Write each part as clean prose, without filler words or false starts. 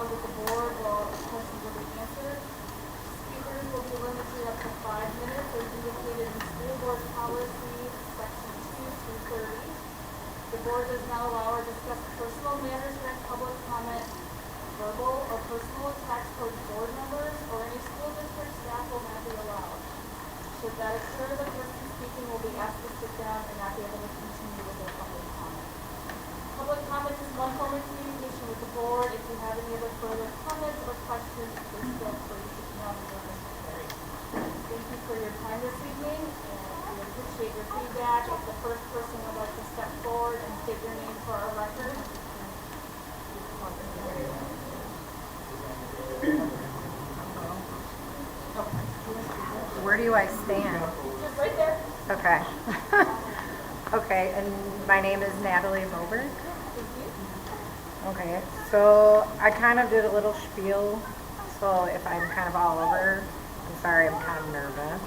with the board while questions will be answered. Speakers will be limited up to 5 minutes as indicated in School Board Policy, Section 2 through 30. The board does not allow or discuss personal matters during public comment. Verbal or personal attacks towards board members or any school district staff will not be allowed. Should that occur, the person speaking will be asked to sit down and not be able to continue with their public comment. Public comment is one form of communication with the board. If you have any other further comments or questions, please feel free to email me or Mr. Perry. Thank you for your time this evening, and we appreciate your feedback. If the first person would like to step forward and state your name for our record. Where do I stand? Just right there. Okay. Okay, and my name is Natalie Moberg. Okay, so I kind of did a little spiel, so if I'm kind of all over, I'm sorry, I'm kind of nervous.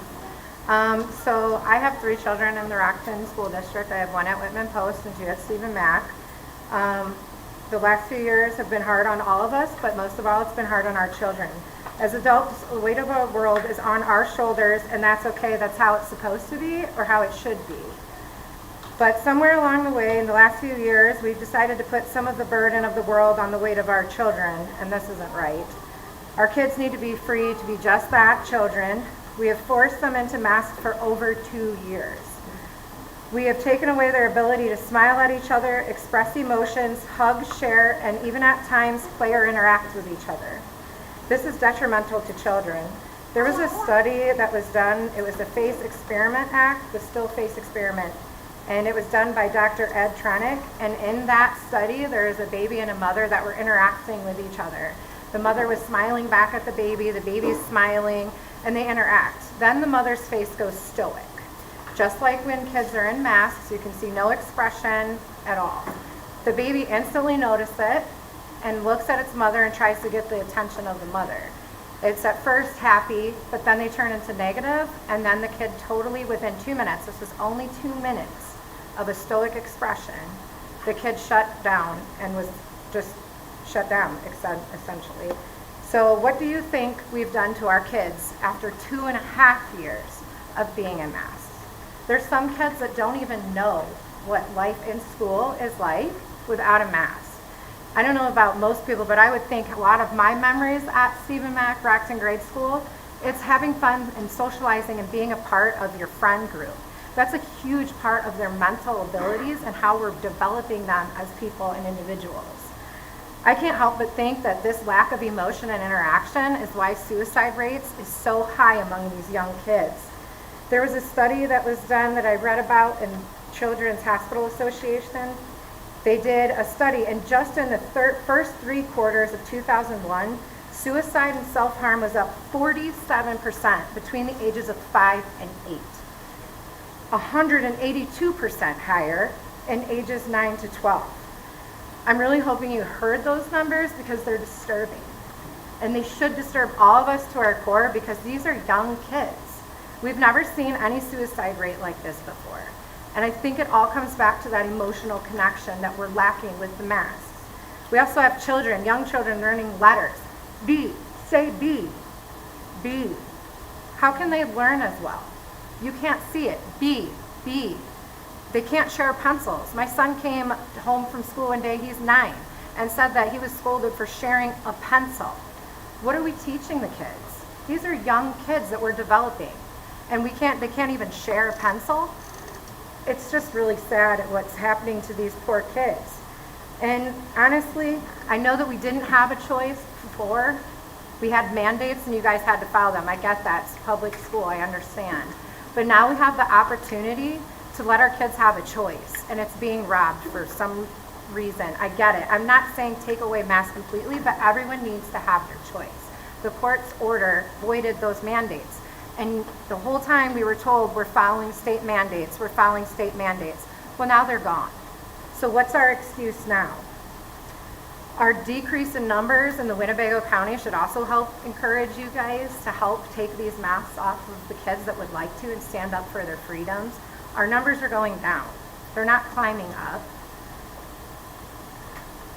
So I have 3 children in the Rockton School District. I have one at Whitman Post and 2 at Stephen Mack. The last few years have been hard on all of us, but most of all, it's been hard on our children. As adults, the weight of our world is on our shoulders, and that's okay. That's how it's supposed to be, or how it should be. But somewhere along the way, in the last few years, we've decided to put some of the burden of the world on the weight of our children, and this isn't right. Our kids need to be free to be just that, children. We have forced them into masks for over 2 years. We have taken away their ability to smile at each other, express emotions, hug, share, and even at times play or interact with each other. This is detrimental to children. There was a study that was done, it was the Face Experiment Act, the Still Face Experiment, and it was done by Dr. Ed Trenick, and in that study there is a baby and a mother that were interacting with each other. The mother was smiling back at the baby's smiling, and they interact. Then the mother's face goes stoic. Just like when kids are in masks, you can see no expression at all. The baby instantly notices it and looks at its mother and tries to get the attention of the mother. It's at first happy, but then they turn into negative, and then the kid totally within 2 minutes, this was only 2 minutes of a stoic expression, the kid shut down and was just shut down, essentially. So what do you think we've done to our kids after 2.5 years of being in masks? There's some kids that don't even know what life in school is like without a mask. I don't know about most people, but I would think a lot of my memories at Stephen Mack, Rockton Grade School, it's having fun and socializing and being a part of your friend group. That's a huge part of their mental abilities and how we're developing them as people and individuals. I can't help but think that this lack of emotion and interaction is why suicide rates is so high among these young kids. There was a study that was done that I read about in Children's Hospital Association. They did a study, and just in the first 3 quarters of 2001, suicide and self-harm was up 47% between the ages of 5 and 8. 182% higher in ages 9 to 12. I'm really hoping you heard those numbers because they're disturbing. And they should disturb all of us to our core because these are young kids. We've never seen any suicide rate like this before. And I think it all comes back to that emotional connection that we're lacking with the masks. We also have children, young children learning letters. B, say B, B. How can they learn as well? You can't see it. B, B. They can't share pencils. My son came home from school one day, he's 9, and said that he was scolded for sharing a pencil. What are we teaching the kids? These are young kids that we're developing, and they can't even share a pencil. It's just really sad at what's happening to these poor kids. And honestly, I know that we didn't have a choice before. We had mandates and you guys had to follow them. I get that, it's public school, I understand. But now we have the opportunity to let our kids have a choice, and it's being robbed for some reason. I get it. I'm not saying take away masks completely, but everyone needs to have their choice. The court's order voided those mandates. And the whole time we were told we're following state mandates, we're following state mandates. Well, now they're gone. So what's our excuse now? Our decrease in numbers in the Winnebago County should also help encourage you guys to help take these masks off of the kids that would like to and stand up for their freedoms. Our numbers are going down. They're not climbing up.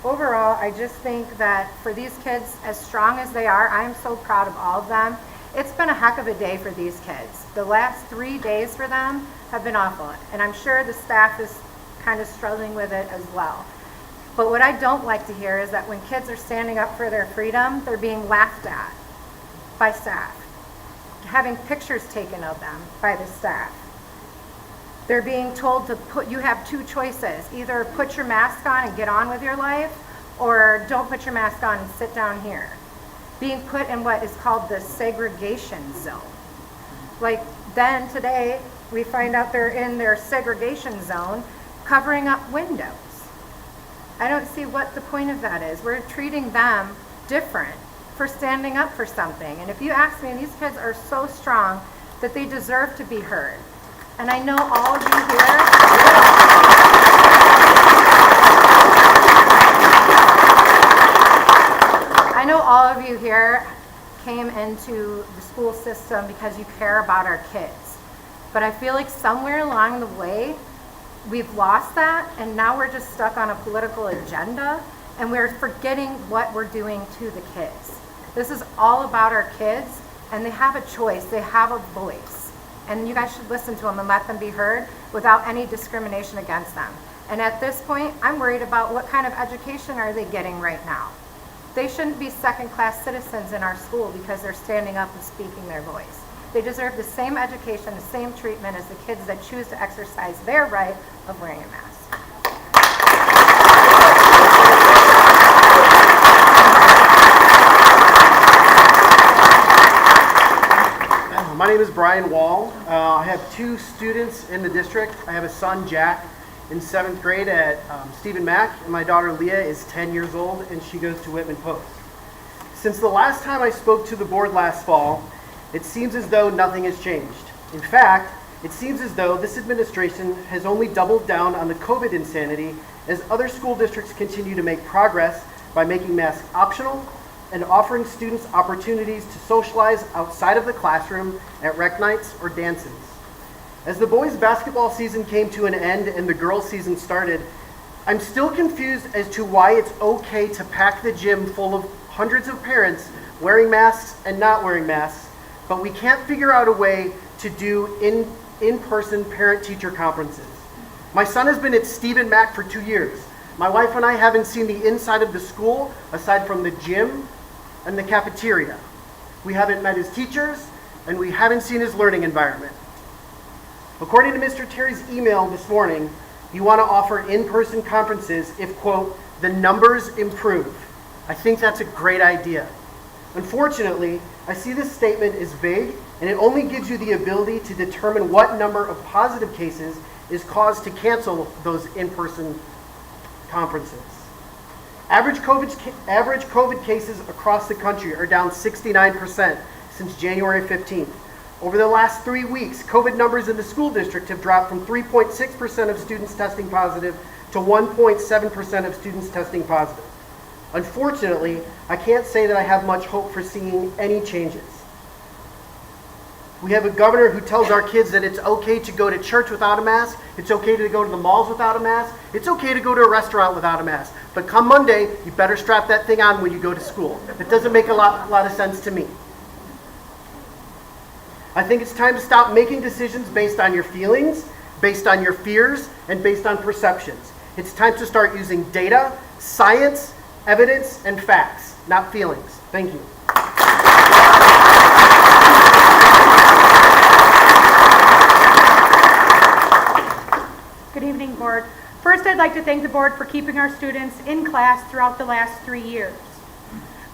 overall, I just think that for these kids, as strong as they are, I am so proud of all of them. It's been a heck of a day for these kids. The last 3 days for them have been awful, and I'm sure the staff is kind of struggling with it as well. But what I don't like to hear is that when kids are standing up for their freedom, they're being laughed at by staff, having pictures taken of them by the staff. They're being told to you have two choices. Either put your mask on and get on with your life, or don't put your mask on and sit down here. Being put in what is called the segregation zone. Like then today, we find out they're in their segregation zone, covering up windows. I don't see what the point of that is. We're treating them different for standing up for something. And if you ask me, these kids are so strong that they deserve to be heard. And I know all of you here, came into the school system because you care about our kids. But I feel like somewhere along the way, we've lost that, and now we're just stuck on a political agenda, and we're forgetting what we're doing to the kids. This is all about our kids, and they have a choice, they have a voice. And you guys should listen to them and let them be heard without any discrimination against them. And at this point, I'm worried about what kind of education are they getting right now. They shouldn't be second-class citizens in our school because they're standing up and speaking their voice. They deserve the same education, the same treatment as the kids that choose to exercise their right of wearing a mask. My name is Brian Wall. I have two students in the district. I have a son, Jack, in 7th grade at Stephen Mack, and my daughter, Leah, is 10 years old, and she goes to Whitman Post. Since the last time I spoke to the board last fall, it seems as though nothing has changed. In fact, it seems as though this administration has only doubled down on the COVID insanity as other school districts continue to make progress by making masks optional and offering students opportunities to socialize outside of the classroom at rec nights or dances. As the boys' basketball season came to an end and the girls' season started, I'm still confused as to why it's okay to pack the gym full of hundreds of parents wearing masks and not wearing masks, but we can't figure out a way to do in-person parent-teacher conferences. My son has been at Stephen Mack for 2 years. My wife and I haven't seen the inside of the school aside from the gym and the cafeteria. We haven't met his teachers, and we haven't seen his learning environment. According to Mr. Terry's email this morning, you want to offer in-person conferences if, quote, the numbers improve. I think that's a great idea. Unfortunately, I see this statement as vague, and it only gives you the ability to determine what number of positive cases is caused to cancel those in-person conferences. Average COVID cases across the country are down 69% since January 15th. Over the last 3 weeks, COVID numbers in the school district have dropped from 3.6% of students testing positive to 1.7% of students testing positive. Unfortunately, I can't say that I have much hope for seeing any changes. We have a governor who tells our kids that it's okay to go to church without a mask, it's okay to go to the malls without a mask, it's okay to go to a restaurant without a mask. But come Monday, you better strap that thing on when you go to school. It doesn't make a lot of sense to me. I think it's time to stop making decisions based on your feelings, based on your fears, and based on perceptions. It's time to start using data, science, evidence, and facts, not feelings. Thank you. Good evening, board. First, I'd like to thank the board for keeping our students in class throughout the last 3 years.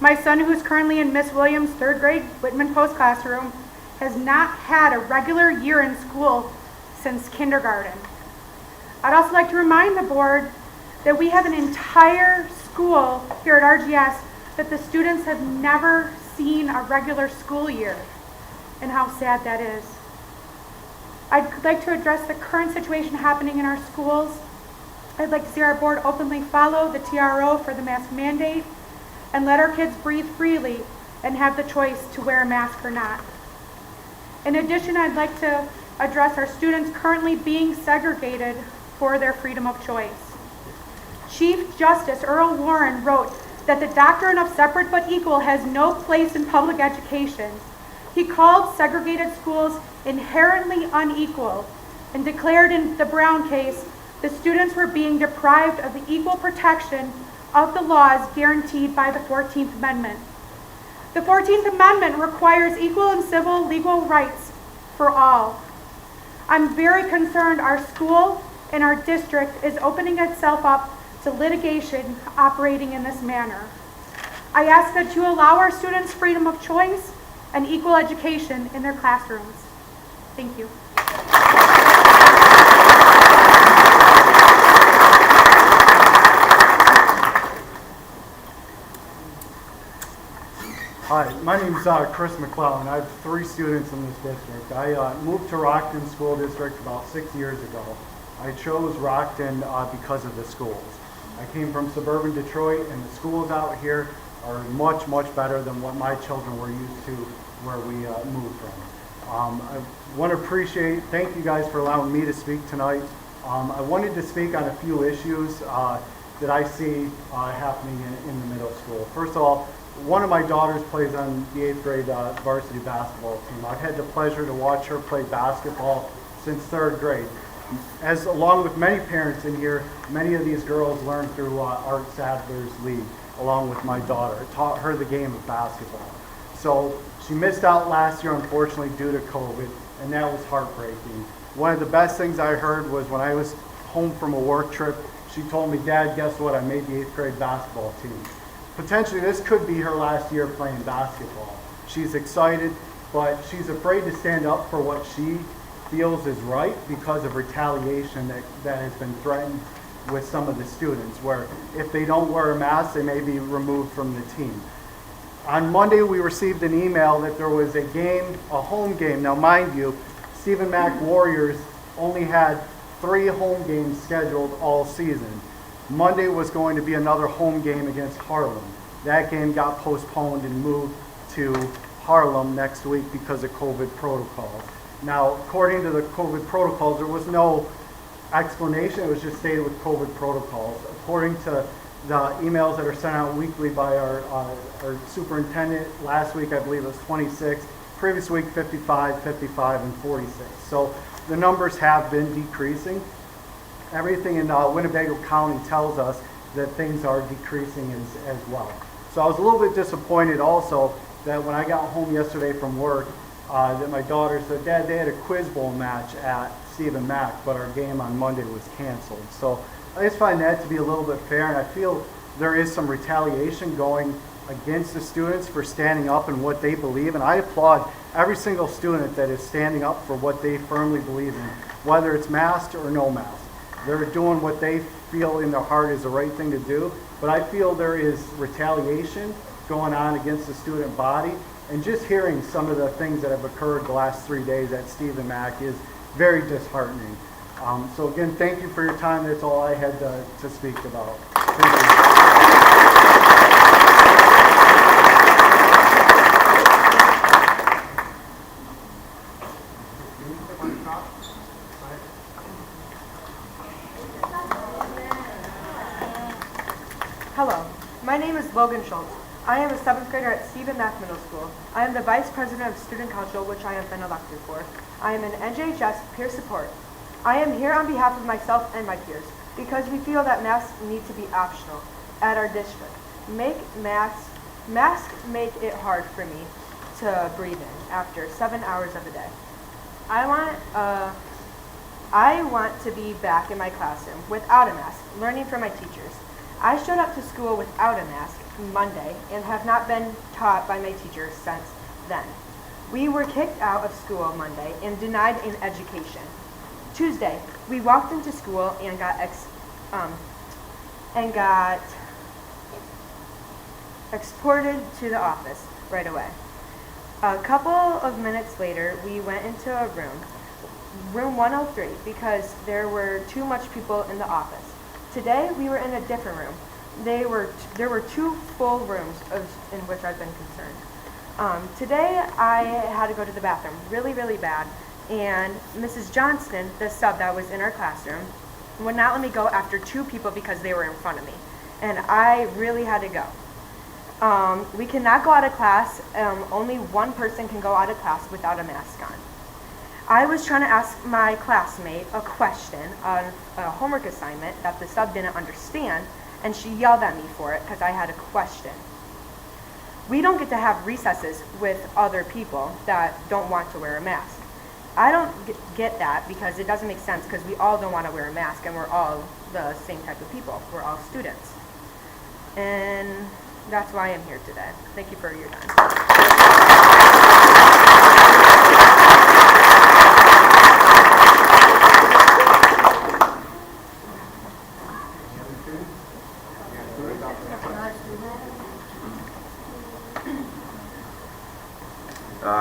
My son, who's currently in Miss Williams' 3rd grade Whitman Post classroom, has not had a regular year in school since kindergarten. I'd also like to remind the board that we have an entire school here at RGS that the students have never seen a regular school year, and how sad that is. I'd like to address the current situation happening in our schools. I'd like to see our board openly follow the TRO for the mask mandate and let our kids breathe freely and have the choice to wear a mask or not. In addition, I'd like to address our students currently being segregated for their freedom of choice. Chief Justice Earl Warren wrote that the doctrine of separate but equal has no place in public education. He called segregated schools inherently unequal and declared in the Brown case the students were being deprived of the equal protection of the laws guaranteed by the 14th Amendment. The 14th Amendment requires equal and civil legal rights for all. I'm very concerned our school and our district is opening itself up to litigation operating in this manner. I ask that you allow our students freedom of choice and equal education in their classrooms. Thank you. Hi, my name is Chris McClellan. I have 3 students in this district. I moved to Rockton School District about 6 years ago. I chose Rockton because of the schools. I came from suburban Detroit, and the schools out here are much, much better than what my children were used to where we moved from. I want to thank you guys for allowing me to speak tonight. I wanted to speak on a few issues that I see happening in the middle school. First of all, one of my daughters plays on the 8th grade varsity basketball team. I've had the pleasure to watch her play basketball since 3rd grade. As along with many parents in here, many of these girls learned through Art Sadler's League, along with my daughter. It taught her the game of basketball. So she missed out last year, unfortunately, due to COVID, and that was heartbreaking. One of the best things I heard was when I was home from a work trip, she told me, "Dad, guess what? I made the 8th grade basketball team." Potentially, this could be her last year playing basketball. She's excited, but she's afraid to stand up for what she feels is right because of retaliation that has been threatened with some of the students, where if they don't wear a mask, they may be removed from the team. On Monday, we received an email that there was a home game. Now, mind you, Stephen Mack Warriors only had 3 home games scheduled all season. Monday was going to be another home game against Harlem. That game got postponed and moved to Harlem next week because of COVID protocols. Now, according to the COVID protocols, there was no explanation. It was just stated with COVID protocols. According to the emails that are sent out weekly by our superintendent, last week I believe it was 26, previous week 55, 55, and 46. So the numbers have been decreasing. Everything in Winnebago County tells us that things are decreasing as well. So I was a little bit disappointed also that when I got home yesterday from work, that my daughter said, "Dad, they had a quiz bowl match at Stephen Mack, but our game on Monday was canceled." So I just find that to be a little bit fair, and I feel there is some retaliation going against the students for standing up in what they believe, and I applaud every single student that is standing up for what they firmly believe in, whether it's masked or no mask. They're doing what they feel in their heart is the right thing to do, but I feel there is retaliation going on against the student body, and just hearing some of the things that have occurred the last 3 days at Stephen Mack is very disheartening. So again, thank you for your time. That's all I had to speak about. Thank you. Hello, my name is Logan Schultz. I am a 7th grader at Stephen Mack Middle School. I am the Vice President of Student Council, which I have been elected for. I am an NJHS peer support. I am here on behalf of myself and my peers because we feel that masks need to be optional at our district. Masks make it hard for me to breathe in after 7 hours of a day. I want to be back in my classroom without a mask, learning from my teachers. I showed up to school without a mask Monday and have not been taught by my teachers since then. We were kicked out of school Monday and denied an education. Tuesday, we walked into school and got exported to the office right away. A couple of minutes later, we went into a room 103, because there were too much people in the office. Today, we were in a different room. There were 2 full rooms in which I've been concerned. Today, I had to go to the bathroom really, really bad, and Mrs. Johnston, the sub that was in our classroom, would not let me go after 2 people because they were in front of me. And I really had to go. We cannot go out of class. Only one person can go out of class without a mask on. I was trying to ask my classmate a question on a homework assignment that the sub didn't understand, and she yelled at me for it because I had a question. We don't get to have recesses with other people that don't want to wear a mask. I don't get that because it doesn't make sense because we all don't want to wear a mask and we're all the same type of people. We're all students. And that's why I'm here today. Thank you for your time.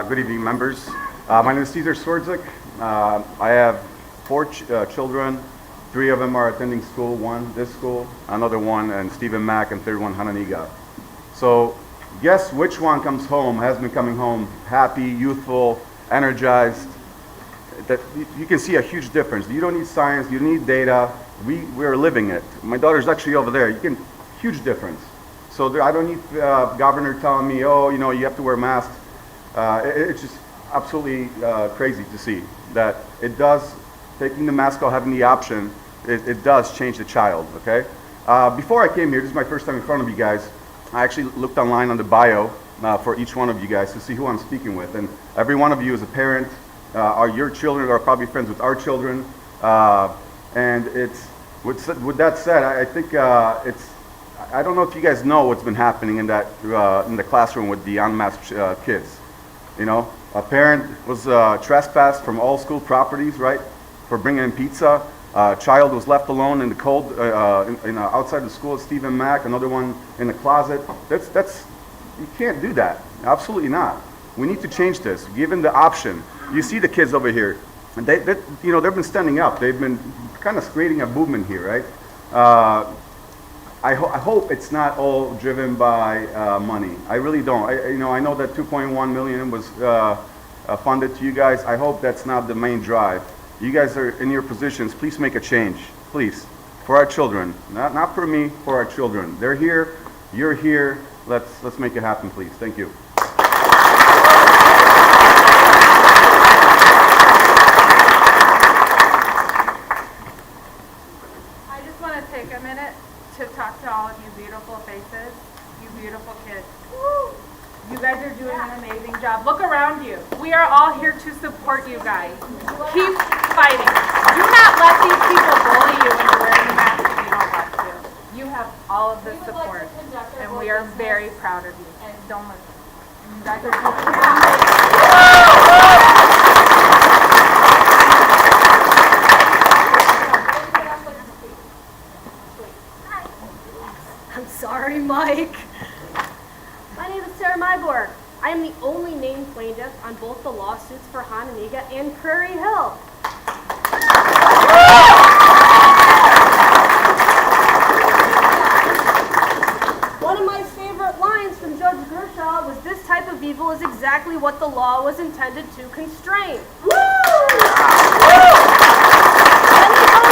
Good evening, members. My name is Cesar Swordzik. I have 4 children. 3 of them are attending school, 1 this school, another one, and Stephen Mack, and third one, Hananiga. So guess which one comes home, has been coming home happy, youthful, energized. That you can see a huge difference. You don't need science, you need data. We're living it. My daughter's actually over there. Huge difference. So I don't need governor telling me, oh, you know, you have to wear masks. It's just absolutely crazy to see that it does, taking the mask off, having the option, it does change the child, okay? Before I came here, this is my first time in front of you guys, I actually looked online on the bio for each one of you guys to see who I'm speaking with. And every one of you is a parent, your children are probably friends with our children. And it's, with that said, I think I don't know if you guys know what's been happening in the classroom with the unmasked kids. You know, a parent was trespassed from all school properties, right, for bringing in pizza. A child was left alone in the cold outside the school at Stephen Mack. Another one in the closet. That's you can't do that. Absolutely not. We need to change this. Given the option, you see the kids over here, and they've been standing up. They've been kind of creating a movement here, right? I hope it's not all driven by money. I really don't. I know that 2.1 million was funded to you guys. I hope that's not the main drive. You guys are in your positions. Please make a change, please, for our children. Not for me, for our children. They're here. You're here. Let's make it happen, please. Thank you. I just want to take a minute to talk to all of you beautiful faces, you beautiful kids. Woo! You guys are doing an amazing job. Look around you. We are all here to support you guys. Keep fighting. Do not let these people bully you into wearing the mask if you don't want to. You have all of the support, and we are very proud of you. And don't listen. You guys are doing I'm sorry, Mike. My name is Sarah Myborg. I am the only named plaintiff on both the lawsuits for Hananiga and Prairie Hill. One of my favorite lines from Judge Gershaw was, "This type of evil is exactly what the law was intended to constrain."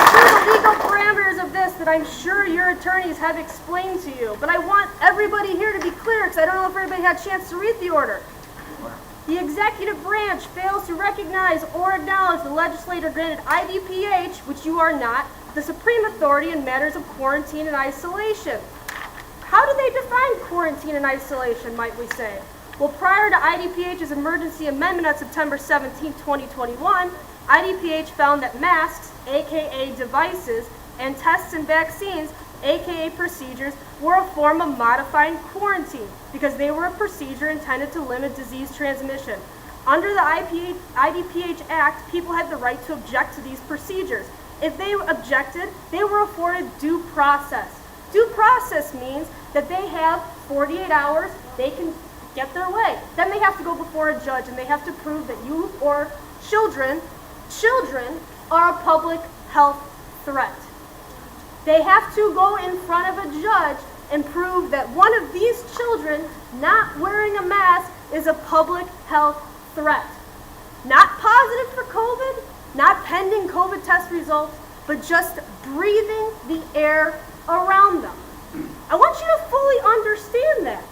The legal parameters of this that I'm sure your attorneys have explained to you, but I want everybody here to be clear because I don't know if everybody had a chance to read the order. The executive branch fails to recognize or acknowledge the legislator granted IDPH, which you are not, the supreme authority in matters of quarantine and isolation. How do they define quarantine and isolation, might we say? Well, prior to IDPH's emergency amendment on September 17, 2021, IDPH found that masks, aka devices, and tests and vaccines, aka procedures, were a form of modifying quarantine because they were a procedure intended to limit disease transmission. Under the IDPH Act, people had the right to object to these procedures. If they objected, they were afforded due process. Due process means that they have 48 hours, they can get their way. Then they have to go before a judge and they have to prove that you or children are a public health threat. They have to go in front of a judge and prove that one of these children not wearing a mask is a public health threat. Not positive for COVID, not pending COVID test results, but just breathing the air around them. I want you to fully understand that.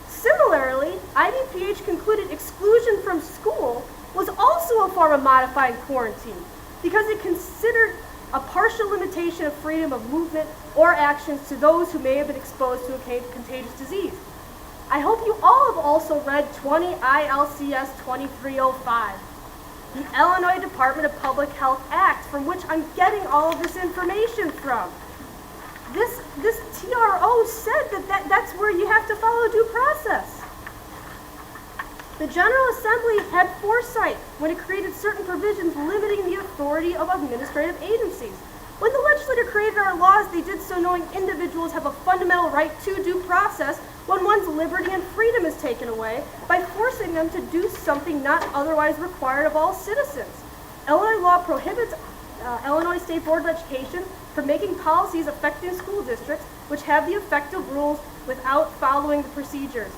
Similarly, IDPH concluded exclusion from school was also a form of modified quarantine because it considered a partial limitation of freedom of movement or actions to those who may have been exposed to a contagious disease. I hope you all have also read 20 ILCS 2305, the Illinois Department of Public Health Act, from which I'm getting all of this information from. This TRO said that's where you have to follow due process. The General Assembly had foresight when it created certain provisions limiting the authority of administrative agencies. When the legislature created our laws, they did so knowing individuals have a fundamental right to due process when one's liberty and freedom is taken away by forcing them to do something not otherwise required of all citizens. Illinois law prohibits Illinois State Board of Education from making policies affecting school districts which have the effect of rules without following the procedures.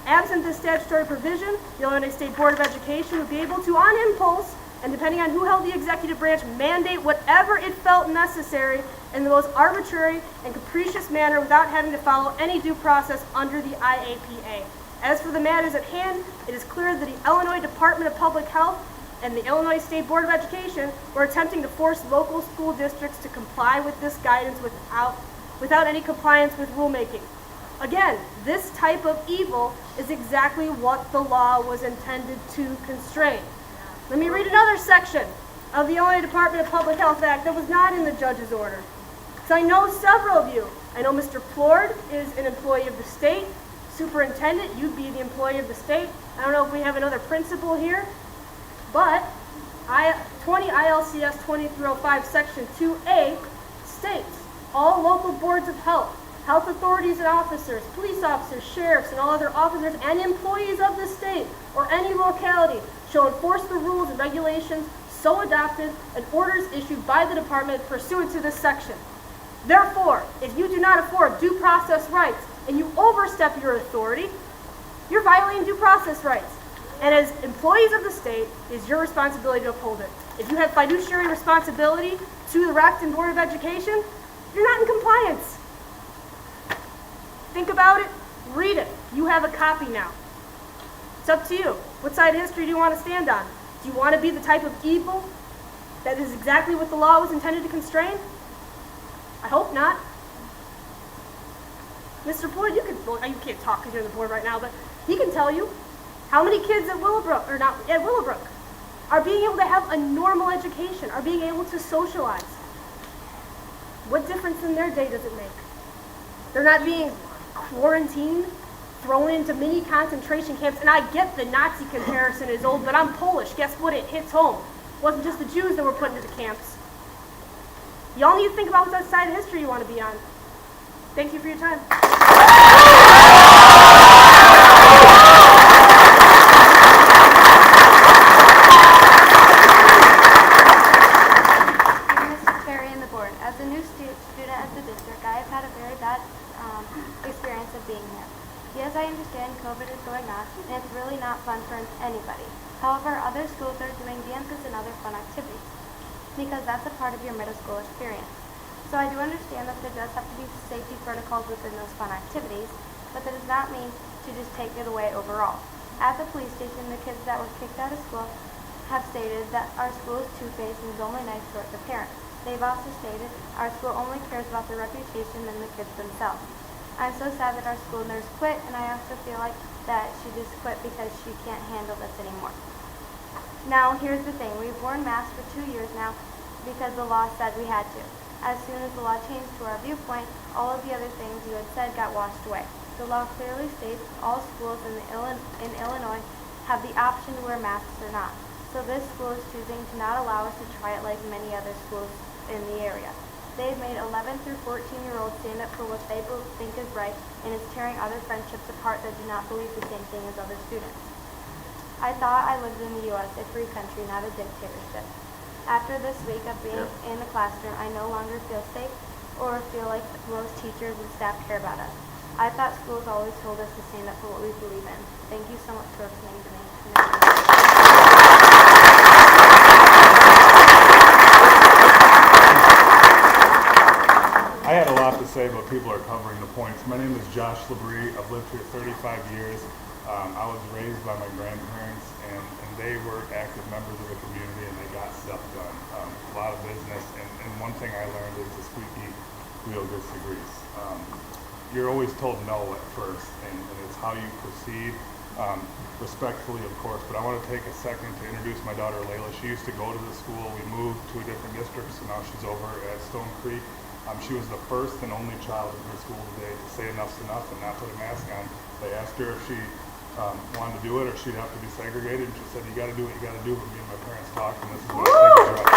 Absent this statutory provision, the Illinois State Board of Education would be able to, on impulse, and depending on who held the executive branch, mandate whatever it felt necessary in the most arbitrary and capricious manner without having to follow any due process under the IAPA. As for the matters at hand, it is clear that the Illinois Department of Public Health and the Illinois State Board of Education were attempting to force local school districts to comply with this guidance without any compliance with rulemaking. Again, this type of evil is exactly what the law was intended to constrain. Let me read another section of the Illinois Department of Public Health Act that was not in the judge's order. So I know several of you. I know Mr. Plord is an employee of the state. Superintendent, you'd be the employee of the state. I don't know if we have another principal here, but 20 ILCS 2305 Section 2A states, all local boards of health, health authorities and officers, police officers, sheriffs, and all other officers and employees of the state or any locality shall enforce the rules and regulations so adopted and orders issued by the department pursuant to this section. Therefore, if you do not afford due process rights and you overstep your authority, you're violating due process rights. And as employees of the state, it is your responsibility to uphold it. If you have fiduciary responsibility to the Rockton Board of Education, you're not in compliance. Think about it, read it. You have a copy now. It's up to you. What side of history do you want to stand on? Do you want to be the type of evil that is exactly what the law was intended to constrain? I hope not. Mr. Floyd, you can't talk because you're on the board right now, but he can tell you how many kids at Willowbrook are being able to have a normal education, are being able to socialize. What difference in their day does it make? They're not being quarantined, thrown into mini concentration camps, and I get the Nazi comparison is old, but I'm Polish. Guess what? It hits home. It wasn't just the Jews that were put into the camps. Y'all need to think about what side of history you want to be on. Thank you for your time. As a new student at the district, I have had a very bad experience of being here. Yes, I understand COVID is going on, and it's really not fun for anybody. However, other schools are doing dances and other fun activities, because that's a part of your middle school experience. So I do understand that there does have to be safety protocols within those fun activities, but that does not mean to just take it away overall. At the police station, the kids that were kicked out of school have stated that our school is two-faced and is only nice towards the parents. They've also stated our school only cares about their reputation and the kids themselves. I'm so sad that our school nurse quit, and I also feel like that she just quit because she can't handle this anymore. Now, here's the thing. We've worn masks for 2 years now because the law said we had to. As soon as the law changed to our viewpoint, all of the other things you had said got washed away. The law clearly states all schools in Illinois have the option to wear masks or not. So this school is choosing to not allow us to try it like many other schools in the area. They've made 11 through 14-year-olds stand up for what they think is right, and is tearing other friendships apart that do not believe the same thing as other students. I thought I lived in the U.S., a free country, not a dictatorship. After this week of being in the classroom, I no longer feel safe or feel like most teachers and staff care about us. I thought schools always told us to stand up for what we believe in. Thank you so much for listening to me. say, but people are covering the points. My name is Josh Labrie. I've lived here 35 years. I was raised by my grandparents, and they were active members of the community, and they got stuff done. A lot of business, and one thing I learned is the squeaky wheel gets the grease. You're always told no at first, and it's how you proceed, respectfully, of course. But I want to take a second to introduce my daughter, Layla. She used to go to the school. We moved to a different district, so now she's over at Stone Creek. She was the first and only child in her school today to say enough's enough and not put a mask on. They asked her if she wanted to do it or she'd have to be segregated, and she said, you got to do what you got to do, but me and my parents talked, and this is what I think is right.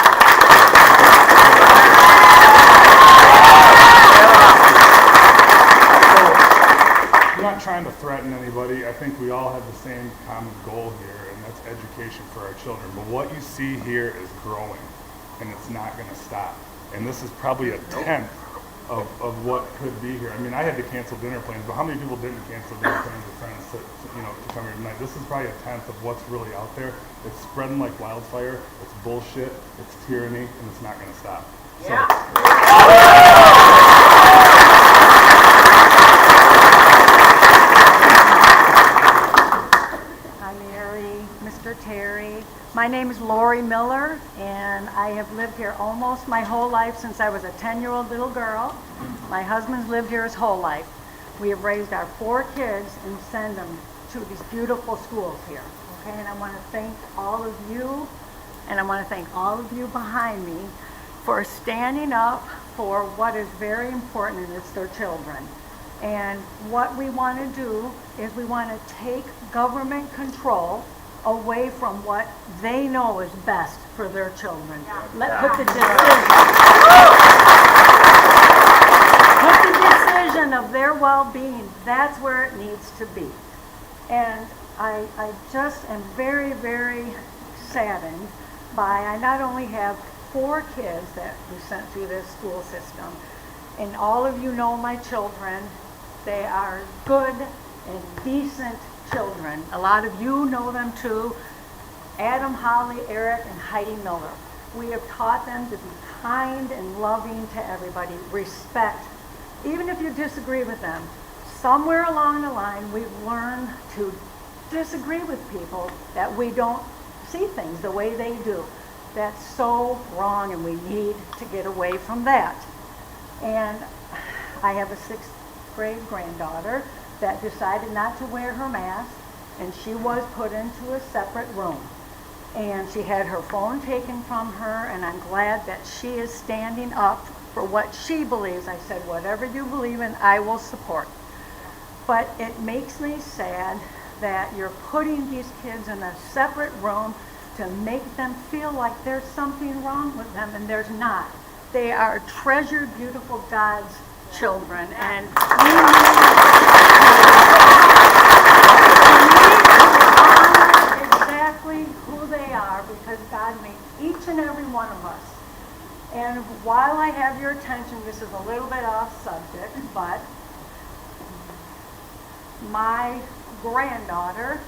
I'm not trying to threaten anybody. I think we all have the same common goal here, and that's education for our children. But what you see here is growing, and it's not going to stop. And this is probably a tenth of what could be here. I mean, I had to cancel dinner plans, but how many people didn't cancel dinner plans with friends to come here tonight? This is probably a tenth of what's really out there. It's spreading like wildfire. It's bullshit. It's tyranny, and it's not going to stop. Yeah. Hi, Mary, Mr. Terry. My name is Lori Miller, and I have lived here almost my whole life since I was a 10-year-old little girl. My husband's lived here his whole life. We have raised our 4 kids and send them to these beautiful schools here. Okay, and I want to thank all of you, and I want to thank all of you behind me for standing up for what is very important, and it's their children. And what we want to do is we want to take government control away from what they know is put the decision of their well-being, that's where it needs to be. And I just am very, very saddened by, I not only have 4 kids that we sent through this school system, and all of you know my children. They are good and decent children. A lot of you know them too. Adam, Holly, Eric, and Heidi Miller. We have taught them to be kind and loving to everybody, respect. Even if you disagree with them, somewhere along the line we've learned to disagree with people, that we don't see things the way they do. That's so wrong, and we need to get away from that. And I have a 6th grade granddaughter that decided not to wear her mask, and she was put into a separate room. And she had her phone taken from her, and I'm glad that she is standing up for what she believes. I said, whatever you believe in, I will support. But it makes me sad that you're putting these kids in a separate room to make them feel like there's something wrong with them, and there's not. They are treasured, beautiful God's children, and we need to honor exactly who they are, because God made each and every one of us. And while I have your attention, this is a little bit off subject, but my granddaughter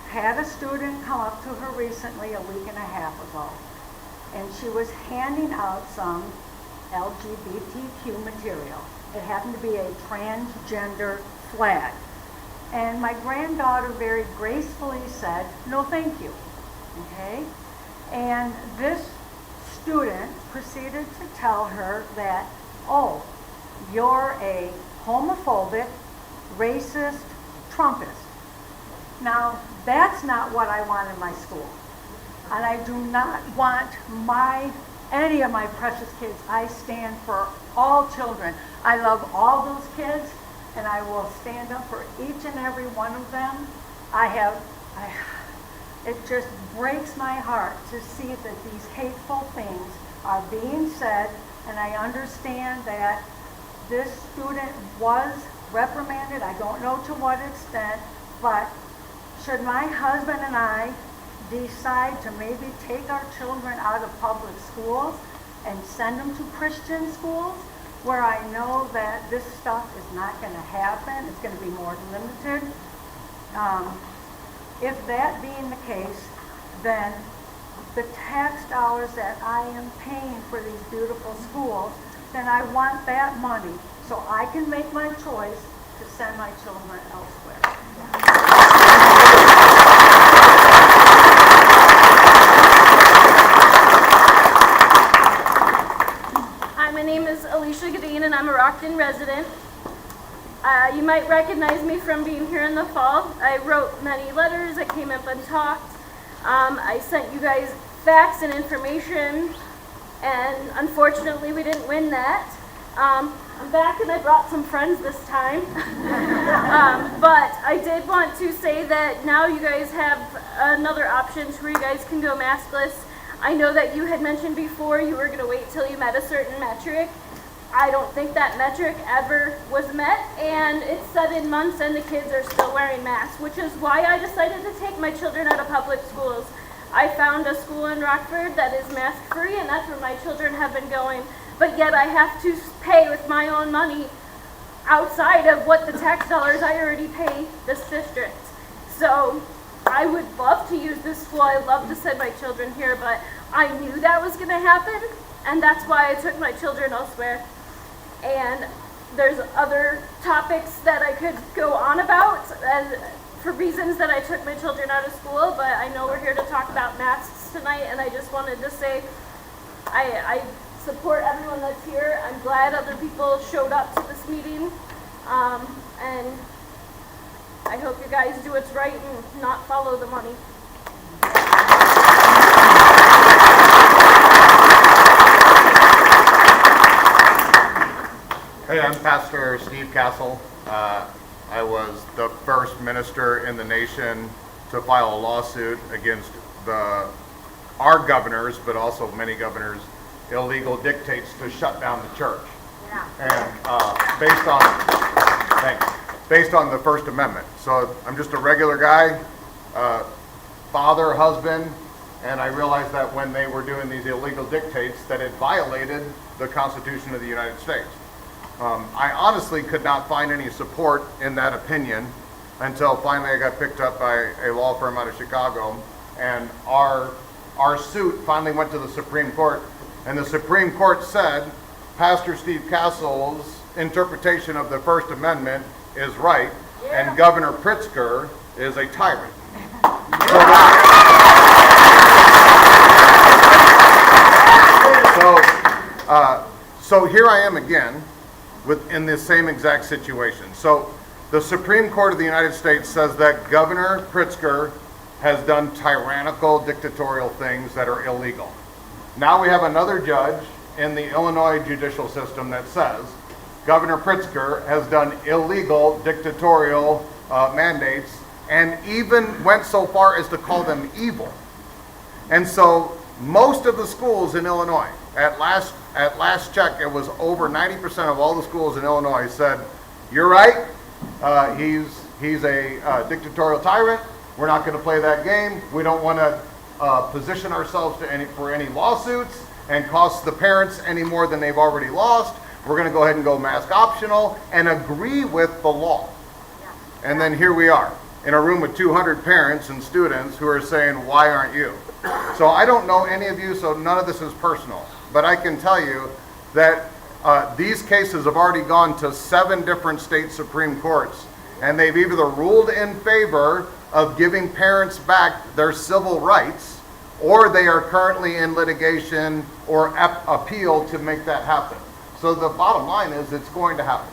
had a student come up to her recently, a week and a half ago, and she was handing out some LGBTQ material. It happened to be a transgender flag. And my granddaughter very gracefully said, no thank you, okay? And this student proceeded to tell her that, oh, you're a homophobic, racist, Trumpist. Now, that's not what I want in my school. And I do not want any of my precious kids. I stand for all children. I love all those kids, and I will stand up for each and every one of them. It just breaks my heart to see that these hateful things are being said, and I understand that this student was reprimanded. I don't know to what extent, but should my husband and I decide to maybe take our children out of public schools and send them to Christian schools where I know that this stuff is not going to happen, it's going to be more limited. If that being the case, then the tax dollars that I am paying for these beautiful schools, then I want that money so I can make my choice to send my children elsewhere. Hi, my name is Alicia Gadeen, and I'm a Rockton resident. You might recognize me from being here in the fall. I wrote many letters, I came up and talked. I sent you guys facts and information, and unfortunately we didn't win that. I'm back and I brought some friends this time. But I did want to say that now you guys have another option where you guys can go maskless. I know that you had mentioned before you were going to wait till you met a certain metric. I don't think that metric ever was met, and it's 7 months and the kids are still wearing masks, which is why I decided to take my children out of public schools. I found a school in Rockford that is mask-free, and that's where my children have been going, but yet I have to pay with my own money outside of what the tax dollars I already pay this district. So I would love to use this school. I love to send my children here, but I knew that was going to happen, and that's why I took my children elsewhere. And there's other topics that I could go on about for reasons that I took my children out of school, but I know we're here to talk about masks tonight, and I just wanted to say I support everyone that's here. I'm glad other people showed up to this meeting, and I hope you guys do what's right and not follow the money. Hey, I'm Pastor Steve Castle. I was the first minister in the nation to file a lawsuit against our governors, but also many governors' illegal dictates to shut down the church. Yeah. And based on the First Amendment. So I'm just a regular guy, father, husband, and I realized that when they were doing these illegal dictates that it violated the Constitution of the United States. I honestly could not find any support in that opinion until finally I got picked up by a law firm out of Chicago, and our suit finally went to the Supreme Court, and the Supreme Court said Pastor Steve Castle's interpretation of the First Amendment is right, and Governor Pritzker is a tyrant. So here I am again in this same exact situation. So the Supreme Court of the United States says that Governor Pritzker has done tyrannical, dictatorial things that are illegal. Now we have another judge in the Illinois judicial system that says Governor Pritzker has done illegal, dictatorial mandates, and even went so far as to call them evil. And so most of the schools in Illinois, at last check, it was over 90% of all the schools in Illinois said, "You're right. He's a dictatorial tyrant. We're not going to play that game. We don't want to position ourselves for any lawsuits and cost the parents any more than they've already lost. We're going to go ahead and go mask optional and agree with the law." And then here we are in a room with 200 parents and students who are saying, "Why aren't you?" So I don't know any of you, so none of this is personal. But I can tell you that these cases have already gone to 7 different state Supreme Courts, and they've either ruled in favor of giving parents back their civil rights, or they are currently in litigation or appeal to make that happen. So the bottom line is it's going to happen.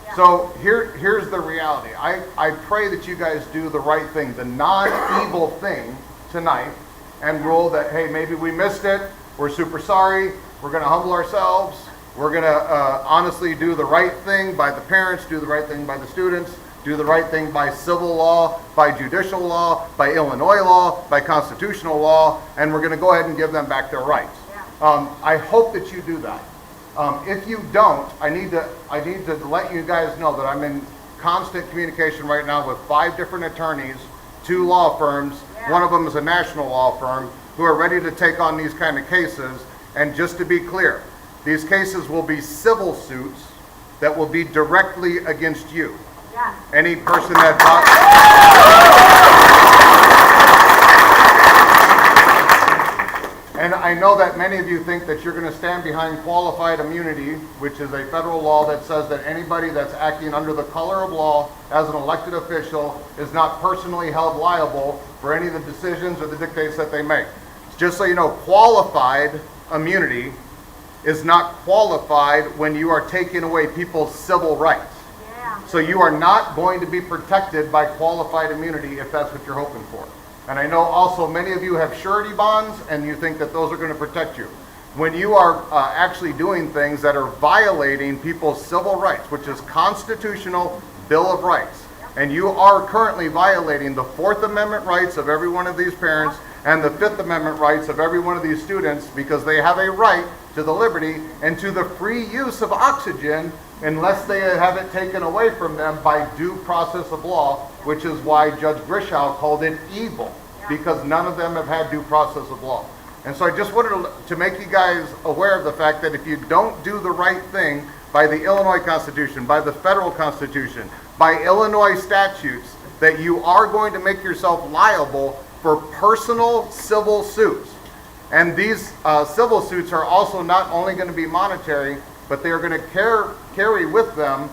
Yeah. So here's the reality. I pray that you guys do the right thing, the non-evil thing tonight, and rule that, hey, maybe we missed it. We're super sorry. We're going to humble ourselves. We're going to honestly do the right thing by the parents, do the right thing by the students, do the right thing by civil law, by judicial law, by Illinois law, by constitutional law, and we're going to go ahead and give them back their rights. Yeah. I hope that you do that. If you don't, I need to let you guys know that I'm in constant communication right now with 5 different attorneys, 2 law firms. Yeah. One of them is a national law firm who are ready to take on these kind of cases. And just to be clear, these cases will be civil suits that will be directly against you. Yeah. Any person that and I know that many of you think that you're going to stand behind qualified immunity, which is a federal law that says that anybody that's acting under the color of law as an elected official is not personally held liable for any of the decisions or the dictates that they make. Just so you know, qualified immunity is not qualified when you are taking away people's civil rights. So you are not going to be protected by qualified immunity if that's what you're hoping for. And I know also many of you have surety bonds and you think that those are going to protect you. When you are actually doing things that are violating people's civil rights, which is constitutional Bill of Rights, and you are currently violating the Fourth Amendment rights of every one of these parents and the Fifth Amendment rights of every one of these students, because they have a right to the liberty and to the free use of oxygen unless they have it taken away from them by due process of law, which is why Judge Grishow called it evil, because none of them have had due process of law. And so I just wanted to make you guys aware of the fact that if you don't do the right thing by the Illinois Constitution, by the federal Constitution, by Illinois statutes, that you are going to make yourself liable for personal civil suits. And these civil suits are also not only going to be monetary, but they are going to carry with them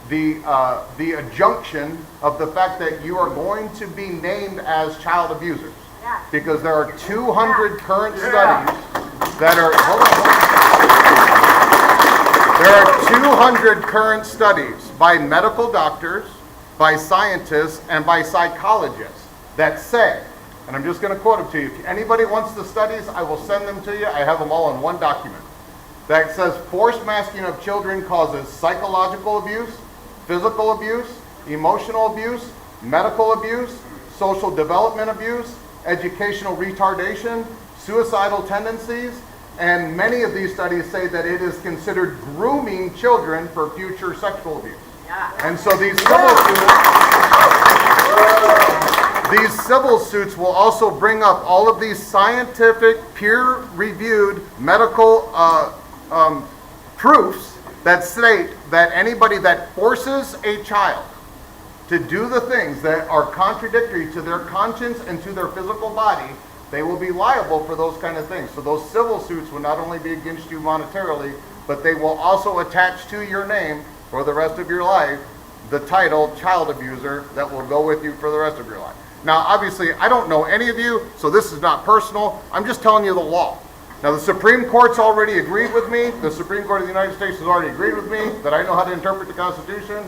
the adjunction of the fact that you are going to be named as child abusers. Because there are 200 current studies that are, there are 200 current studies by medical doctors, by scientists, and by psychologists that say, and I'm just going to quote them to you. If anybody wants the studies, I will send them to you. I have them all in one document. That says forced masking of children causes psychological abuse, physical abuse, emotional abuse, medical abuse, social development abuse, educational retardation, suicidal tendencies, and many of these studies say that it is considered grooming children for future sexual abuse. And so these civil suits will also bring up all of these scientific, peer-reviewed medical proofs that state that anybody that forces a child to do the things that are contradictory to their conscience and to their physical body, they will be liable for those kind of things. So those civil suits will not only be against you monetarily, but they will also attach to your name for the rest of your life the title child abuser that will go with you for the rest of your life. Now, obviously, I don't know any of you, so this is not personal. I'm just telling you the law. Now, the Supreme Court's already agreed with me. The Supreme Court of the United States has already agreed with me that I know how to interpret the Constitution.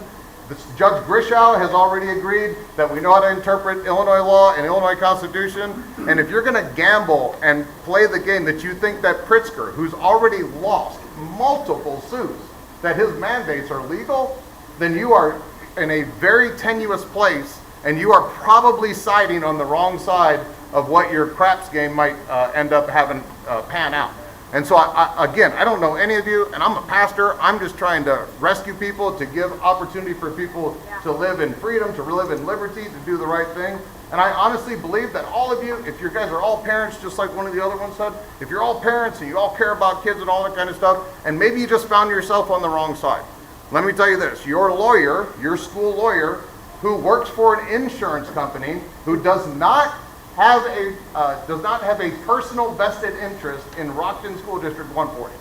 Judge Grishow has already agreed that we know how to interpret Illinois law and Illinois Constitution. And if you're going to gamble and play the game that you think that Pritzker, who's already lost multiple suits, that his mandates are legal, then you are in a very tenuous place, and you are probably siding on the wrong side of what your craps game might end up having pan out. And so, again, I don't know any of you, and I'm a pastor. I'm just trying to rescue people, to give opportunity for people to live in freedom, to live in liberty, to do the right thing. And I honestly believe that all of you, if you guys are all parents, just like one of the other ones said, if you're all parents and you all care about kids and all that kind of stuff, and maybe you just found yourself on the wrong side, let me tell you this. Your lawyer, your school lawyer, who works for an insurance company, who does not have a personal vested interest in Rockton School District 140.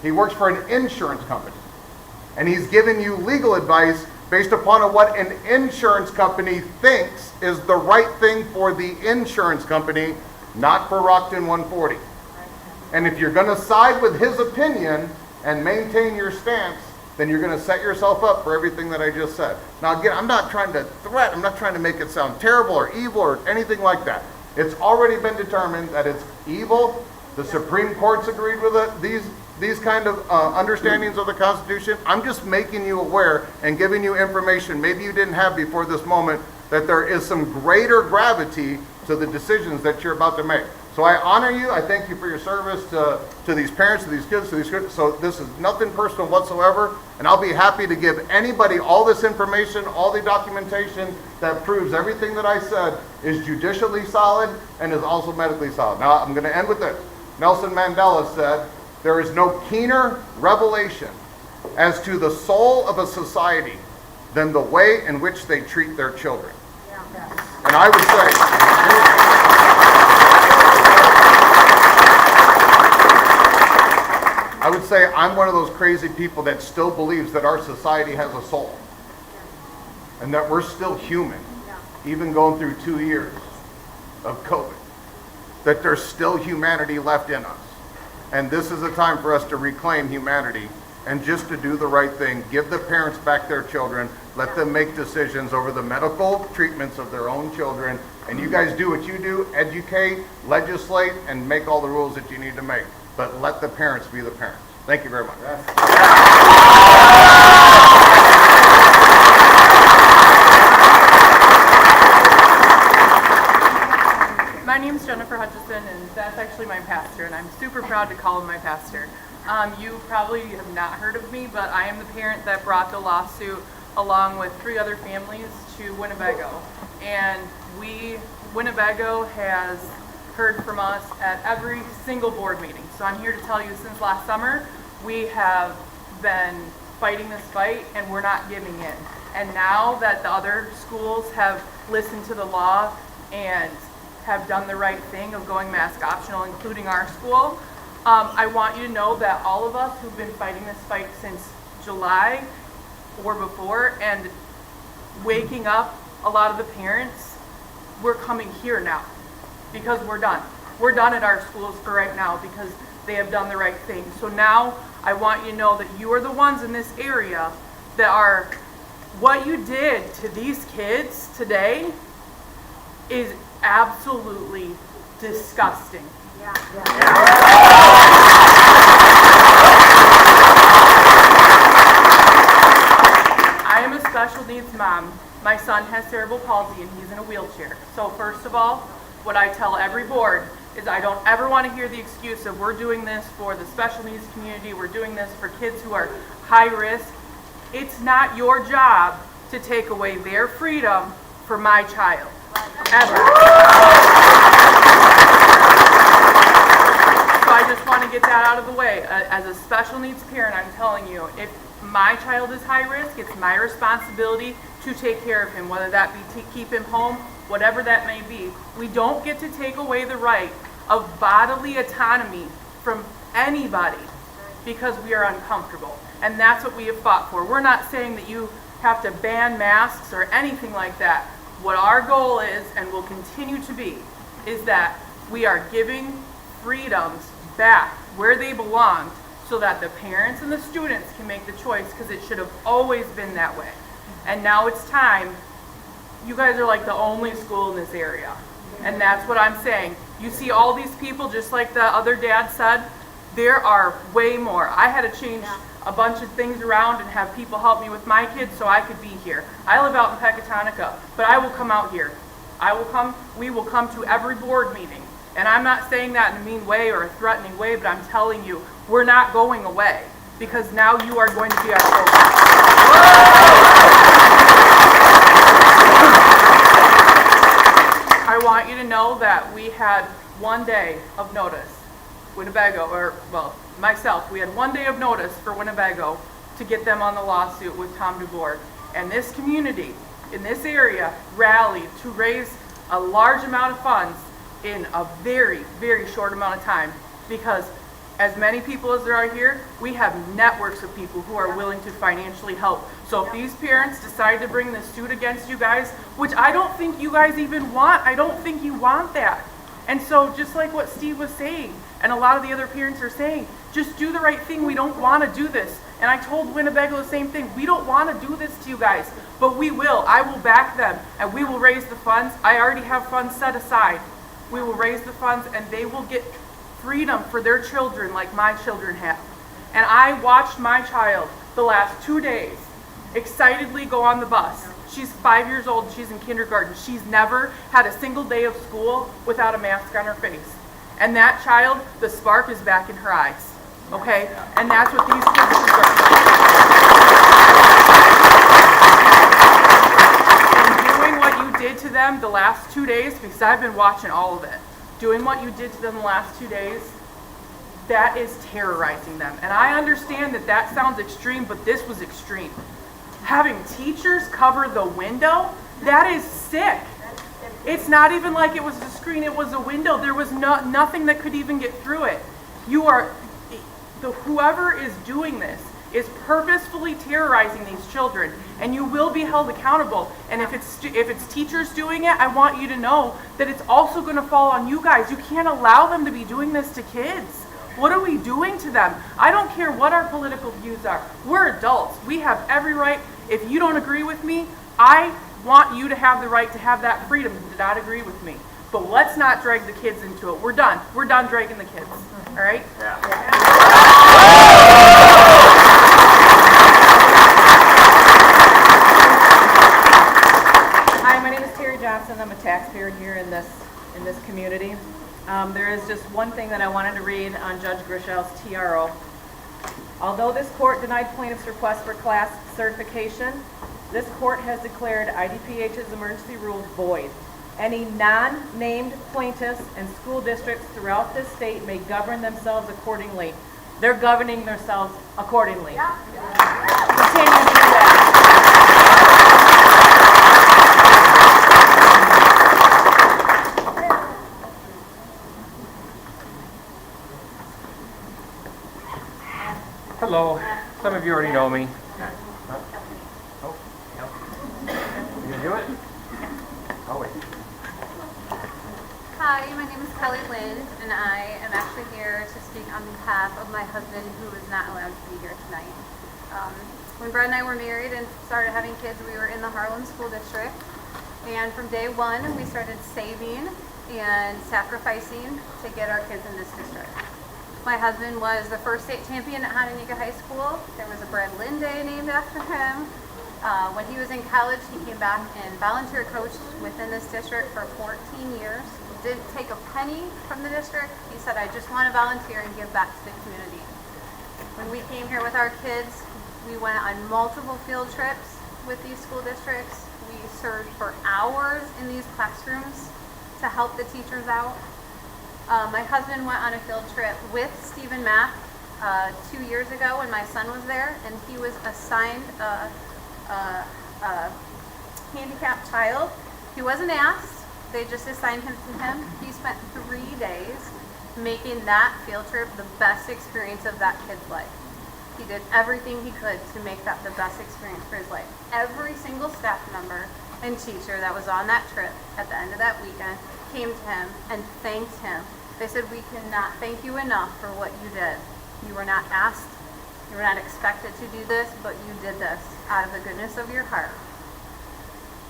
He works for an insurance company. And he's giving you legal advice based upon what an insurance company thinks is the right thing for the insurance company, not for Rockton 140. And if you're going to side with his opinion and maintain your stance, then you're going to set yourself up for everything that I just said. Now, again, I'm not trying to threat, I'm not trying to make it sound terrible or evil or anything like that. It's already been determined that it's evil. The Supreme Court's agreed with it. These kind of understandings of the Constitution. I'm just making you aware and giving you information maybe you didn't have before this moment, that there is some greater gravity to the decisions that you're about to make. So I honor you. I thank you for your service to these parents, to these kids, to these kids. So this is nothing personal whatsoever. And I'll be happy to give anybody all this information, all the documentation that proves everything that I said is judicially solid and is also medically solid. Now, I'm going to end with this. Nelson Mandela said, "There is no keener revelation as to the soul of a society than the way in which they treat their children." And I would say, say I'm one of those crazy people that still believes that our society has a soul and that we're still human, even going through 2 years of COVID, that there's still humanity left in us. And this is a time for us to reclaim humanity and just to do the right thing, give the parents back their children, let them make decisions over the medical treatments of their own children, and you guys do what you do, educate, legislate, and make all the rules that you need to make. But let the parents be the parents. Thank you very much. My name's Jennifer Hutchison, and that's actually my pastor, and I'm super proud to call him my pastor. You probably have not heard of me, but I am the parent that brought the lawsuit along with 3 other families to Winnebago. And Winnebago has heard from us at every single board meeting. So I'm here to tell you, since last summer, we have been fighting this fight, and we're not giving in. And now that the other schools have listened to the law and have done the right thing of going mask optional, including our school, I want you to know that all of us who've been fighting this fight since July or before and waking up a lot of the parents, we're coming here now because we're done. We're done at our schools for right now because they have done the right thing. So now I want you to know that you are the ones in this area that are, what you did to these kids today is absolutely disgusting. I am a special needs mom. My son has cerebral palsy and he's in a wheelchair. So first of all, what I tell every board is I don't ever want to hear the excuse of we're doing this for the special needs community, we're doing this for kids who are high risk. It's not your job to take away their freedom for my child. Ever. So I just want to get that out of the way. As a special needs parent, I'm telling you, if my child is high risk, it's my responsibility to take care of him, whether that be to keep him home, whatever that may be. We don't get to take away the right of bodily autonomy from anybody because we are uncomfortable. And that's what we have fought for. We're not saying that you have to ban masks or anything like that. What our goal is, and will continue to be, is that we are giving freedoms back where they belong so that the parents and the students can make the choice, because it should have always been that way. And now it's time. You guys are like the only school in this area. And that's what I'm saying. You see all these people, just like the other dad said, there are way more. I had to change a bunch of things around and have people help me with my kids so I could be here. I live out in Pecatonica, but I will come out here. We will come to every board meeting. And I'm not saying that in a mean way or a threatening way, but I'm telling you, we're not going away because now you are going to be our focus. I want you to know that we had 1 day of notice. Winnebago, or well, myself, we had 1 day of notice for Winnebago to get them on the lawsuit with Tom DuBois. And this community in this area rallied to raise a large amount of funds in a very, very short amount of time, because as many people as there are here, we have networks of people who are willing to financially help. So if these parents decide to bring this suit against you guys, which I don't think you guys even want, I don't think you want that. And so just like what Steve was saying, and a lot of the other parents are saying, just do the right thing. We don't want to do this. And I told Winnebago the same thing. We don't want to do this to you guys, but we will. I will back them, and we will raise the funds. I already have funds set aside. We will raise the funds, and they will get freedom for their children like my children have. And I watched my child the last 2 days excitedly go on the bus. She's 5 years old. She's in kindergarten. She's never had a single day of school without a mask on her face. And that child, the spark is back in her eyes. Okay? And that's what these kids deserve. And doing what you did to them the last 2 days, because I've been watching all of it, doing what you did to them the last 2 days, that is terrorizing them. And I understand that that sounds extreme, but this was extreme. Having teachers cover the window, that is sick. It's not even like it was a screen, it was a window. There was nothing that could even get through it. whoever is doing this is purposefully terrorizing these children, and you will be held accountable. And if it's teachers doing it, I want you to know that it's also going to fall on you guys. You can't allow them to be doing this to kids. What are we doing to them? I don't care what our political views are. We're adults. We have every right. If you don't agree with me, I want you to have the right to have that freedom to not agree with me. But let's not drag the kids into it. We're done. We're done dragging the kids. All right? Hi, my name is Terry Johnson. I'm a taxpayer here in this community. There is just one thing that I wanted to read on Judge Grischel's TRO. Although this court denied plaintiff's request for class certification, this court has declared IDPH's emergency rules void. Any non-named plaintiffs and school districts throughout this state may govern themselves accordingly. They're governing themselves accordingly. Continue to do that. Hello. Some of you already know me. Oh, no. You gonna do it? Oh, wait. Hi, my name is Kelly Lynn, and I am actually here to speak on behalf of my husband, who is not allowed to be here tonight. When Brett and I were married and started having kids, we were in the Harlem School District, and from day one, we started saving and sacrificing to get our kids in this district. My husband was the first state champion at Hononegah High School. There was a Brett Lynn Day named after him. When he was in college, he came back and volunteer coached within this district for 14 years. Didn't take a penny from the district. He said, I just want to volunteer and give back to the community. When we came here with our kids, we went on multiple field trips with these school districts. We served for hours in these classrooms to help the teachers out. My husband went on a field trip with Stephen Mack 2 years ago when my son was there, and he was assigned a handicapped child. He wasn't asked. They just assigned him to him. He spent 3 days making that field trip the best experience of that kid's life. He did everything he could to make that the best experience for his life. Every single staff member and teacher that was on that trip at the end of that weekend came to him and thanked him. They said, we cannot thank you enough for what you did. You were not asked, you were not expected to do this, but you did this out of the goodness of your heart.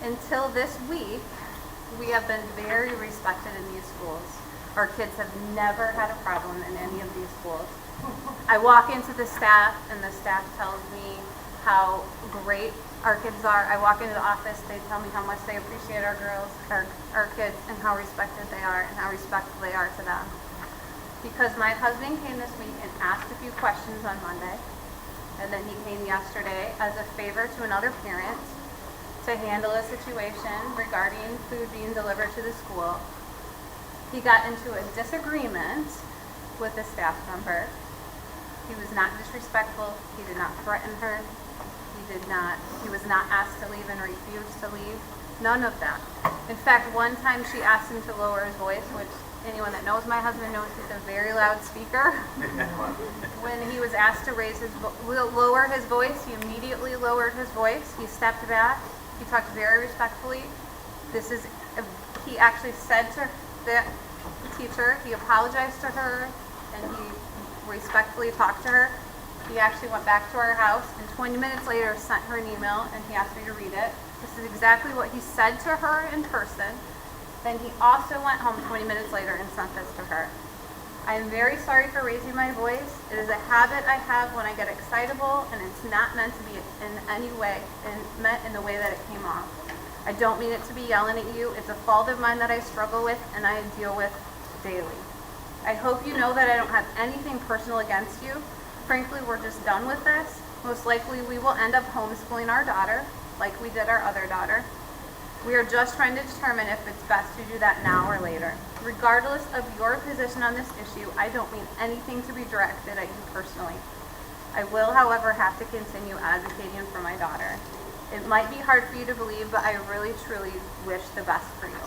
Until this week, we have been very respected in these schools. Our kids have never had a problem in any of these schools. I walk into the staff, and the staff tells me how great our kids are. I walk into the office, they tell me how much they appreciate our girls, our kids, and how respected they are and how respectful they are to them. Because my husband came this week and asked a few questions on Monday, and then he came yesterday as a favor to another parent to handle a situation regarding food being delivered to the school. He got into a disagreement with a staff member. He was not disrespectful. He did not threaten her. He was not asked to leave and refused to leave. None of that. In fact, one time she asked him to lower his voice, which anyone that knows my husband knows he's a very loud speaker. When he was asked to lower his voice, he immediately lowered his voice. He stepped back. He talked very respectfully. He actually said to the teacher, he apologized to her, and he respectfully talked to her. He actually went back to our house, and 20 minutes later sent her an email, and he asked me to read it. This is exactly what he said to her in person. Then he also went home 20 minutes later and sent this to her. I am very sorry for raising my voice. It is a habit I have when I get excitable, and it's not meant to be in any way, meant in the way that it came off. I don't mean it to be yelling at you. It's a fault of mine that I struggle with and I deal with daily. I hope you know that I don't have anything personal against you. Frankly, we're just done with this. Most likely we will end up homeschooling our daughter, like we did our other daughter. We are just trying to determine if it's best to do that now or later. Regardless of your position on this issue, I don't mean anything to be directed at you personally. I will, however, have to continue advocating for my daughter. It might be hard for you to believe, but I really, truly wish the best for you.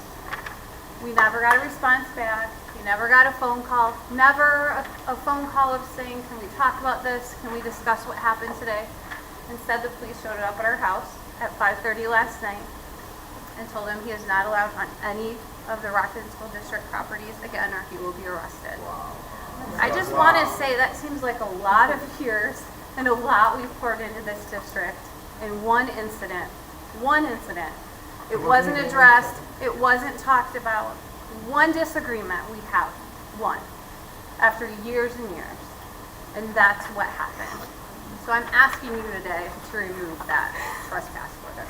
We never got a response back. He We never got a phone call, never a phone call of saying, can we talk about this? Can we discuss what happened today? Instead, the police showed up at our house at 5:30 last night and told him he is not allowed on any of the Rockton School District properties again, or he will be arrested. I just want to say that seems like a lot of years and a lot we've poured into this district in one incident. One incident. It wasn't addressed. It wasn't talked about. One disagreement we have. One. After years and years. And that's what happened. So I'm asking you today to remove that trespass order.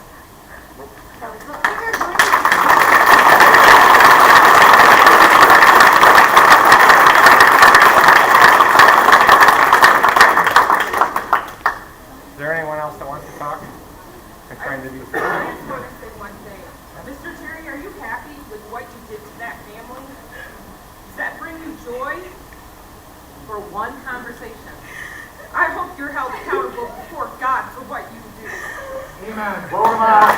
Is there anyone else that wants to talk? I'm trying to do something. I just want to say one thing. Mr. Terry, are you happy with what you did to that family? Does that bring you joy? For one conversation. I hope you're held accountable before God for what you do. Amen. Vote 'em out.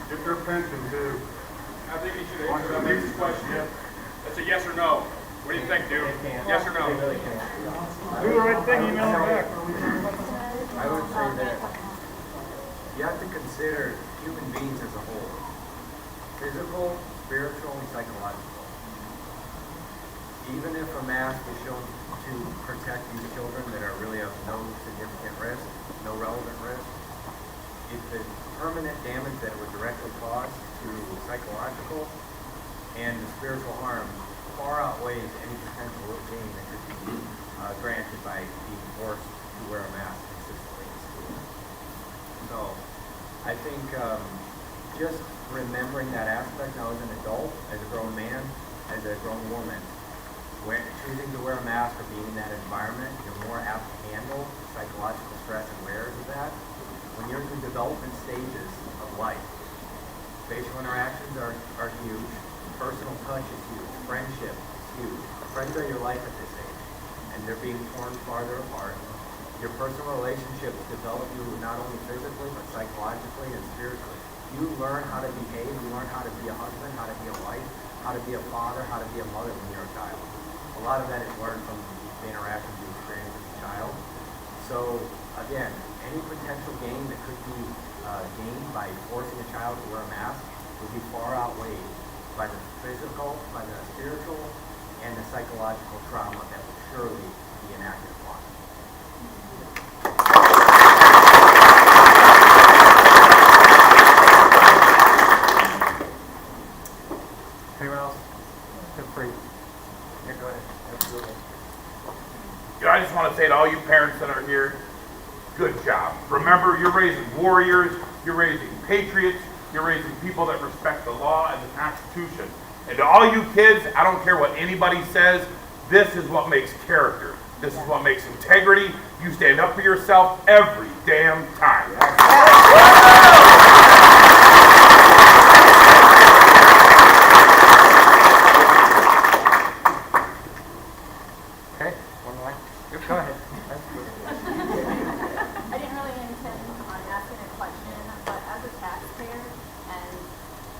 Get their pension too. I think you should answer that next question. That's a yes or no. What do you think, dude? Yes or no? They really can't. Do the right thing, email them back. I would say that you have to consider human beings as a whole. Physical, spiritual, and psychological. Even if a mask is shown to protect these children that are really of no significant risk, no relevant risk, if the permanent damage that it would directly cause to psychological and the spiritual harm far outweighs any potential gain that could be granted by being forced to wear a mask consistently in school. So I think just remembering that aspect now as an adult, as a grown man, as a grown woman, when choosing to wear a mask or being in that environment, you're more apt to handle psychological stress and layers of that. When you're in the development stages of life, facial interactions are huge, personal touch is huge, friendship is huge. Friends are your life at this age, and they're being torn farther apart. Your personal relationships develop you not only physically, but psychologically and spiritually. You learn how to behave, you learn how to be a husband, how to be a wife, how to be a father, how to be a mother when you're a child. A lot of that is learned from the interactions you experience as a child. So again, any potential gain that could be gained by forcing a child to wear a mask will be far outweighed by the physical, by the spiritual, and the psychological trauma that will surely be enacted upon. Anyone else? Feel free. Yeah, go ahead. Absolutely. I just want to say to all you parents that are here, good job. Remember, you're raising warriors, you're raising patriots, you're raising people that respect the law and the Constitution. And to all you kids, I don't care what anybody says, this is what makes character. This is what makes integrity. You stand up for yourself every damn time. Okay, one more. Go ahead. I didn't really intend on asking a question, but as a taxpayer and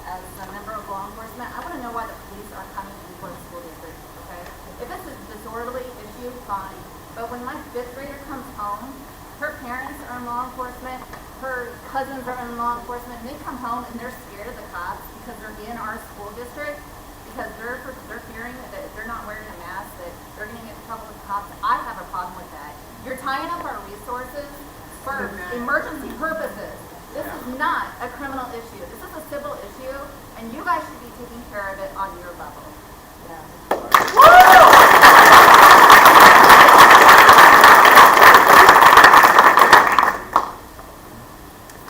as a member of law enforcement, I want to know why the police are coming into our school district, okay? If it's a disorderly issue, fine. But when my fifth grader comes home, her parents are in law enforcement, her cousins are in law enforcement, and they come home and they're scared of the cops because they're in our school district, because they're fearing that if they're not wearing a mask, that they're going to get in trouble with cops. I have a problem with that. You're tying up our resources for emergency purposes. This is not a criminal issue. This is a civil issue, and you guys should be taking care of it on your level.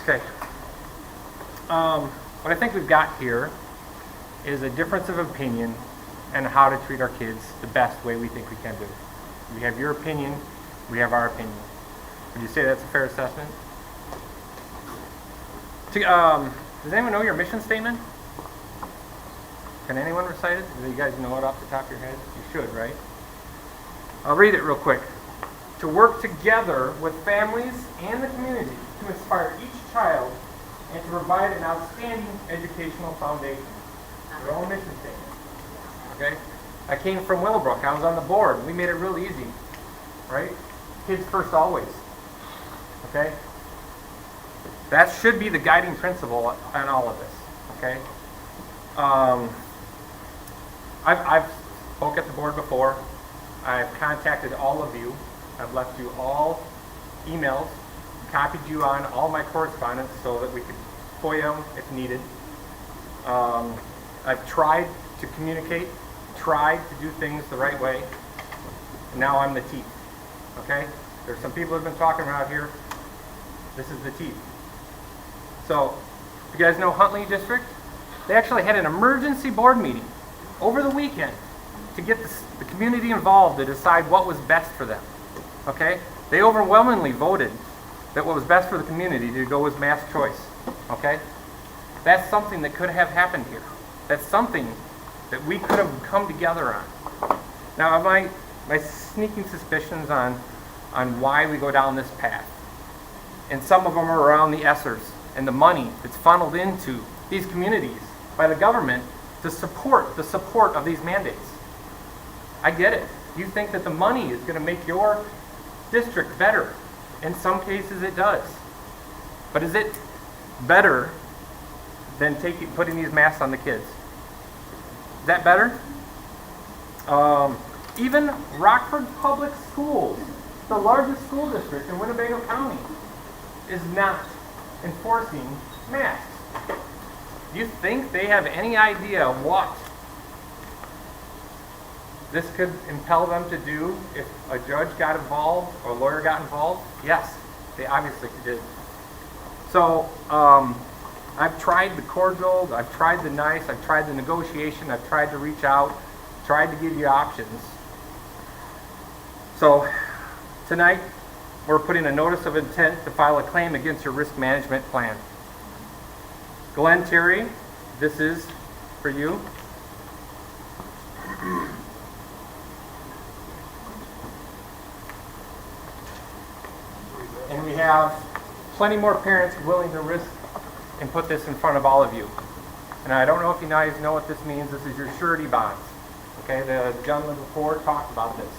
Okay. What I think we've got here is a difference of opinion and how to treat our kids the best way we think we can do. We have your opinion, we have our opinion. Would you say that's a fair assessment? Does anyone know your mission statement? Can anyone recite it? Do you guys know it off the top of your head? You should, right? I'll read it real quick. to work together with families and the community to inspire each child and to provide an outstanding educational foundation. Their own mission statement. Okay? I came from Willowbrook. I was on the board. We made it real easy. Right? Kids first always. Okay? That should be the guiding principle on all of this. Okay? I've spoke at the board before. I've contacted all of you. I've left you all emails, copied you on all my correspondence so that we could FOIA them if needed. I've tried to communicate, tried to do things the right way, and now I'm the teeth. Okay? There's some people who have been talking around here. This is the teeth. So, you guys know Huntley District? They actually had an emergency board meeting over the weekend to get the community involved to decide what was best for them. Okay? They overwhelmingly voted that what was best for the community to go with mass choice. Okay? That's something that could have happened here. That's something that we could have come together on. Now, my sneaking suspicions on why we go down this path, and some of them are around the ESSERs and the money that's funneled into these communities by the government to support the support of these mandates. I get it. You think that the money is going to make your district better. In some cases it does. But is it better than putting these masks on the kids? Is that better? Even Rockford Public Schools, the largest school district in Winnebago County, is not enforcing masks. Do you think they have any idea what this could impel them to do if a judge got involved or a lawyer got involved? Yes, they obviously did. So I've tried the cordial, I've tried the nice, I've tried the negotiation, I've tried to reach out, tried to give you options. So tonight we're putting a notice of intent to file a claim against your risk management plan. Glenn Terry, this is for you. And we have plenty more parents willing to risk and put this in front of all of you. And I don't know if you guys know what this means. This is your surety bonds. Okay, the gentleman before talked about this.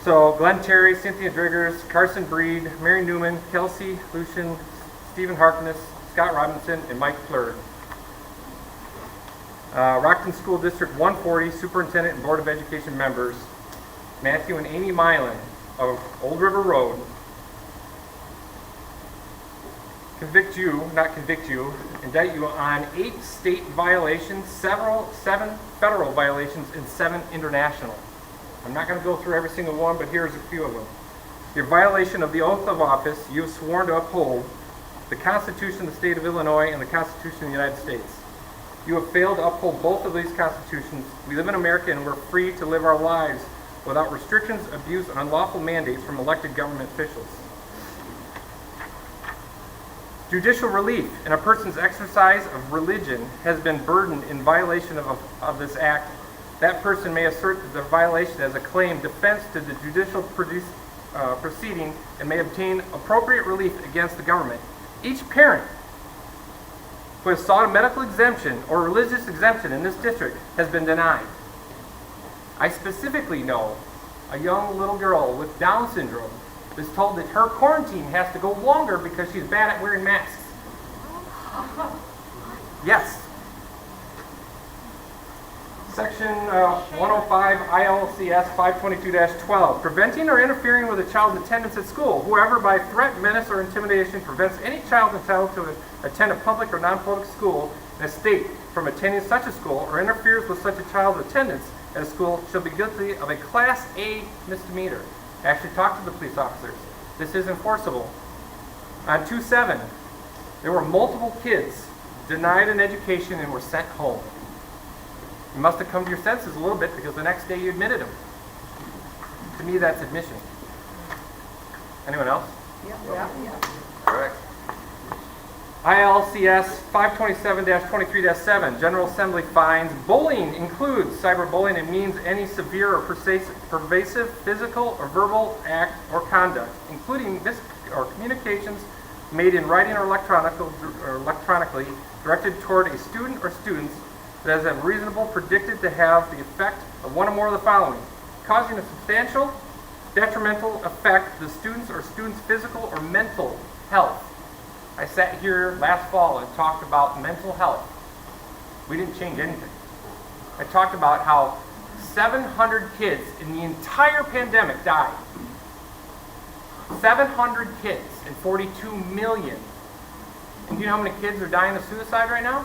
So Glenn Terry, Cynthia Driggers, Carson Breed, Mary Newman, Kelsey Lucian, Stephen Harkness, Scott Robinson, and Mike Fleur. Rockton School District 140 Superintendent and Board of Education members, Matthew and Amy Milan of Old River Road, indict you on 8 state violations, 7 federal violations, and 7 international. I'm not going to go through every single one, but here's a few of them. Your violation of the oath of office you have sworn to uphold the Constitution of the State of Illinois and the Constitution of the United States. You have failed to uphold both of these constitutions. We live in America and we're free to live our lives without restrictions, abuse, and unlawful mandates from elected government officials. Judicial relief in a person's exercise of religion has been burdened in violation of this act. That person may assert that the violation as a claim defense to the judicial proceeding and may obtain appropriate relief against the government. Each parent who has sought a medical exemption or religious exemption in this district has been denied. I specifically know a young little girl with Down syndrome is told that her quarantine has to go longer because she's bad at wearing masks. Yes. Section 105 ILCS 522-12, preventing or interfering with a child's attendance at school. Whoever by threat, menace, or intimidation prevents any child entitled to attend a public or non-public school in a state from attending such a school or interferes with such a child's attendance at a school shall be guilty of a Class A misdemeanor. Actually talk to the police officers. This is enforceable. On 2/7, there were multiple kids denied an education and were sent home. You must have come to your senses a little bit because the next day you admitted them. To me, that's admission. Anyone else? Yeah. Correct. ILCS 527-23-7, General Assembly finds bullying includes cyberbullying and means any severe or pervasive physical or verbal act or conduct, including or communications made in writing or electronically directed toward a student or students that is reasonable predicted to have the effect of one or more of the following: causing a substantial detrimental effect to the students or students' physical or mental health. I sat here last fall and talked about mental health. We didn't change anything. I talked about how 700 kids in the entire pandemic died. 700 kids and 42 million. And do you know how many kids are dying of suicide right now?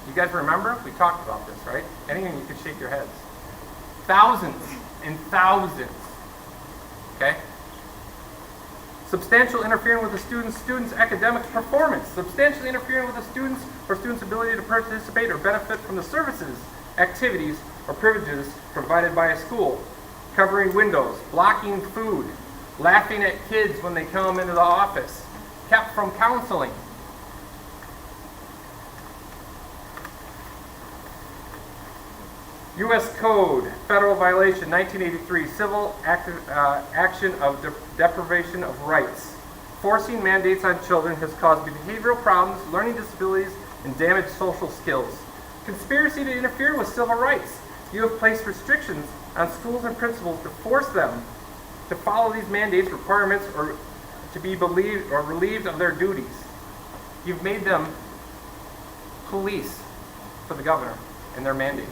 You guys remember? We talked about this, right? Any of you could shake your heads. Thousands and thousands. Okay? Substantial interfering with the student's academic performance. Substantially interfering with the student's ability to participate or benefit from the services, activities, or privileges provided by a school. Covering windows, blocking food, laughing at kids when they come into the office, kept from counseling. U.S. Code, Federal Violation, 1983, Civil Action of Deprivation of Rights. Forcing mandates on children has caused behavioral problems, learning disabilities, and damaged social skills. Conspiracy to interfere with civil rights. You have placed restrictions on schools and principals to force them to follow these mandates, requirements, or to be believed or relieved of their duties. You've made them police for the governor and their mandates.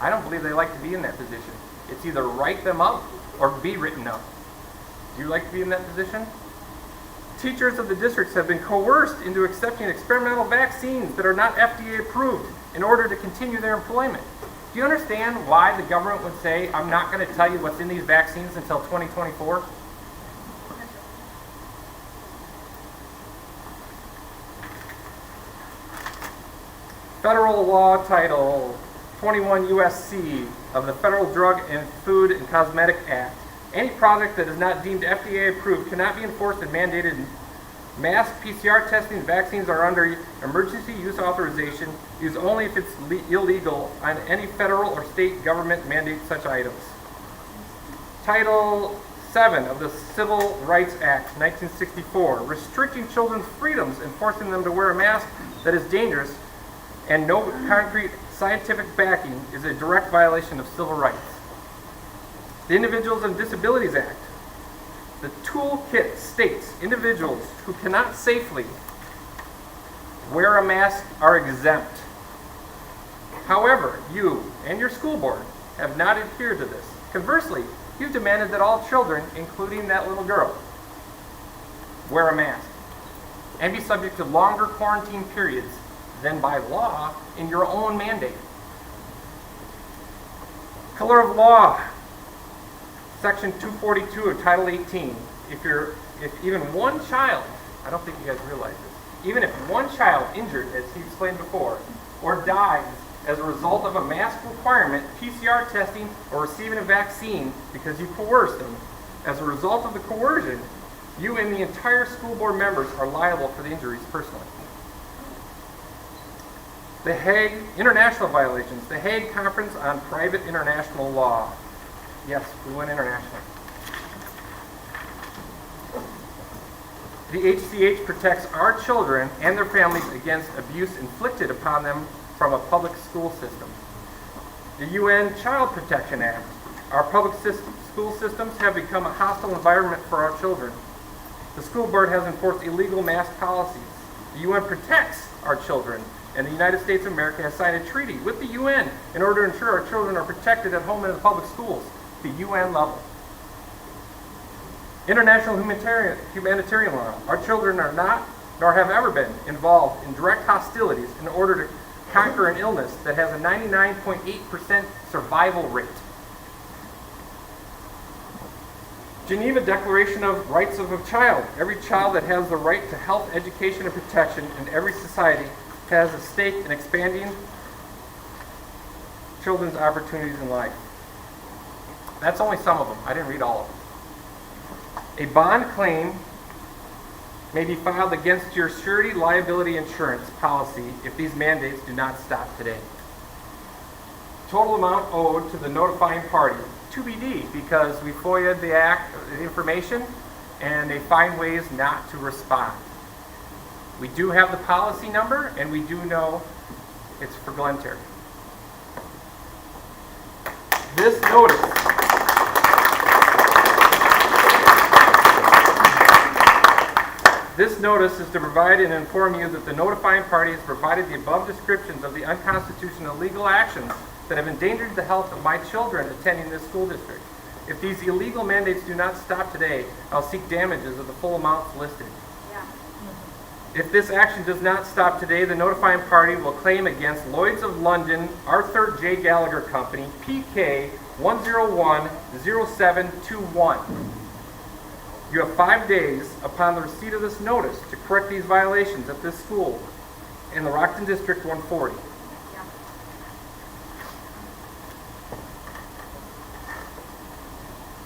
I don't believe they like to be in that position. It's either write them up or be written up. Do you like to be in that position? Teachers of the districts have been coerced into accepting experimental vaccines that are not FDA approved in order to continue their employment. Do you understand why the government would say, I'm not going to tell you what's in these vaccines until 2024? Federal Law Title 21 U.S.C. of the Federal Drug and Food and Cosmetic Act. Any product that is not deemed FDA approved cannot be enforced and mandated. Mass PCR testing and vaccines are under emergency use authorization, used only if it's illegal and any federal or state government mandates such items. Title 7 of the Civil Rights Act, 1964, restricting children's freedoms and forcing them to wear a mask that is dangerous and no concrete scientific backing is a direct violation of civil rights. The Individuals and Disabilities Act. The toolkit states individuals who cannot safely wear a mask are exempt. However, you and your school board have not adhered to this. Conversely, you've demanded that all children, including that little girl, wear a mask and be subject to longer quarantine periods than by law in your own mandate. Color of law, Section 242 of Title 18. If even one child, I don't think you guys realize this, even if one child injured, as he explained before, or dies as a result of a mask requirement, PCR testing, or receiving a vaccine because you coerced them, as a result of the coercion, you and the entire school board members are liable for the injuries personally. The Hague, international violations. The Hague Conference on Private International Law. Yes, we went international. The HCH protects our children and their families against abuse inflicted upon them from a public school system. The UN Child Protection Act. Our public school systems have become a hostile environment for our children. The school board has enforced illegal mask policies. The UN protects our children, and the United States of America has signed a treaty with the UN in order to ensure our children are protected at home and in the public schools, the UN level. International humanitarian law. Our children are not, nor have ever been, involved in direct hostilities in order to conquer an illness that has a 99.8% survival rate. Geneva Declaration of Rights of a Child. Every child that has the right to health, education, and protection in every society has a stake in expanding children's opportunities in life. That's only some of them. I didn't read all of them. A bond claim may be filed against your surety liability insurance policy if these mandates do not stop today. Total amount owed to the notifying party, TBD, because we FOIA'd the information and they find ways not to respond. We do have the policy number and we do know it's for Glen Terry. This notice is to provide and inform you that the notifying party has provided the above descriptions of the unconstitutional illegal actions that have endangered the health of my children attending this school district. If these illegal mandates do not stop today, I'll seek damages of the full amounts listed. If this action does not stop today, the notifying party will claim against Lloyd's of London, Arthur J. Gallagher Company, PK 1010721. You have 5 days upon the receipt of this notice to correct these violations at this school in the Rockton District 140.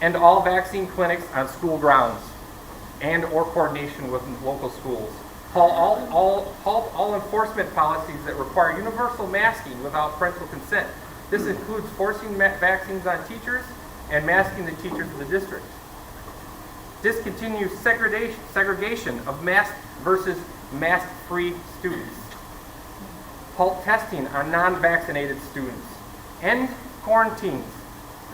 And all vaccine clinics on school grounds and or coordination with local schools. Halt all enforcement policies that require universal masking without parental consent. This includes forcing vaccines on teachers and masking the teachers of the district. Discontinue segregation of masked versus mask-free students. Halt testing on non-vaccinated students. End quarantines.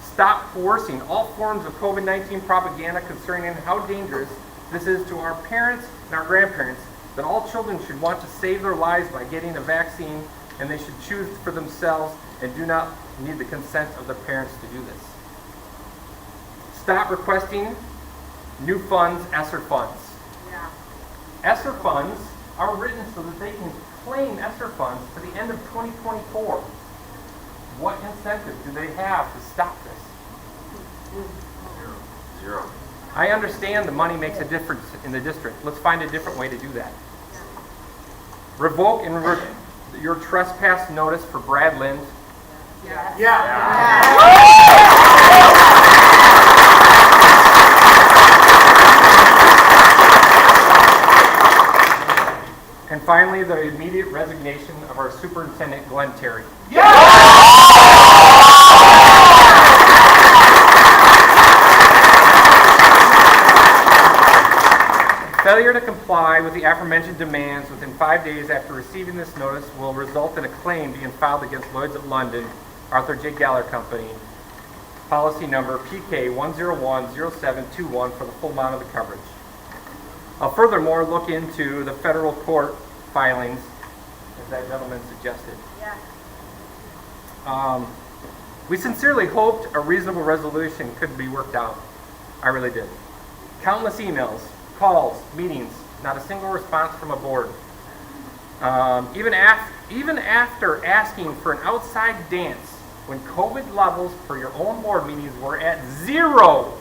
Stop coercing all forms of COVID-19 propaganda concerning how dangerous this is to our parents and our grandparents, that all children should want to save their lives by getting a vaccine and they should choose for themselves and do not need the consent of their parents to do this. Stop requesting new funds, ESSER funds. ESSER funds are written so that they can claim ESSER funds to the end of 2024. What incentive do they have to stop this? Zero. I understand the money makes a difference in the district. Let's find a different way to do that. Revoke your trespass notice for Brad Lind. And finally, the immediate resignation of our superintendent, Glen Terry. Failure to comply with the aforementioned demands within 5 days after receiving this notice will result in a claim being filed against Lloyd's of London, Arthur J. Gallagher Company, policy number PK 1010721 for the full amount of the coverage. I'll furthermore look into the federal court filings, as that gentleman suggested. We sincerely hoped a reasonable resolution could be worked out. I really did. Countless emails, calls, meetings, not a single response from a board. Even after asking for an outside dance when COVID levels for your own board meetings were at zero.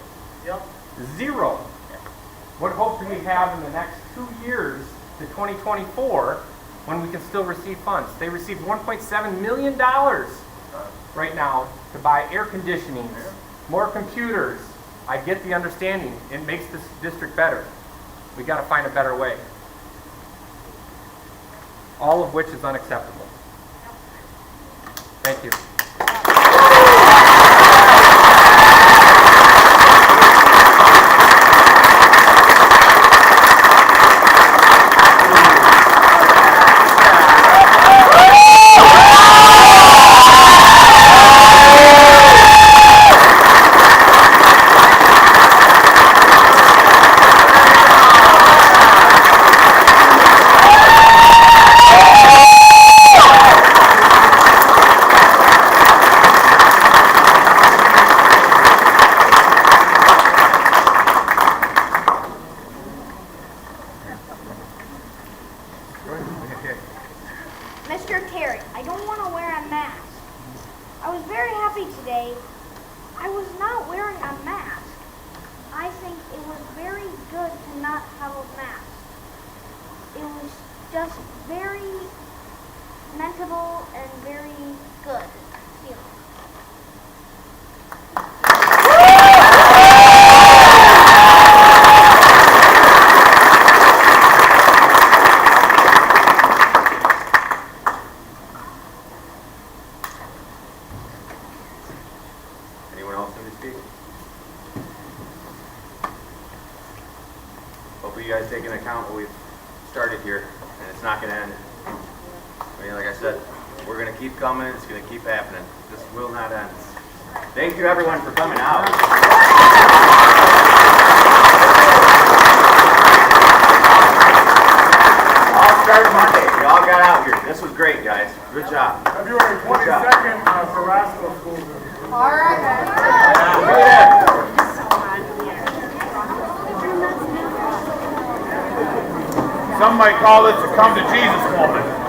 Zero. What hope do we have in the next 2 years to 2024 when we can still receive funds? They received $1.7 million right now to buy air conditioning, more computers. I get the understanding. It makes this district better. We got to find a better way. All of which is unacceptable. Thank you. Mr. Terry, I don't want to wear a mask. I was very happy today. I was not wearing a mask. I think it was very good to not have a mask. It was just very mentable and very good feeling. account what we've started here, and it's not going to end. I mean, like I said, we're going to keep coming. It's going to keep happening. This will not end. Thank you, everyone, for coming out. All started Monday. We all got out here. This was great, guys. Good job. February 22nd for Roscoe School District. All right. Some might call this a come to Jesus moment.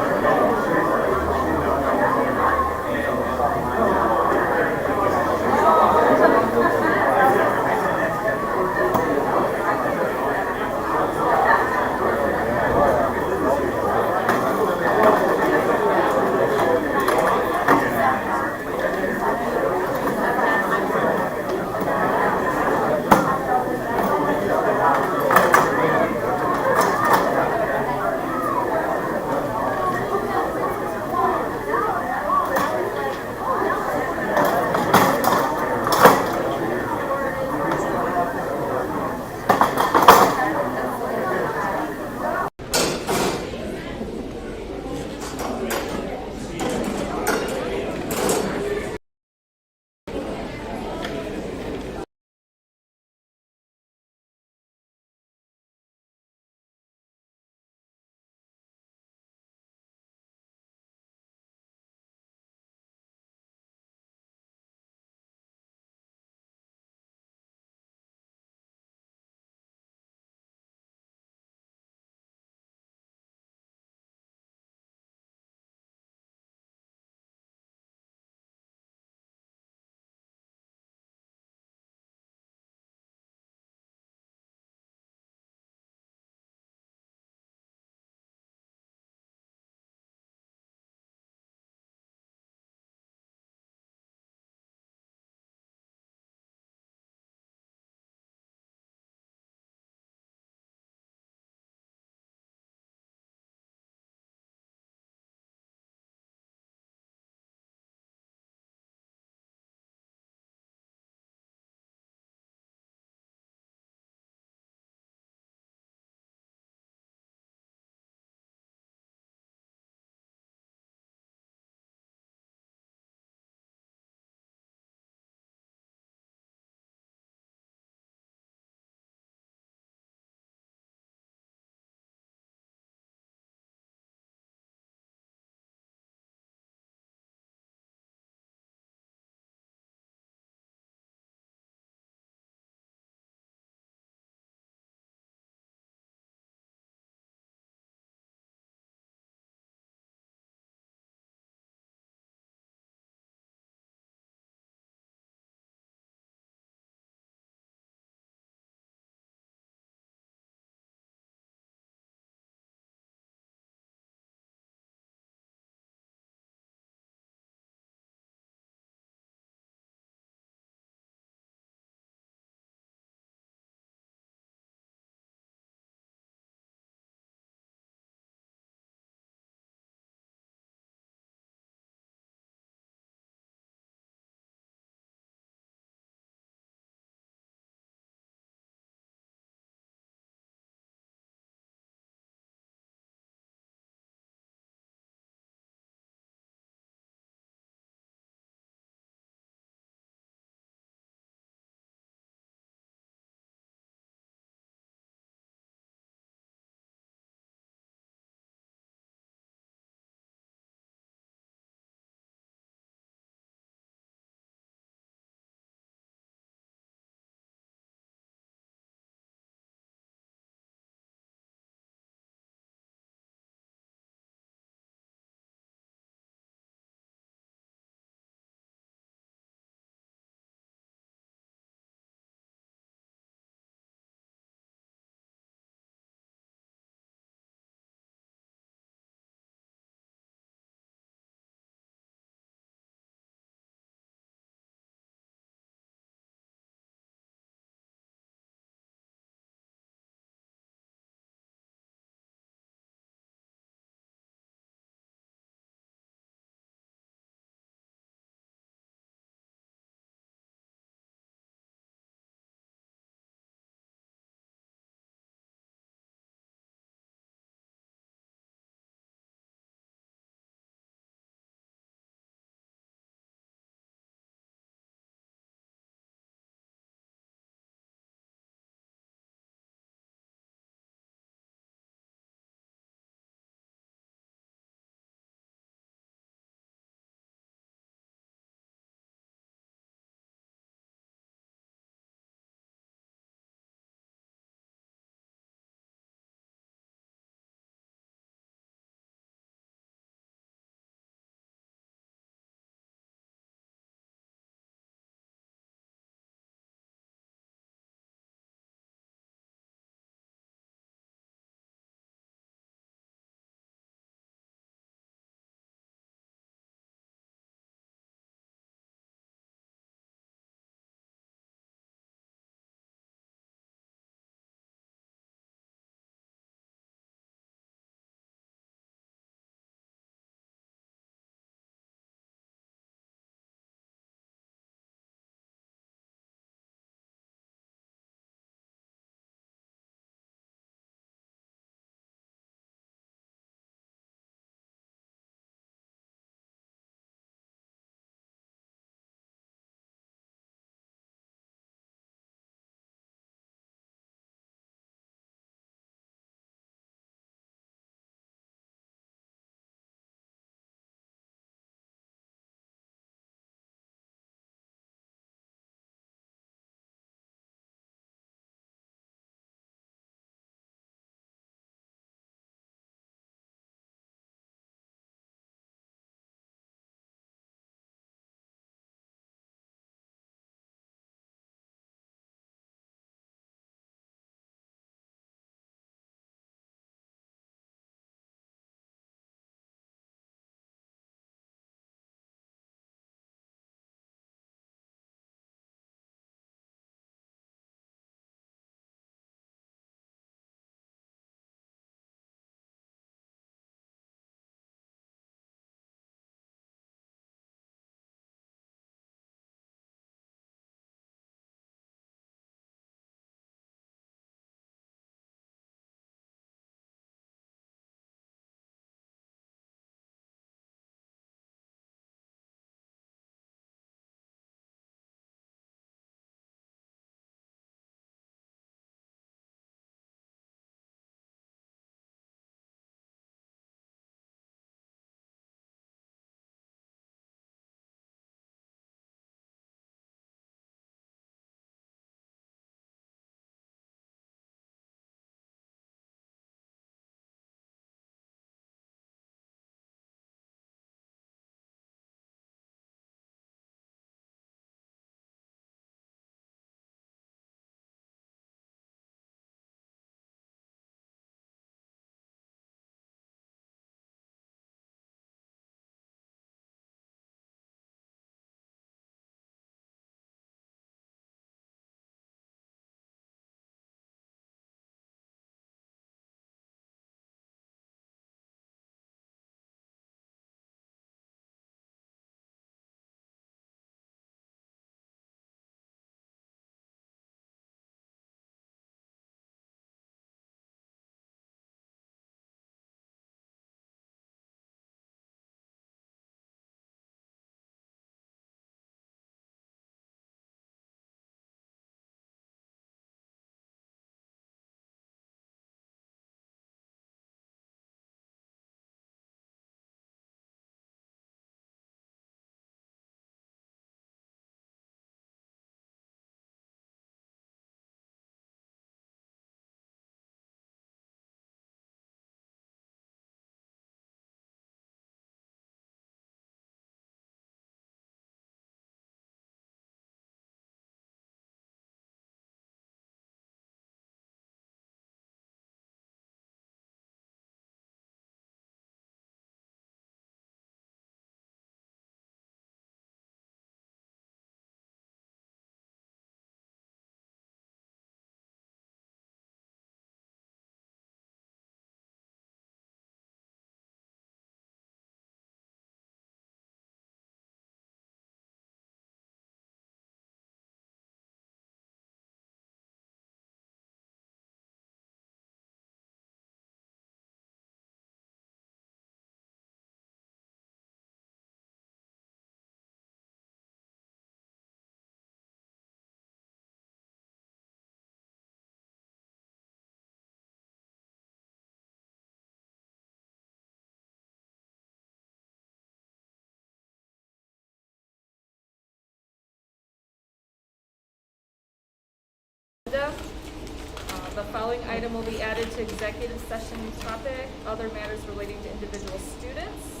The following item will be added to executive session topic, other matters relating to individual students.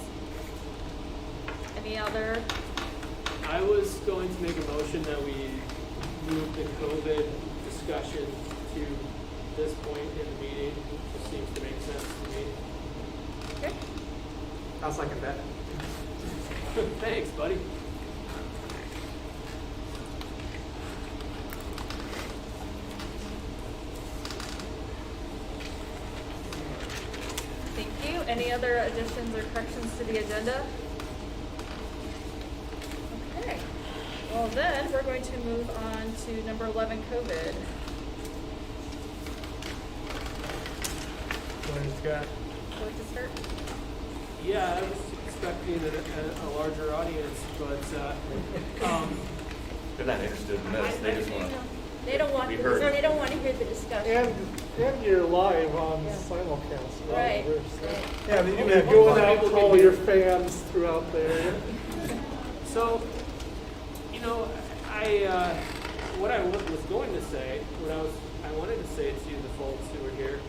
Any other? I was going to make a motion that we move the COVID discussion to this point in the meeting. It seems to make sense to me. Okay. I'll second that. Thanks, buddy. Thank you. Any other additions or corrections to the agenda? Okay. Well then, we're going to move on to number 11, COVID. Go ahead, Scott. Would you like to start? Yeah, I was expecting a larger audience, but they're not interested in this. They just want to. They don't want be to. heard. They don't want to hear the discussion. And you're live on simulcast. Right. Yeah, you can go out to all your fans throughout there. So, you know, what I was going to say, I wanted to say to the folks who are here,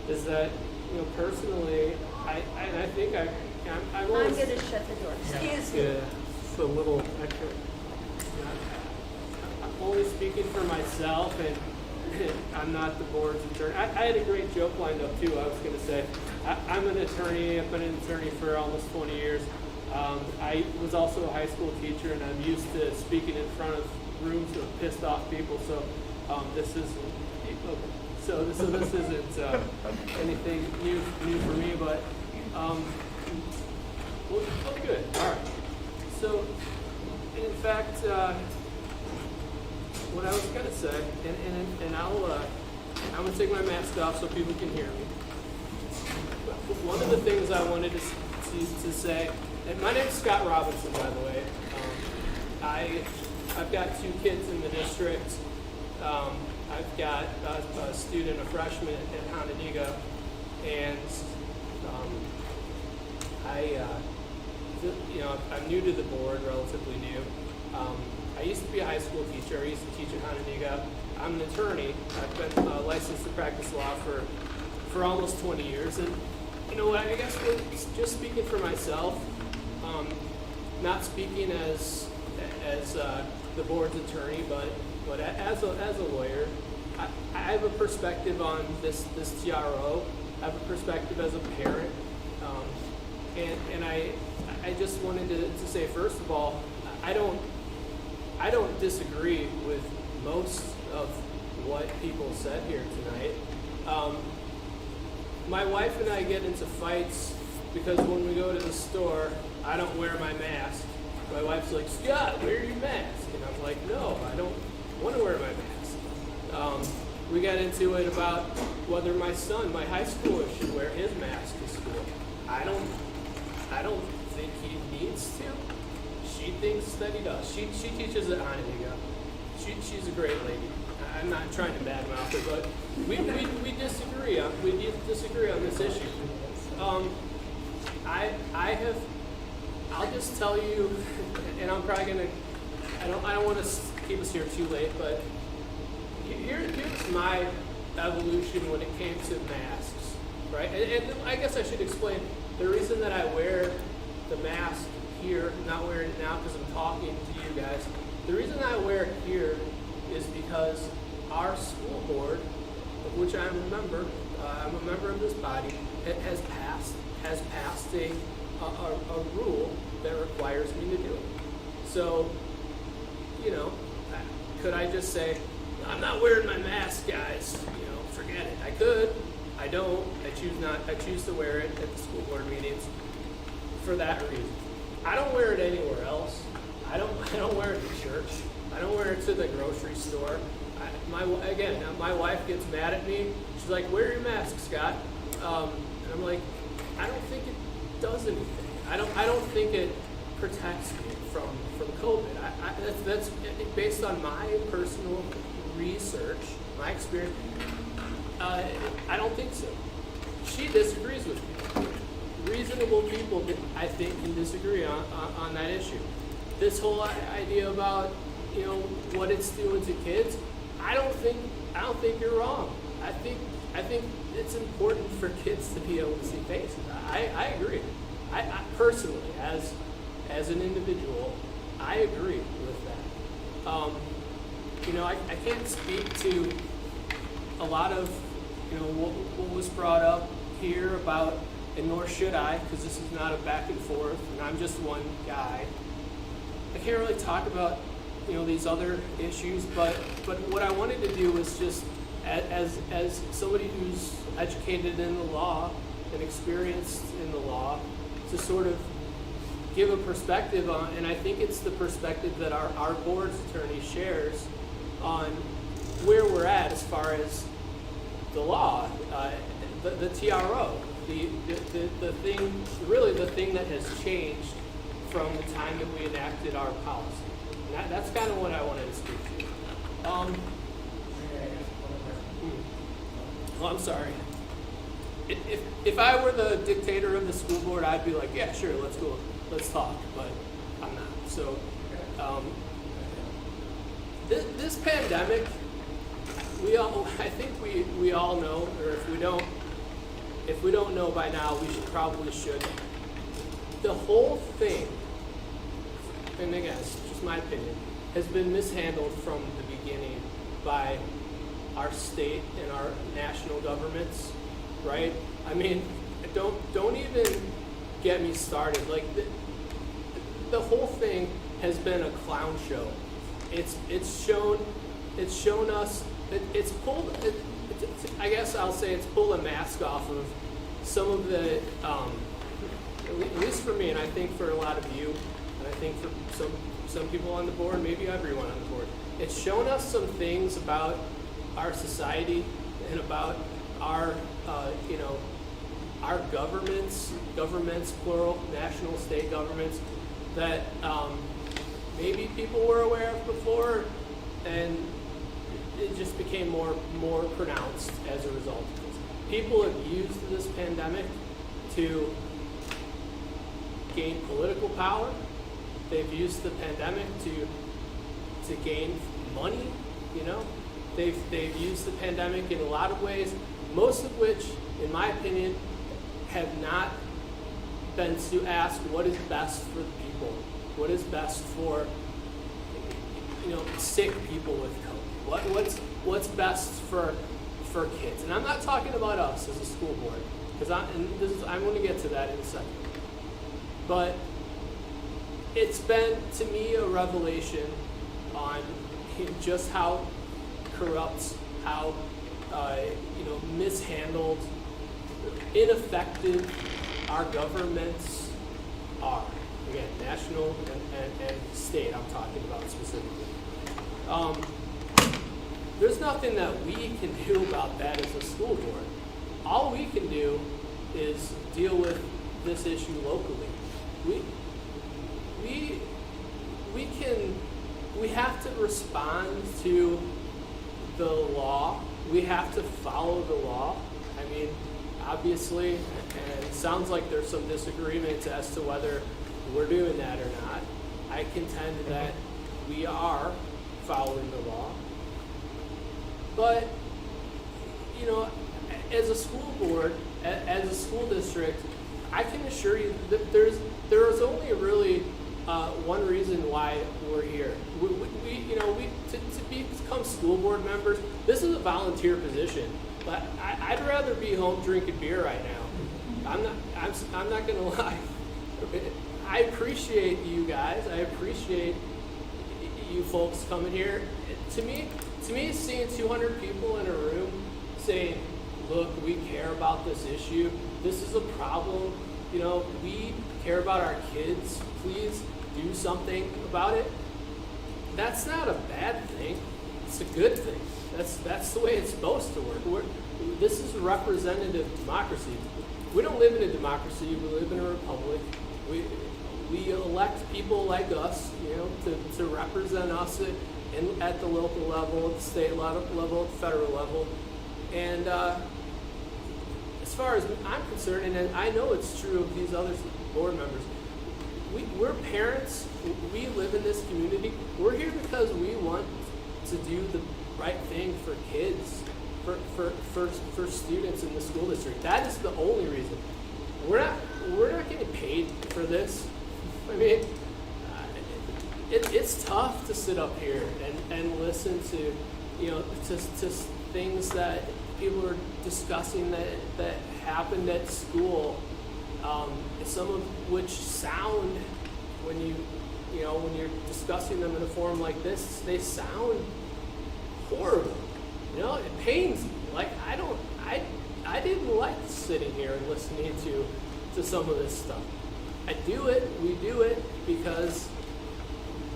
is that, you know, personally, I think I'm going to shut the door. Excuse me. Yeah, it's a little echo. I'm only speaking for myself, and I'm not the board's attorney. I had a great joke lined up too. I was going to say, I'm an attorney. I've been an attorney for almost 20 years. I was also a high school teacher, and I'm used to speaking in front of rooms of pissed off people. So this isn't anything new for me. But well, good. All right. So in fact. What I was gonna say, and I'm gonna take my mask off so people can hear me. One of the things I wanted to say, and my name's Scott Robinson, by the way. I've got 2 kids in the district. I've got a student, a freshman at Hononegah, and I'm new to the board, relatively new. I used to be a high school teacher. I used to teach at Hononegah. I'm an attorney. I've been licensed to practice law for almost 20 years. And you know what? I guess just speaking for myself, not speaking as the board's attorney, but as a lawyer, I have a perspective on this TRO. I have a perspective as a parent, and I just wanted to say, first of all, I don't disagree with most of what people said here tonight. My wife and I get into fights because when we go to the store, I don't wear my mask. My wife's like, Scott, wear your mask. And I'm like, no, I don't want to wear my mask. We got into it about whether my son, my high schooler, should wear his mask to school. I don't think he needs to. She thinks that he does. She teaches at Hononegah. She's a great lady. I'm not trying to badmouth her, but we disagree. We disagree on this issue. I'll just tell you, and I'm probably gonna. I don't want to keep us here too late, but here's my evolution when it came to masks, right? And I guess I should explain the reason that I wear the mask here, not wearing it now because I'm talking to you guys. The reason I wear it here is because our school board, of which I'm a member of this body, has passed a rule that requires me to do it. So, you know, could I just say, I'm not wearing my mask, guys, you know, forget it. I could, I don't, I choose to wear it at the school board meetings for that reason. I don't wear it anywhere else. I don't wear it to church. I don't wear it to the grocery store. My wife gets mad at me. She's like, wear your mask, Scott. And I'm like, I don't think it does anything. I don't think it protects me from COVID. That's based on my personal research, my experience. I don't think so. She disagrees with me. Reasonable people, I think, can disagree on that issue. This whole idea about, you know, what it's doing to kids, I I don't think you're wrong. I think it's important for kids to be able to see faces. I agree. I personally, as an individual, I agree with that. You know, I can't speak to a lot of, you know, what was brought up here about, and nor should I, because this is not a back and forth, and I'm just one guy. I can't really talk about, you know, these other issues, but what I wanted to do was just, as somebody who's educated in the law and experienced in the law, to sort of give a perspective on, and I think it's the perspective that our board's attorney shares on where we're at as far as the law, the TRO, the thing, really the thing that has changed from the time that we enacted our policy. And that's kind of what I wanted to speak to. Oh, I'm sorry. If I were the dictator of the school board, I'd be like, yeah, sure, let's go, let's talk, but I'm not. So, this pandemic, I think we all know, or if we don't know by now, we probably should. The whole thing, and again, it's just my opinion, has been mishandled from the beginning by our state and our national governments, right? I mean, don't even get me started. Like the whole thing has been a clown show. It's shown us. It's pulled. I guess I'll say it's pulled a mask off of some of the, at least for me, and I think for a lot of you, and I think for some people on the board, maybe everyone on the board. It's shown us some things about our society and about our, you know, our governments plural, national, state governments, that maybe people were aware of before, and it just became more pronounced as a result of this. People have used this pandemic to gain political power. They've used the pandemic to gain money, you know. They've used the pandemic in a lot of ways, most of which, in my opinion, have not been to ask what is best for the people, what is best for, you know, sick people with COVID, what's best for kids. And I'm not talking about us as a school board, because I'm going to get to that in a second. But it's been, to me, a revelation on just how corrupt, how you know, mishandled, ineffective our governments are. Again, national and state, I'm talking about specifically. There's nothing that we can do about that as a school board. All we can do is deal with this issue locally. We have to respond to the law. We have to follow the law. I mean, obviously, and it sounds like there's some disagreement as to whether we're doing that or not. I contend that we are following the law. But, you know, as a school board, as a school district, I can assure you that there is only really one reason why we're here. To become school board members, this is a volunteer position. But I'd rather be home drinking beer right now. I'm not gonna lie. I appreciate you guys. I appreciate you folks coming here. To me, seeing 200 people in a room saying, "Look, we care about this issue. This is a problem. You know, we care about our kids. Please do something about it." That's not a bad thing. It's a good thing. That's the way it's supposed to work. This is representative democracy. We don't live in a democracy. We live in a republic. We elect people like us, you know, to represent us at the local level, at the state level, at the federal level. And as far as I'm concerned, and I know it's true of these other board members, we're parents. We live in this community. We're here because we want to do right thing for kids, for students in the school district. That is the only reason. We're not getting paid for this. I mean, it's tough to sit up here and listen to, to things that people are discussing that happened at school, some of which sound, when you're discussing them in a forum like this, they sound horrible. It pains me. Like, I didn't like sitting here and listening to some of this stuff. We do it because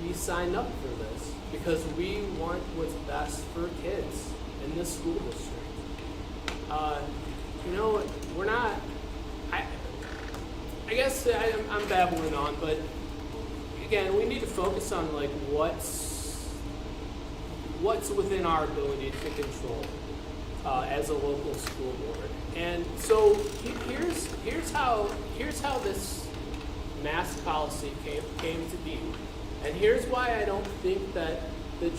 we signed up for this, because we want what's best for kids in this school district. We're not, I guess I'm babbling on, but again, we need to focus on like what's within our ability to control as a local school board. And so here's how this mask policy came to be. And here's why I don't think that the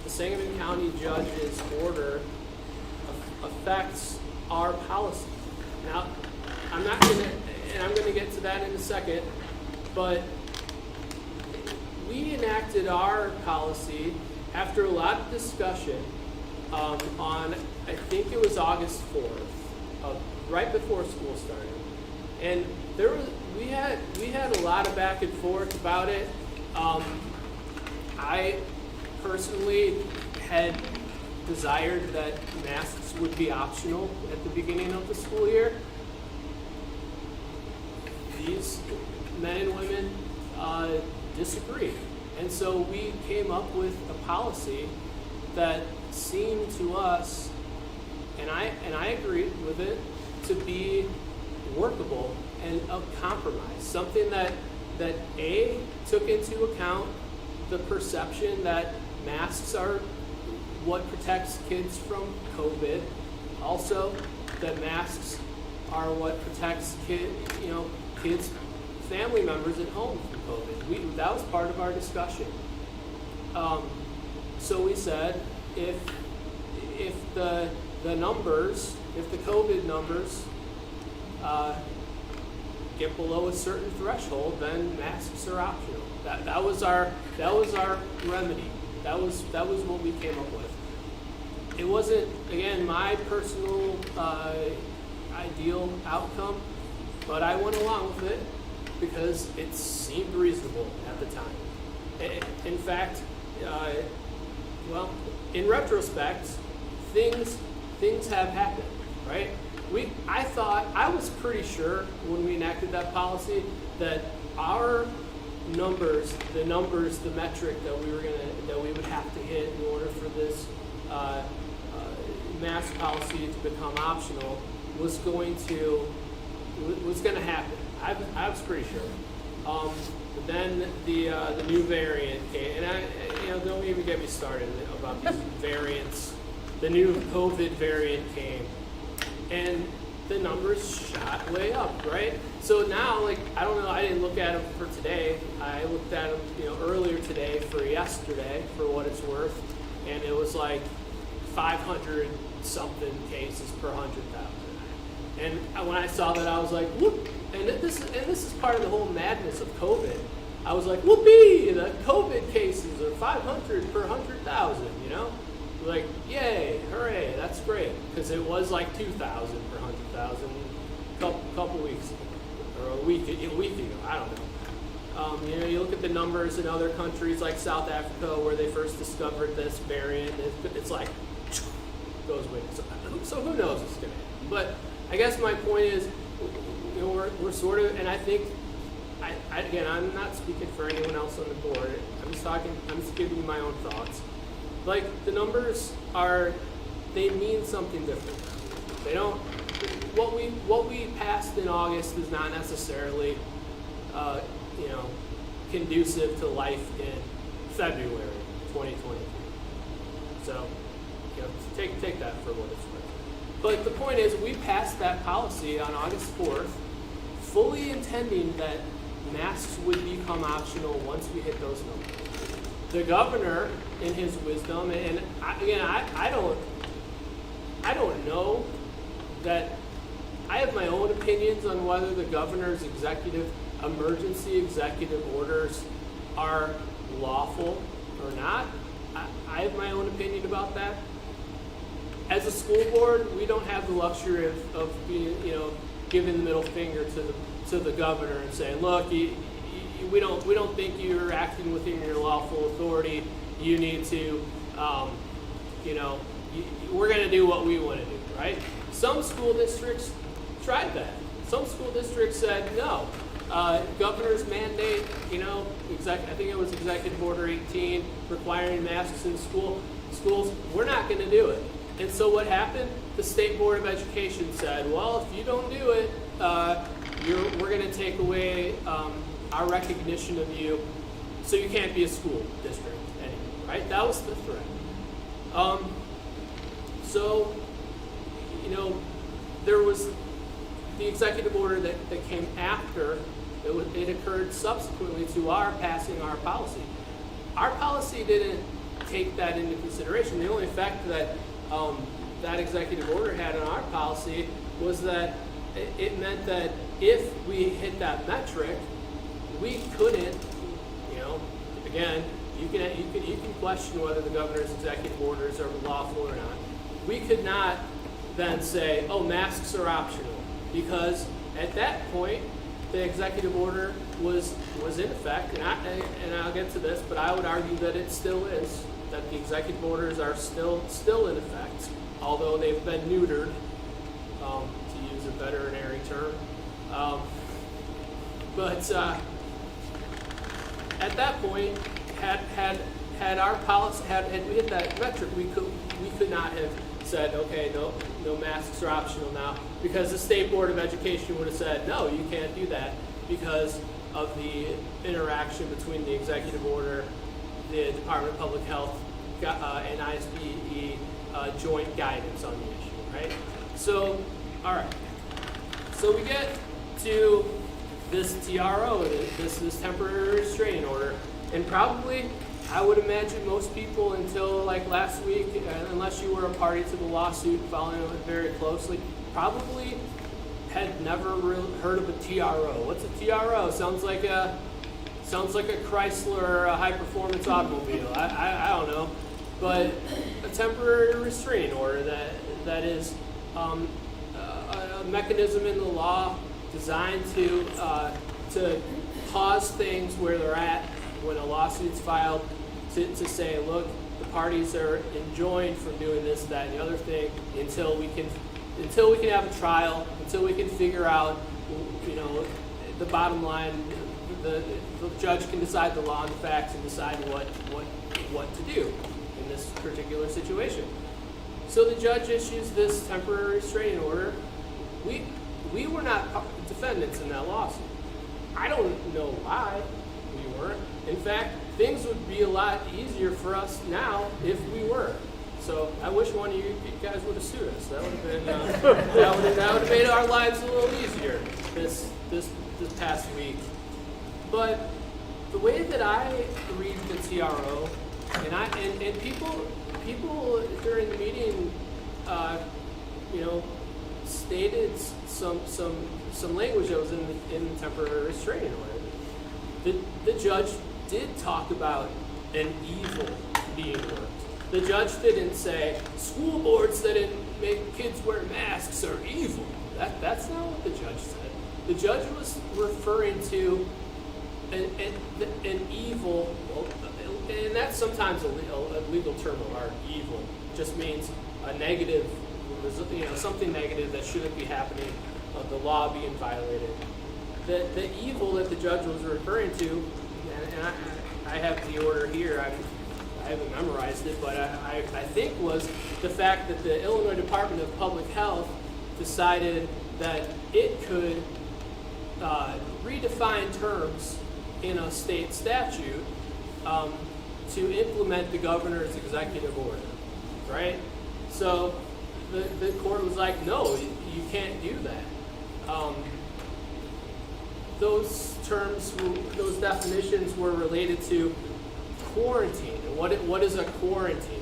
Sangamon County judge's order affects our policy. Now, I'm going to get to that in a second, but we enacted our policy after a lot of discussion on, I think it was August 4th, right before school started. And we had a lot of back and forth about it. I personally had desired that masks would be optional at the beginning of the school year. These men and women disagreed. And so we came up with a policy that seemed to us, and I agreed with it, to be workable and a compromise. Something that A, took into account the perception that masks are what protects kids from COVID. Also, that masks are what protects kids, family members at home from COVID. That was part of our discussion. So we said, if the COVID numbers get below a certain threshold, then masks are optional. That was our remedy. That was what we came up with. It wasn't, again, my personal ideal outcome, but I went along with it because it seemed reasonable at the time. In fact, in retrospect, things have happened, right? I was pretty sure when we enacted that policy that our numbers, the metric that we would have to hit in order for this mask policy to become optional was going to happen. I was pretty sure. But then the new variant came, and don't even get me started about these variants. The new COVID variant came, and the numbers shot way up, right? So now, I don't know, I didn't look at them for today. I looked at them, earlier today for yesterday, for what it's worth, and it was like 500 something cases per 100,000. And when I saw that, I was like, whoop! And this is part of the whole madness of COVID. I was like, whoopee! The COVID cases are 500 per 100,000. Like, yay, hooray, that's great. Because it was like 2,000 per 100,000 a couple weeks ago, or a week ago, I don't know. You look at the numbers in other countries like South Africa where they first discovered this variant, it's like, goes away. So who knows what's going to happen. But I guess my point is, we're sort of, and I think, again, I'm not speaking for anyone else on the board. I'm just giving you my own thoughts. Like, the numbers they mean something different. They don't, what we passed in August is not necessarily, conducive to life in February 2023. So, take that for what it's worth. But the point is, we passed that policy on August 4th, fully intending that masks would become optional once we hit those numbers. The governor in his wisdom, and I don't know that. I have my own opinions on whether the governor's emergency executive orders are lawful or not. I have my own opinion about that. As a school board, we don't have the luxury of being, giving the middle finger to the governor and saying, look, we don't think you're acting within your lawful authority. You need to, we're going to do what we want to do, right? Some school districts tried that. Some school districts said no. Governor's mandate, I think it was Executive Order 18 requiring masks in schools. We're not going to do it. And so what happened? The State Board of Education said, well, if you don't do it, we're going to take away our recognition of you, so you can't be a school district anymore, right? That was the threat. There was the executive order that came after. It occurred subsequently to our passing our policy. Our policy didn't take that into consideration. The only effect that that executive order had on our policy was that it meant that if we hit that metric, we couldn't, again, you can question whether the governor's executive orders are lawful or not. We could not then say, oh, masks are optional, because at that point, the executive order was in effect, and I'll get to this, but I would argue that it still is, that the executive orders are still in effect, although they've been neutered, to use a veterinary term. But at that point, had our policy had we hit that metric, we could not have said, okay, no masks are optional now, because the State Board of Education would have said, no, you can't do that because of the interaction between the executive order, the Department of Public Health, and ISBE joint guidance on the issue, right? So, all right. So we get to this TRO, this temporary restraining order, and probably, I would imagine most people until like last week, unless you were a party to the lawsuit, following it very closely, probably had never really heard of a TRO. What's a TRO? Sounds like a Chrysler high performance automobile. I don't know, but a temporary restraining order that is a mechanism in the law designed to pause things where they're at when a lawsuit's filed, to say, look, the parties are enjoined from doing this, that, and the other thing until we can have a trial, until we can figure out, the bottom line. The judge can decide the law and the facts and decide what to do in this particular situation. So the judge issues this temporary restraining order. We were not defendants in that lawsuit. I don't know why we weren't. In fact, things would be a lot easier for us now if we were. So I wish one of you guys would have sued us. That would have been that would have made our lives a little easier this past week. But the way that I read the TRO, and people during the meeting, stated some language that was in the temporary restraining order. The judge did talk about an evil being worked. The judge didn't say school boards that didn't make kids wear masks are evil. That's not what the judge said. The judge was referring to an evil, and that's sometimes a legal term of art. Evil just means a negative, something negative that shouldn't be happening, of the law being violated. The evil that the judge was referring to, and I have the order here. I haven't memorized it, but I think was the fact that the Illinois Department of Public Health decided that it could redefine terms in a state statute to implement the governor's executive order, right? So the court was like, no, you can't do that. Those terms, those definitions were related to quarantine. And what is a quarantine?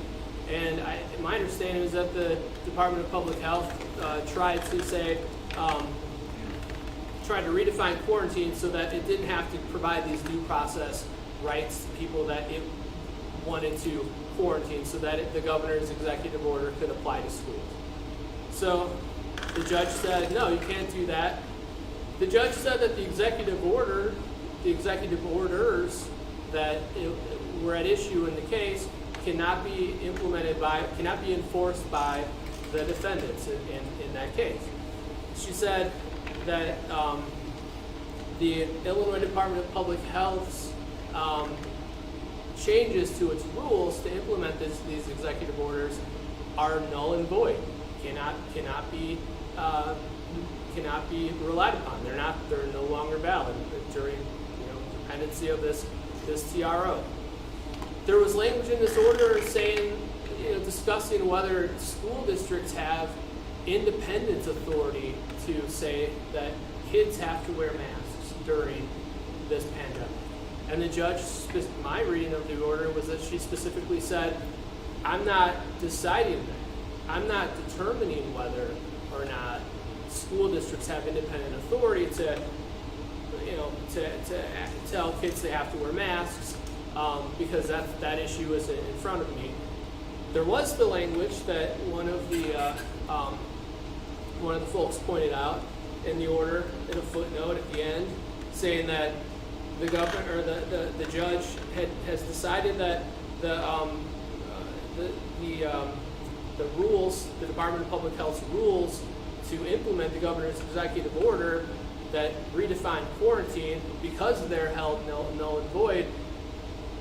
And my understanding is that the Department of Public Health tried to redefine quarantine so that it didn't have to provide these due process rights to people that it wanted to quarantine, so that the governor's executive order could apply to schools. So the judge said, no, you can't do that. The judge said that the executive orders that were at issue in the case cannot be enforced by the defendants in that case. She said that the Illinois Department of Public Health's changes to its rules to implement these executive orders are null and void. Cannot be relied upon. They're no longer valid during dependency of this TRO. There was language in this order saying, discussing whether school districts have independent authority to say that kids have to wear masks during this pandemic. And the judge, my reading of the order was that she specifically said, I'm not deciding that. I'm not determining whether or not school districts have independent authority to tell kids they have to wear masks, because that issue is in front of me. There was the language that one of the folks pointed out in the order, in a footnote at the end, saying that the governor or the judge has decided that the rules, the Department of Public Health's rules to implement the governor's executive order that redefine quarantine, because they're held null and void,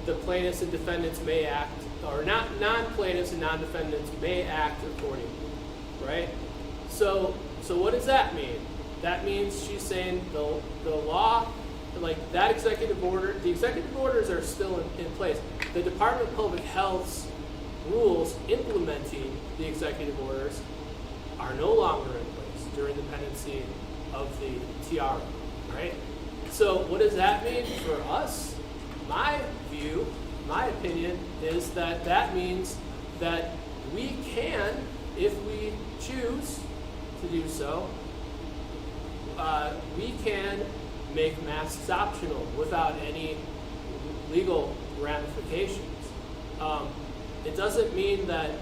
the plaintiffs and defendants may act, or non-plaintiffs and non-defendants may act accordingly, right? So what does that mean? That means she's saying the law, like that executive order, the executive orders are still in place. The Department of Public Health's rules implementing the executive orders are no longer in place during the pendency of the TRO, right? So what does that mean for us? My view, my opinion is that means that we can, if we choose to do so, we can make masks optional without any legal ramifications. It doesn't mean that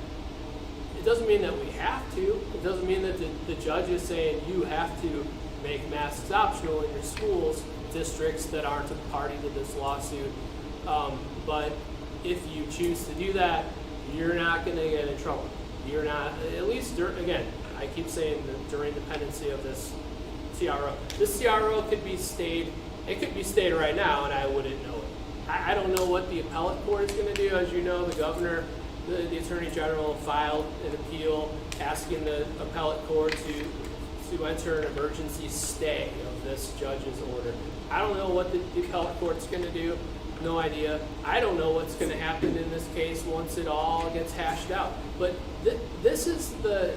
we have to. It doesn't mean that the judge is saying you have to make masks optional in your schools, districts that aren't a party to this lawsuit. But if you choose to do that, you're not going to get in trouble. You're not, at least, again, I keep saying that during the pendency of this TRO. This TRO could be stayed, it could be stayed right now and I wouldn't know it. I don't know what the appellate court is going to do. As you know, the governor, the attorney general filed an appeal asking the appellate court to enter an emergency stay of this judge's order. I don't know what the appellate court's going to do. No idea. I don't know what's going to happen in this case once it all gets hashed out. But this is the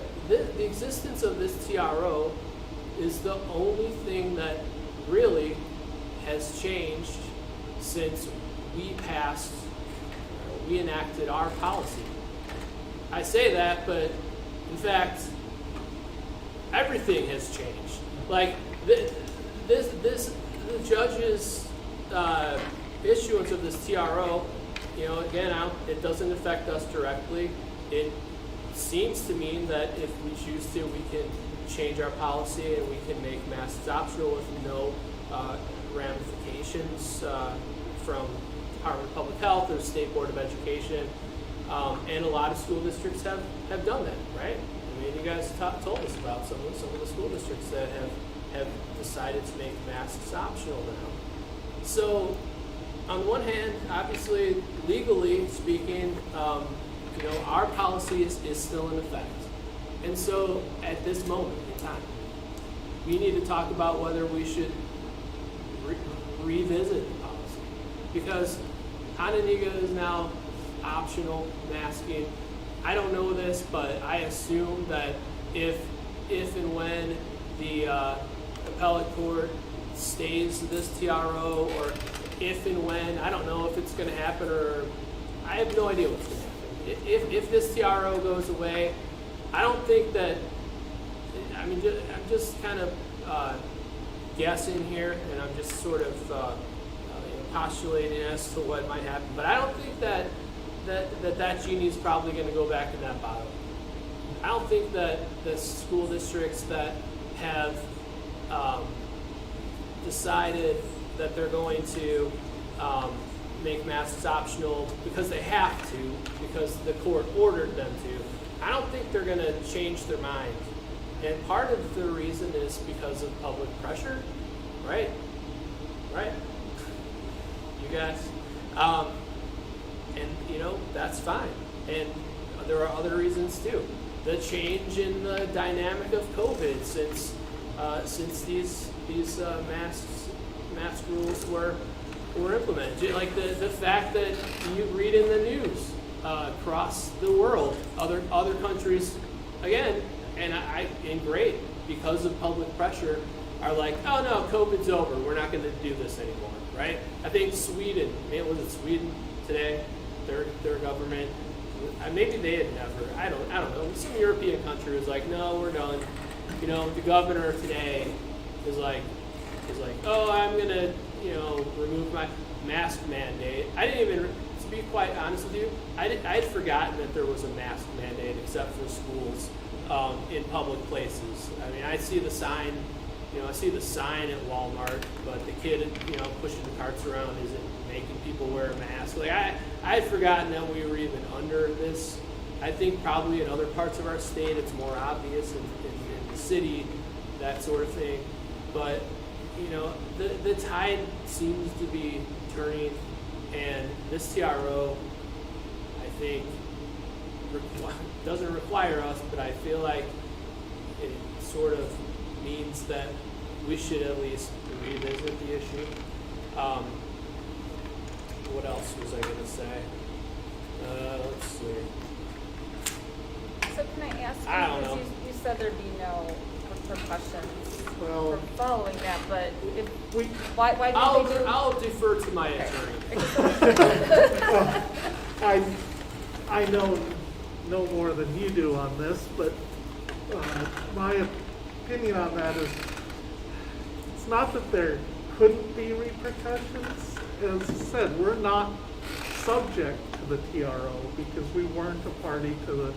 existence of this TRO is the only thing that really has changed since we enacted our policy. I say that, but in fact, everything has changed. Like the judge's issuance of this TRO, again, it doesn't affect us directly. It seems to mean that if we choose to, we can change our policy and we can make masks optional with no ramifications from Department of Public Health or State Board of Education. And a lot of school districts have done that, right? I mean, you guys told us about some of the school districts that have decided to make masks optional now. So, on one hand, obviously, legally speaking, our policy is still in effect. And so, at this moment in time, we need to talk about whether we should revisit the policy. Because Hananiga is now optional masking. I don't know this, but I assume that if and when the appellate court stays this TRO, or if and when, I don't know if it's gonna happen, or I have no idea what's gonna happen. If this TRO goes away, I don't think that, I'm just kind of guessing here, and I'm just sort of postulating as to what might happen. But I don't think that genie is probably going to go back in that bottle. I don't think that the school districts that have decided that they're going to make masks optional because they have to, because the court ordered them to, I don't think they're going to change their mind. And part of the reason is because of public pressure, right? Right? You guys. And, that's fine. And there are other reasons too. The change in the dynamic of COVID since these mask rules were implemented. Like the fact that you read in the news across the world, other countries, again, and great, because of public pressure, are like, oh no, COVID's over, we're not going to do this anymore, right? I think Sweden, was it Sweden today? Their government, maybe they had never, I don't know. Some European country was like, no, we're done. The governor today is like, oh, I'm gonna, remove my mask mandate. I didn't even, to be quite honest with you, I had forgotten that there was a mask mandate except for schools in public places. I see the sign, at Walmart, but the kid, pushing the carts around isn't making people wear a mask. Like I had forgotten that we were even under this. I think probably in other parts of our state it's more obvious in the city, that sort of thing. But the tide seems to be turning, and this TRO, I think, doesn't require us, but I feel like it sort of means that we should at least revisit the issue. What else was I going to say? Let's see. So can I ask you, I don't know. because you said there'd be no repercussions Well, for following that, but why did they do? I'll defer to my attorney. I know no more than you do on this, but my opinion on that is it's not that there couldn't be repercussions. As I said, we're not subject to the TRO because we weren't a party to the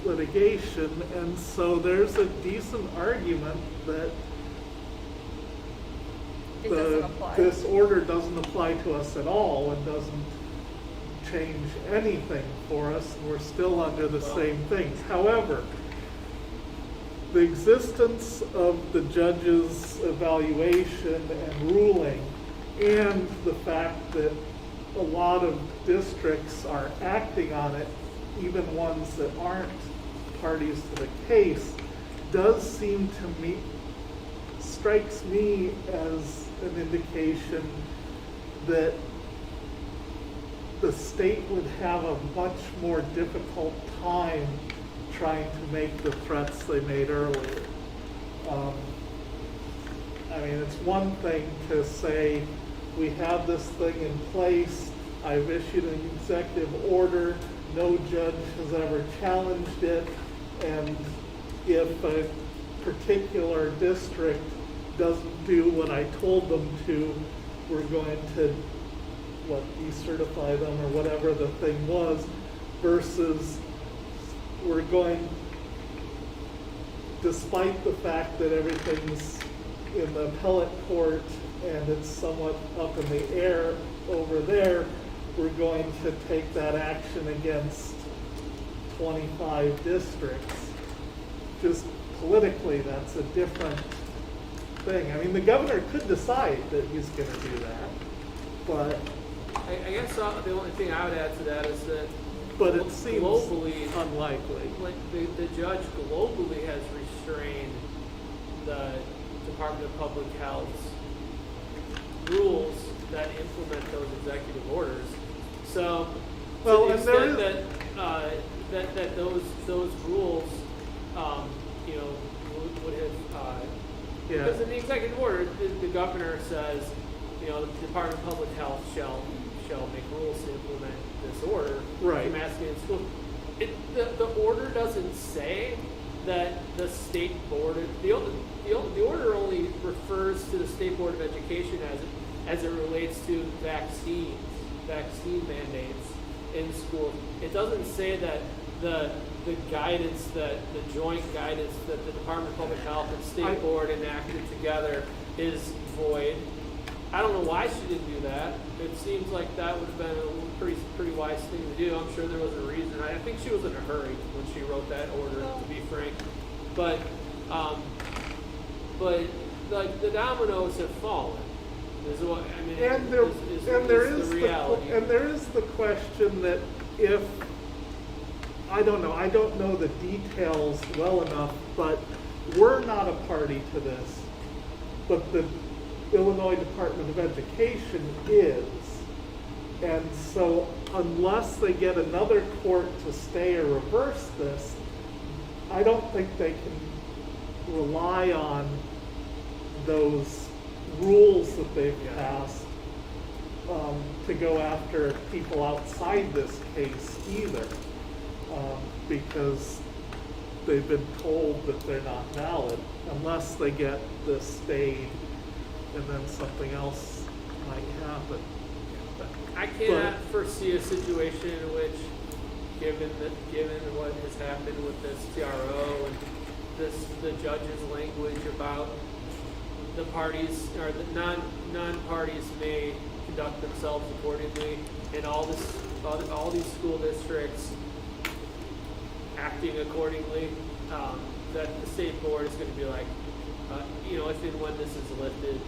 litigation, and so there's a decent argument that this order doesn't apply to us at all and doesn't change anything for us, and we're still under the same things. However, the existence of the judge's evaluation and ruling, and the fact that a lot of districts are acting on it, even ones that aren't parties to the case, does seem to me, strikes me as an indication that the state would have a much more difficult time trying to make the threats they made earlier. It's one thing to say, we have this thing in place, I've issued an executive order, no judge has ever challenged it, and if a particular district doesn't do what I told them to, we're going to, decertify them or whatever the thing was, versus we're going, despite the fact that everything's in the appellate court and it's somewhat up in the air over there, we're going to take that action against 25 districts. Just politically, that's a different thing. The governor could decide that he's going to do that, but I guess the only thing I would add to that is that it seems globally unlikely. The judge globally has restrained the Department of Public Health's rules that implement those executive orders. So, to the extent that those rules, would have Yeah. Because in the executive order, the governor says, you know, the Department of Public Health shall make rules to implement this order. Right. For masking in schools. The order doesn't say that the state board, the order only refers to the state board of education as it relates to vaccine mandates in schools. It doesn't say that the guidance, the joint guidance that the Department of Public Health and state board enacted together is void. I don't know why she didn't do that. It seems like that would have been a pretty wise thing to do. I'm sure there was a reason. I think she was in a hurry when she wrote that order, to be frank. But like the dominoes have fallen. Is what I mean. And the reality. And there is the question that if I don't know the details well enough, but we're not a party to this, but the Illinois Department of Education is. And so unless they get another court to stay or reverse this, I don't think they can rely on those rules that they've passed to go after people outside this case either, because they've been told that they're not valid unless they get this stayed and then something else might happen. I cannot foresee a situation in which, given what has happened with this TRO and the judge's language about the parties or the non-parties may conduct themselves accordingly, and all these school districts acting accordingly, that the state board is going to be like, if and when this is lifted,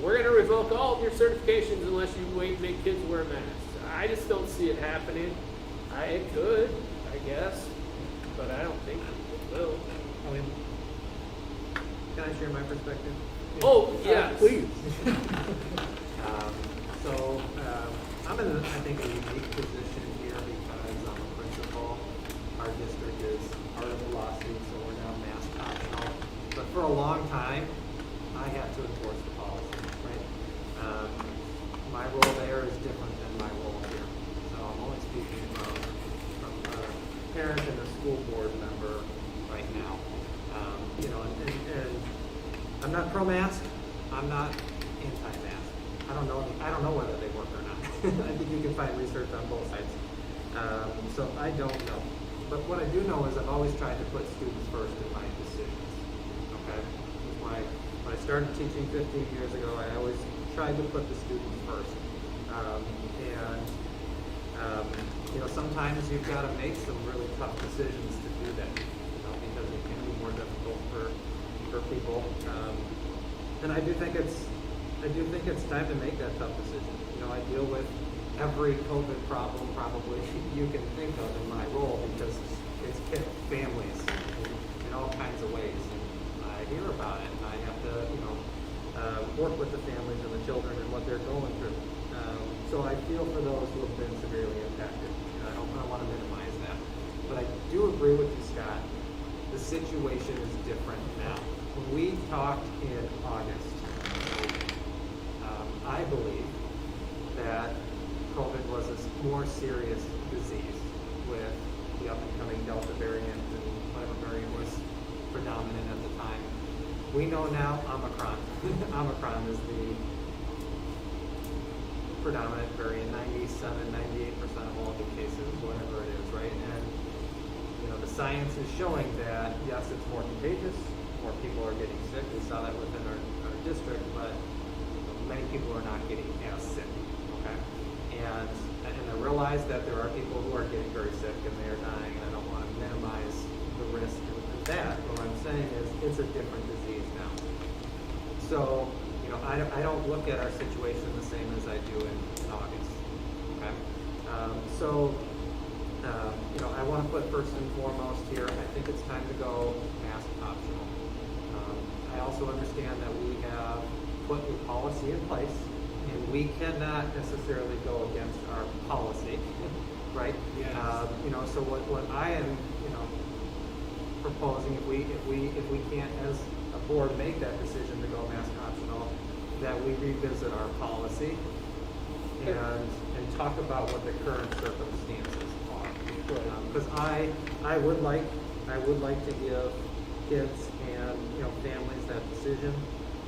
we're going to revoke all of your certifications unless you make kids wear masks. I just don't see it happening. It could, I guess, but I don't think it will. I mean, can I share my perspective? Oh, yes. Please. I'm in, I think, a unique position here because I'm a principal. Our district is part of the lawsuit, so we're now mask optional. But for a long time, I had to enforce the policy, right? My role there is different than my role here. So I'm only speaking from a parent and a school board member right now. And I'm not pro-mask. I'm not anti-mask. I don't know whether they work or not. I think you can find research on both sides. So I don't know. But what I do know is I've always tried to put students first in my decisions. Okay? When I started teaching 15 years ago, I always tried to put the students first. Sometimes you've got to make some really tough decisions to do that, because it can be more difficult for people. And I do think it's time to make that tough decision. I deal with every COVID problem probably you can think of in my role because it's hit families in all kinds of ways. And I hear about it, and I have to, work with the families and the children and what they're going through. So I feel for those who have been severely impacted. I don't want to minimize that. But I do agree with you, Scott. The situation is different now. When we talked in August, I believe that COVID was a more serious disease with the up-and-coming Delta variant and whatever variant was predominant at the time. We know now Omicron. Omicron is the predominant variant, 97-98% of all the cases, whatever it is, right? And the science is showing that yes, it's more contagious, more people are getting sick. We saw that within our district, but many people are not getting as sick. Okay, and I realize that there are people who are getting very sick and they are dying, and I don't want to minimize the risk of that. What I'm saying is it's a different disease now. So I don't look at our situation the same as I do in August. Okay, I want to put first and foremost here, I think it's time to go mask optional. I also understand that we have put a policy in place, and we cannot necessarily go against our policy, right? Yes. So what I am, proposing, if we can't as a board make that decision to go mask optional, that we revisit our policy and talk about what the current circumstances are. Because I would like to give kids and families that decision,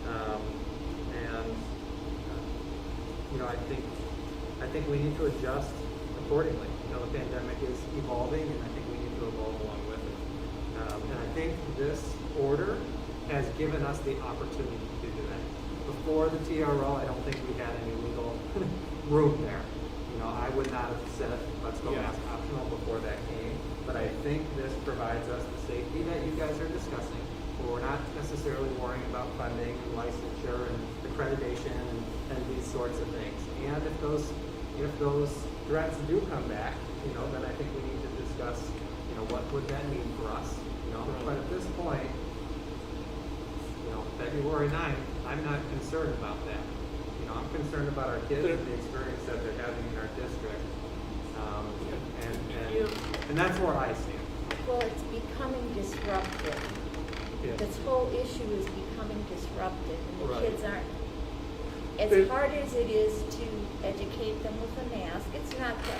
and I think we need to adjust accordingly. The pandemic is evolving, and I think we need to evolve along with it. And I think this order has given us the opportunity to do that. Before the TRO, I don't think we had any legal room there. I would not have said, let's go mask optional before that came. But I think this provides us the safety that you guys are discussing, where we're not necessarily worrying about funding and licensure and accreditation and these sorts of things. And if those threats do come back, then I think we need to discuss, what would that mean for us? But at this point, February 9th, I'm not concerned about that. I'm concerned about our kids and the experience that they're having in our district. And that's where I stand. Well, it's becoming disruptive. Yes. This whole issue is becoming disruptive, and the Right. kids aren't. As hard as it is to educate them with a mask, it's not the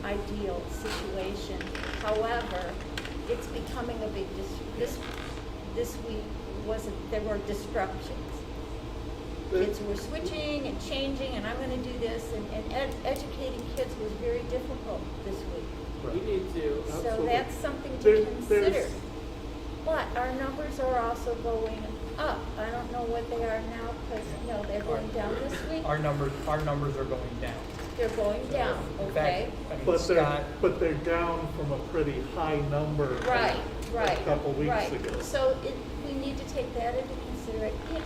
ideal situation. However, it's becoming a big this week there were disruptions. Kids were switching and changing, and I'm going to do this, and educating kids was very difficult this week. We need to. So Absolutely. that's something to consider. But our numbers are also going up. I don't know what they are now, because they're going down this week. Our numbers are going down. They're going down, okay? But they're down from a pretty high number Right. a couple weeks ago. So we need to take that into consideration.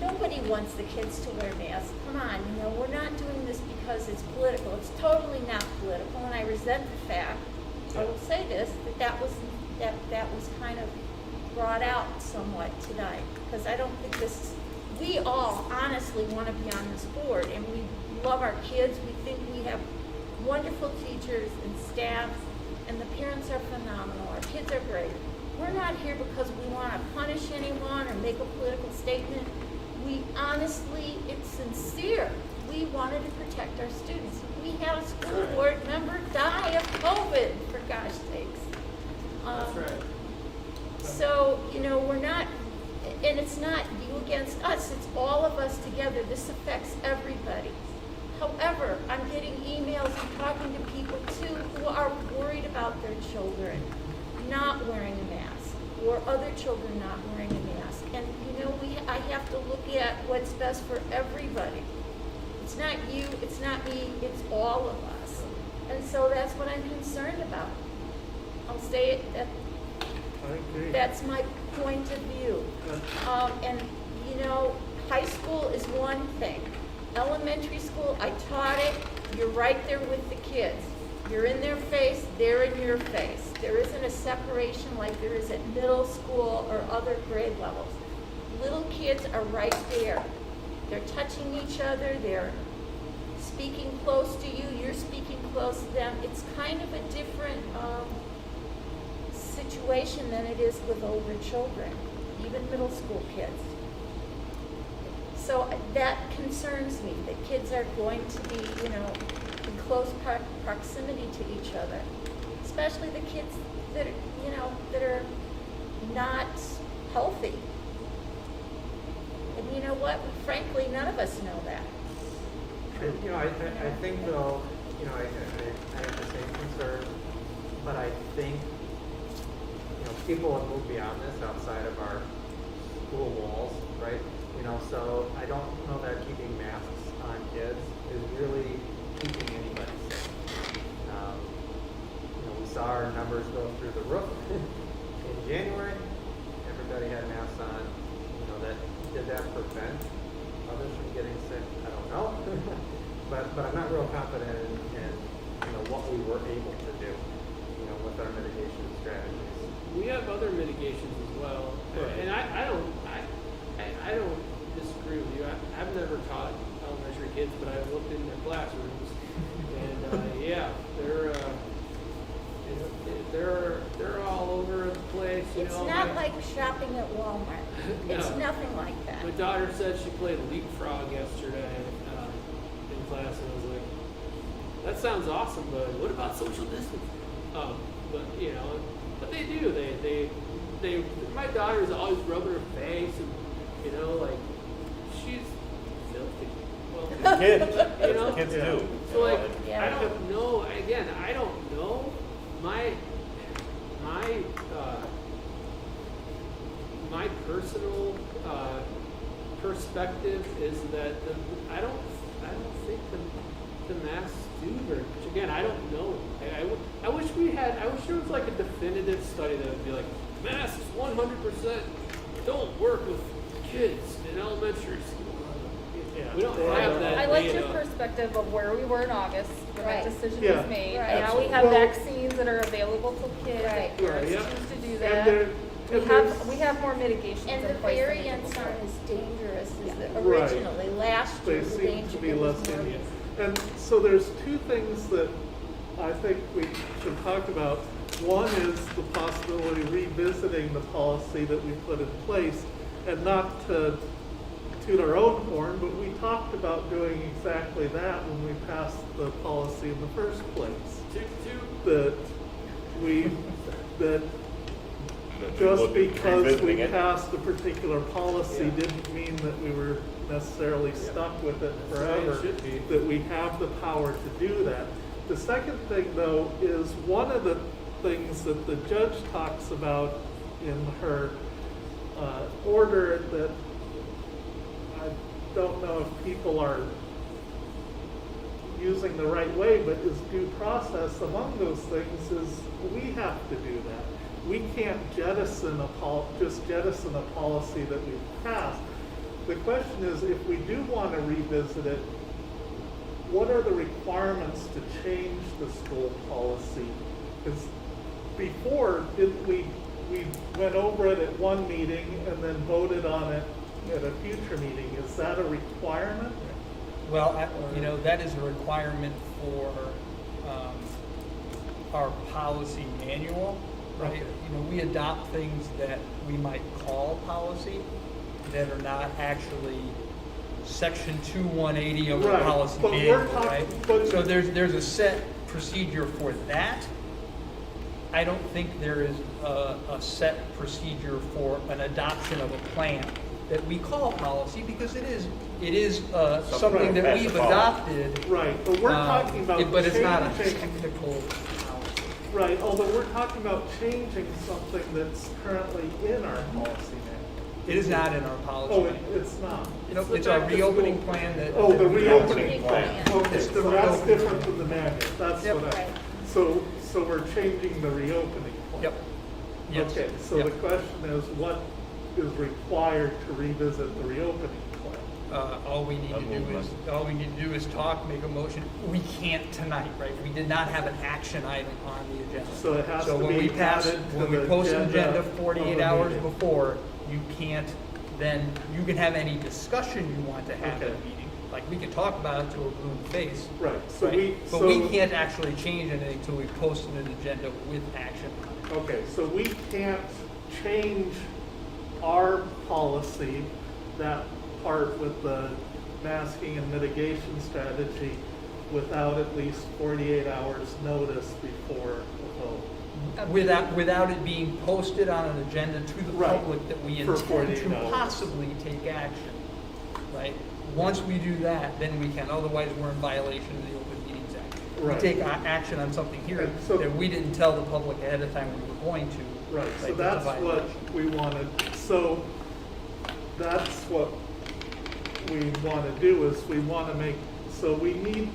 Nobody wants the kids to wear masks. Come on, we're not doing this because it's political. It's totally not political, and I resent the fact, I will say this, that was kind of brought out somewhat tonight, because I don't think we all honestly want to be on this board, and we love our kids. We think we have wonderful teachers and staff, and the parents are phenomenal. Our kids are great. We're not here because we want to punish anyone or make a political statement. We honestly, it's sincere. We wanted to protect our students. We had a school board member die of COVID, for gosh sakes. That's right. So, we're not, and it's not you against us, it's all of us together. This affects everybody. However, I'm getting emails and talking to people too who are worried about their children not wearing a mask, or other children not wearing a mask. And I have to look at what's best for everybody. It's not you, it's not me, it's all of us. And so that's what I'm concerned about. I'll say it, that's my point of view. And high school is one thing. Elementary school, I taught it, you're right there with the kids. You're in their face, they're in your face. There isn't a separation like there is at middle school or other grade levels. Little kids are right there. They're touching each other, they're speaking close to you, you're speaking close to them. It's kind of a different situation than it is with older children, even middle school kids. So that concerns me, that kids are going to be, in close proximity to each other, especially the kids that that are not healthy. And you know what? Frankly, none of us know that. I think though, I have the same concern, but I think, people have moved beyond this outside of our school walls, right? So I don't know that keeping masks on kids is really keeping anybody safe. We saw our numbers go through the roof in January. Everybody had masks on. Did that prevent others from getting sick? I don't know. but I'm not real confident in what we were able to do, with our mitigation strategies. We have other mitigations as well, and I don't disagree with you. I've never taught elementary kids, but I've looked in their classrooms, and they're They're all over the place, you It's know. not like shopping at Walmart. It's No. nothing like that. My daughter said she played leapfrog yesterday in class, and I was like, that sounds awesome, but what about social distancing? But you know, but they do. They. My daughter's always rubbing her face, and you know, like she's filthy. Well, Kids. you know, Kids do. So like, Yeah. I don't know. Again, I don't know. My personal perspective is that I don't think the masks do very much. Again, I don't know. I wish there was like a definitive study that would be like masks 100% don't work with kids in elementary school. We don't have that. I liked data. your perspective of where we were in August when Right. that decision Yeah. was made. Right. And now we have Well- vaccines that are available to kids. Right. Parents Yeah. choose to do And that. there's- We have more mitigations And in the place than we did variants before. aren't as dangerous as the Right. originally. Last year, They the seem danger to be was less more. dangerous. And so there's two things that I think we should talk about. One is the possibility of revisiting the policy that we put in place, and not to toot our own horn, but we talked about doing exactly that when we passed the policy in the first place. That just because we passed a particular policy didn't mean that we were necessarily stuck with it That's the way it forever, should be. that we have the power to do that. The second thing, though, is one of the things that the judge talks about in her order that I don't know if people are using the right way, but is due process. Among those things is we have to do that. We can't jettison just jettison a policy that we've passed. The question is, if we do want to revisit it, what are the requirements to change the school policy? Because before, we went over it at one meeting and then voted on it at a future meeting. Is that a requirement? Well, that is a requirement for our policy manual, right? Okay. We adopt things that we might call policy that are not actually section 2180 of the Right, policy but we're manual, talking- right? but- So there's a set procedure for that. I don't think there is a set procedure for an adoption of a plan that we call policy, because it is something that Right. we've adopted. Right, but we're talking about But it's not a changing- technical policy. Right, although we're talking about changing something that's currently in our policy manual. It is not in our policy. Oh, manual. it's not. Nope, it's our reopening plan that. Oh, the that we reopening adopted. plan. Okay, It's the so that's reopening different plan. than the manual. That's Yep. what I, so we're changing the reopening plan. Yep. Yes. Okay, so Yep. the question is, what is required to revisit the reopening plan? All we need to do is talk, make a motion. We can't tonight, right? We did not have an action item on the agenda. So it has to when be we pass, added to when we the post an agenda agenda of 48 the hours meeting. before, you can't, then you can have any discussion you want to have at Okay. a meeting. Like, we can talk about it to a blue face. Right, so right? But so- we can't actually change anything until we posted an agenda with action. Okay, so we can't change our policy, that part with the masking and mitigation strategy, without at least 48 hours notice before the vote. Without it being posted on an agenda to the Right, public that we for intend 48 to hours. possibly take action, right? Once we do that, then we can, otherwise we're in violation of the Open Meetings Act. Right. We take action on something here And so- that we didn't tell the public ahead of time we were going to. Right, so it's a that's what violation. we wanted, so that's what we want to do, is we want to make, so we need,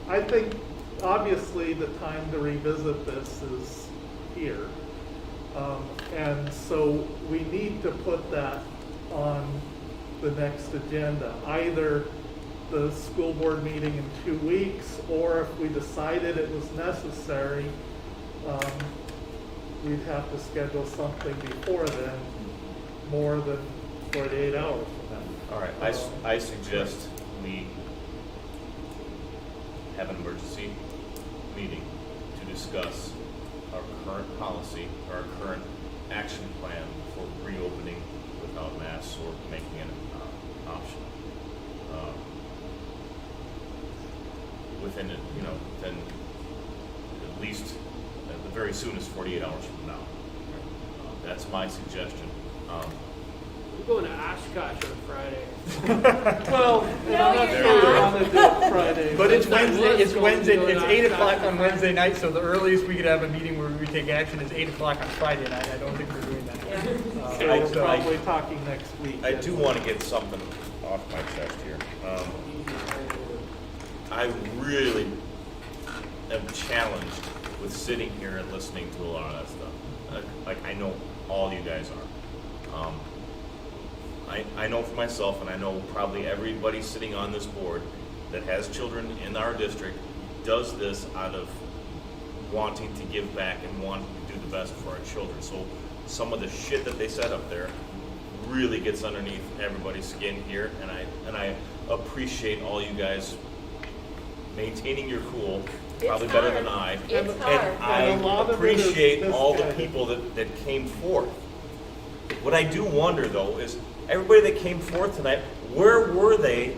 I think, obviously, the time to revisit this is here. And so we need to put that on the next agenda, either the school board meeting in 2 weeks, or if we decided it was necessary, we'd have to schedule something before then, more than 48 hours from now. All right, I suggest we have an emergency meeting to discuss our current policy or our current action plan for reopening without masks or making it an option. Within, then at least, at the very soonest, 48 hours from now. That's my suggestion. We're going to Oshkosh on Friday. Well, and I'm not sure we want to do it Friday. But it's That Wednesday, was it's going to Wednesday, go to it's 8 o'clock Oshkosh on Wednesday night, so the earliest we could have a meeting where we take action is 8 o'clock on Friday night. I don't think we're doing that. So we're probably talking next week. I do want to get something off my chest here. I really am challenged with sitting here and listening to a lot of that stuff. Like I know all you guys are. I know for myself, and I know probably everybody sitting on this board that has children in our district does this out of wanting to give back and wanting to do the best for our children. So some of the shit that they said up there really gets underneath everybody's skin here, and I appreciate all you guys maintaining your cool, probably better than I. It's and hard. I And a lot of it is appreciate this all guy. the people that came forth. What I do wonder though is everybody that came forth tonight, where were they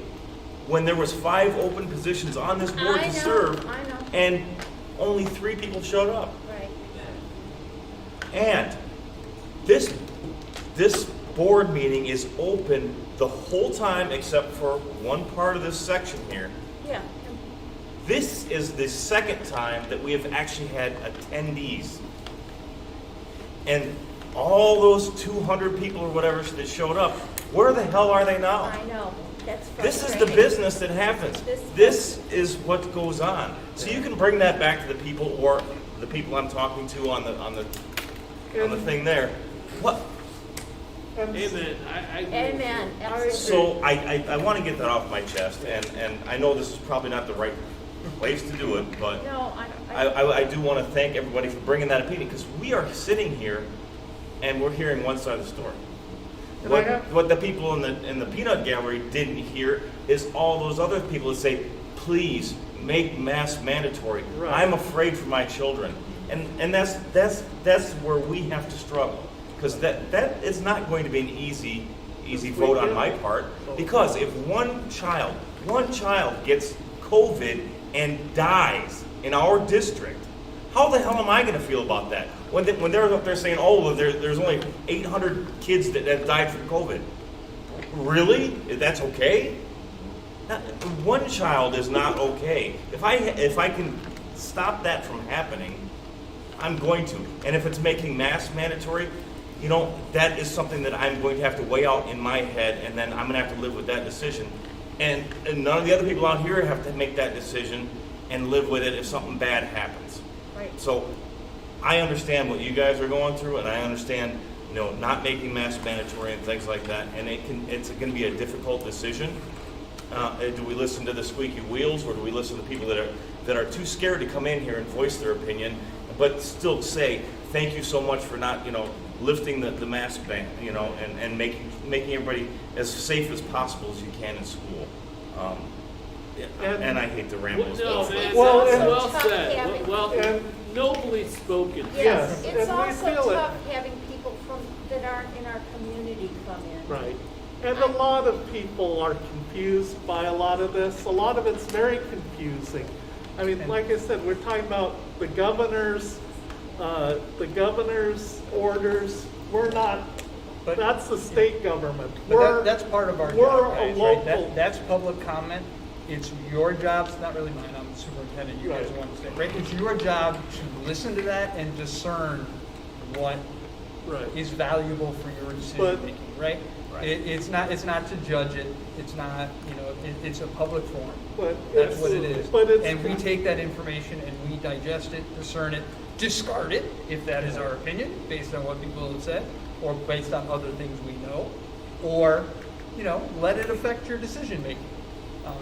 when there was 5 open positions on this board I to know, serve, I know. and only 3 people showed up? Right. And this board meeting is open the whole time except for one part of this section here. Yeah. This is the second time that we have actually had attendees. And all those 200 people or whatever that showed up, where the hell are they now? I know. That's This is frustrating. the business that happens. This is what goes on. So you can bring that back to the people or the people I'm talking to on the thing there. What? Amen. I agree. Amen. Absolutely. So I want to get that off my chest, and I know this is probably not the right place to do it, but No, I do want to thank everybody for bringing that opinion, because we are sitting here and we're hearing one side of the story. What the people in the peanut gallery didn't hear is all those other people that say, please make masks mandatory. Right. I'm afraid for my children. And that's where we have to struggle. Because that is not going to be an easy vote on my part. Because if one child gets COVID and dies in our district, how the hell am I going to feel about that? When they're up there saying, oh, there's only 800 kids that have died from COVID. Really? That's okay? One child is not okay. If I can stop that from happening, I'm going to. And if it's making masks mandatory, that is something that I'm going to have to weigh out in my head, and then I'm going to have to live with that decision. And none of the other people out here have to make that decision and live with it if something bad happens. Right. So I understand what you guys are going through, and I understand, not making masks mandatory and things like that. And it's going to be a difficult decision. Do we listen to the squeaky wheels, or do we listen to people that are too scared to come in here and voice their opinion, but still say thank you so much for not, lifting the mask ban, and making everybody as safe as possible as you can in school. And I hate to ramble. No, man, Well, that's and- well tough said. having- Well, nobly spoken. Yes, Yes, it's and we also feel it. tough having people that aren't in our community come in. Right. And a lot of people are confused by a lot of this. A lot of it's very confusing. I mean, like I said, we're talking about the governor's orders. We're not, that's the state government. But that's part of our we're job, a guys, right? local. That's public comment. It's your job, it's not really mine, I'm the superintendent, you guys Right. want to say, right? It's your job to listen to that and discern what is valuable for your decision making, right? It's not to judge it, it's not, it's a public forum. But That's it's- what it is. but it's- And we take that information and we digest it, discern it, discard it, if that is our opinion, based on what people have said, or based on other things we know, or, let it affect your decision making.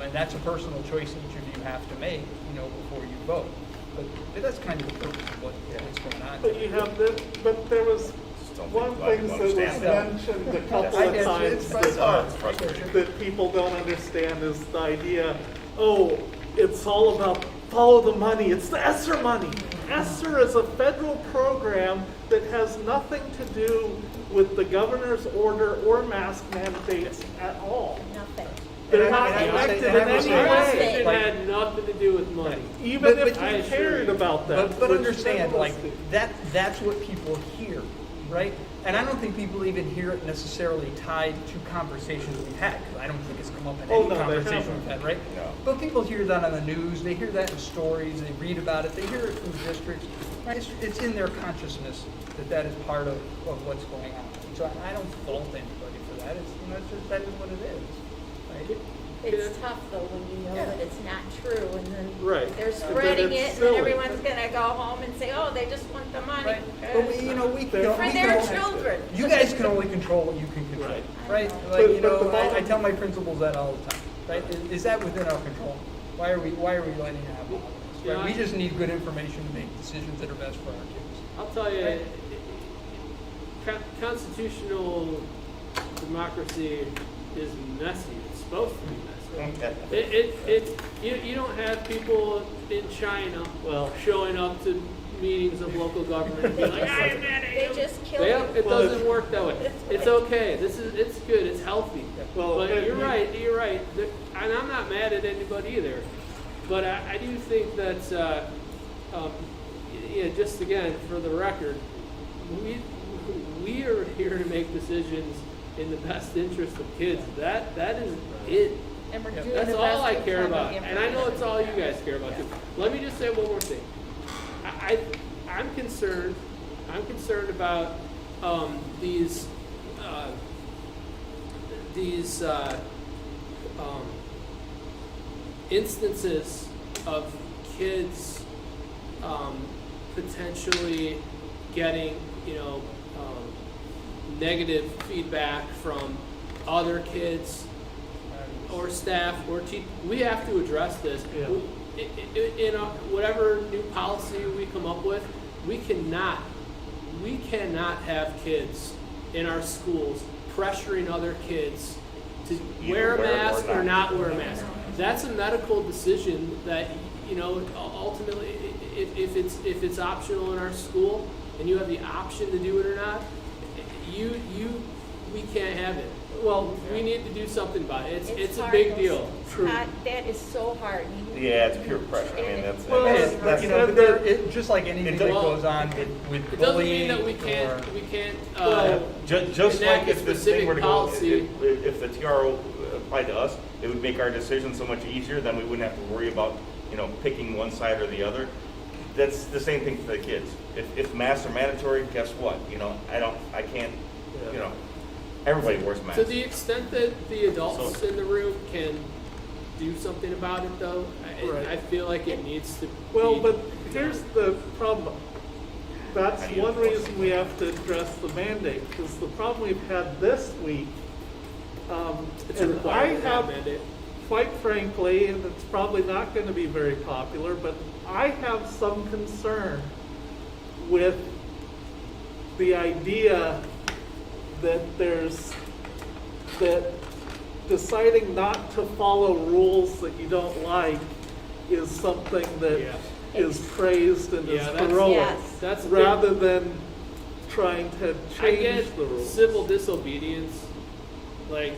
And that's a personal choice each of you have to make, before you vote. But that's kind of the purpose of what's going on. But you have this, but there was one thing that was mentioned a couple of times that people don't understand is the idea, it's all about follow the money. It's the ESSER money. ESSER is a federal program that has nothing to do with the governor's order or mask mandates at all. Nothing. They're not And I- connected in and I any would way. say- It had nothing to do with money. Even But- if but we cared about that. But which understand, none of like, us do. that's what people hear, right? And I don't think people even hear it necessarily tied to conversations we've had, because I don't think it's come up in Oh, any no, they conversation haven't. we've had, right? No. But people hear that on the news, they hear that in stories, they read about it, they hear it from districts. Right? It's in their consciousness that that is part of what's going on. So I don't fault anybody for that. It's, you know, it's just, that is what it is, right? It's tough though when you know that it's not true and then Right. they're And then spreading it's it and then silly. everyone's gonna go home and say, oh, they just want the money. Right. But we, you know, we can. For we their can- children. You guys can only control what you can control, right? But- Like, you but know, the bottom- I tell my principals that all the time, right? Is that within our control? Why are we letting it happen? Yeah, Right? We just need good information to make decisions that are best for our kids. I'll tell you, Right. constitutional democracy is messy. It's supposed to be messy. You don't have people in China, well, showing up to meetings of local government and being like, I'm mad at you. They just kill Yeah, you. it doesn't work that way. It's okay. It's good. It's healthy. Well, But you're right. And I'm not mad at anybody either. But I do think that, yeah, just again, for the record, we are here to make decisions in the best interest of kids. That is it. And we're doing That's the all best I we care can with about. the And I know it's all you information. guys care about too. Let me just say one more thing. I'm concerned about these instances of kids potentially getting, negative feedback from other kids or staff or teachers. We have to address this. Yeah. In whatever new policy we come up with, we cannot have kids in our schools pressuring other kids to wear a mask or not wear a mask. That's a medical decision that, ultimately, if it's optional in our school and you have the option to do it or not, we can't have it. Well, we need to do something about it. It's a hard, big though. deal. That is so hard. Yeah, it's pure pressure. I mean, that's You know, but just like anything that Well, goes on with It doesn't bullying mean that we can't just like enact a if this thing were to go, policy. if the TRO applied to us, it would make our decision so much easier. Then we wouldn't have to worry about, picking one side or the other. That's the same thing for the kids. If masks are mandatory, guess what? I can't. Everybody wears masks. To the extent that the adults in the room can do something about it, though, I feel like it needs to. Well, be, but here's the problem. That's one reason we have to address the mandate, because the problem we've had this week, It's a and I requirement, have, mandate. quite frankly, and it's probably not going to be very popular, but I have some concern with the idea that that deciding not to follow rules that you don't like is something that is praised and is heroic, rather than trying to I change get the rules. civil disobedience. Like,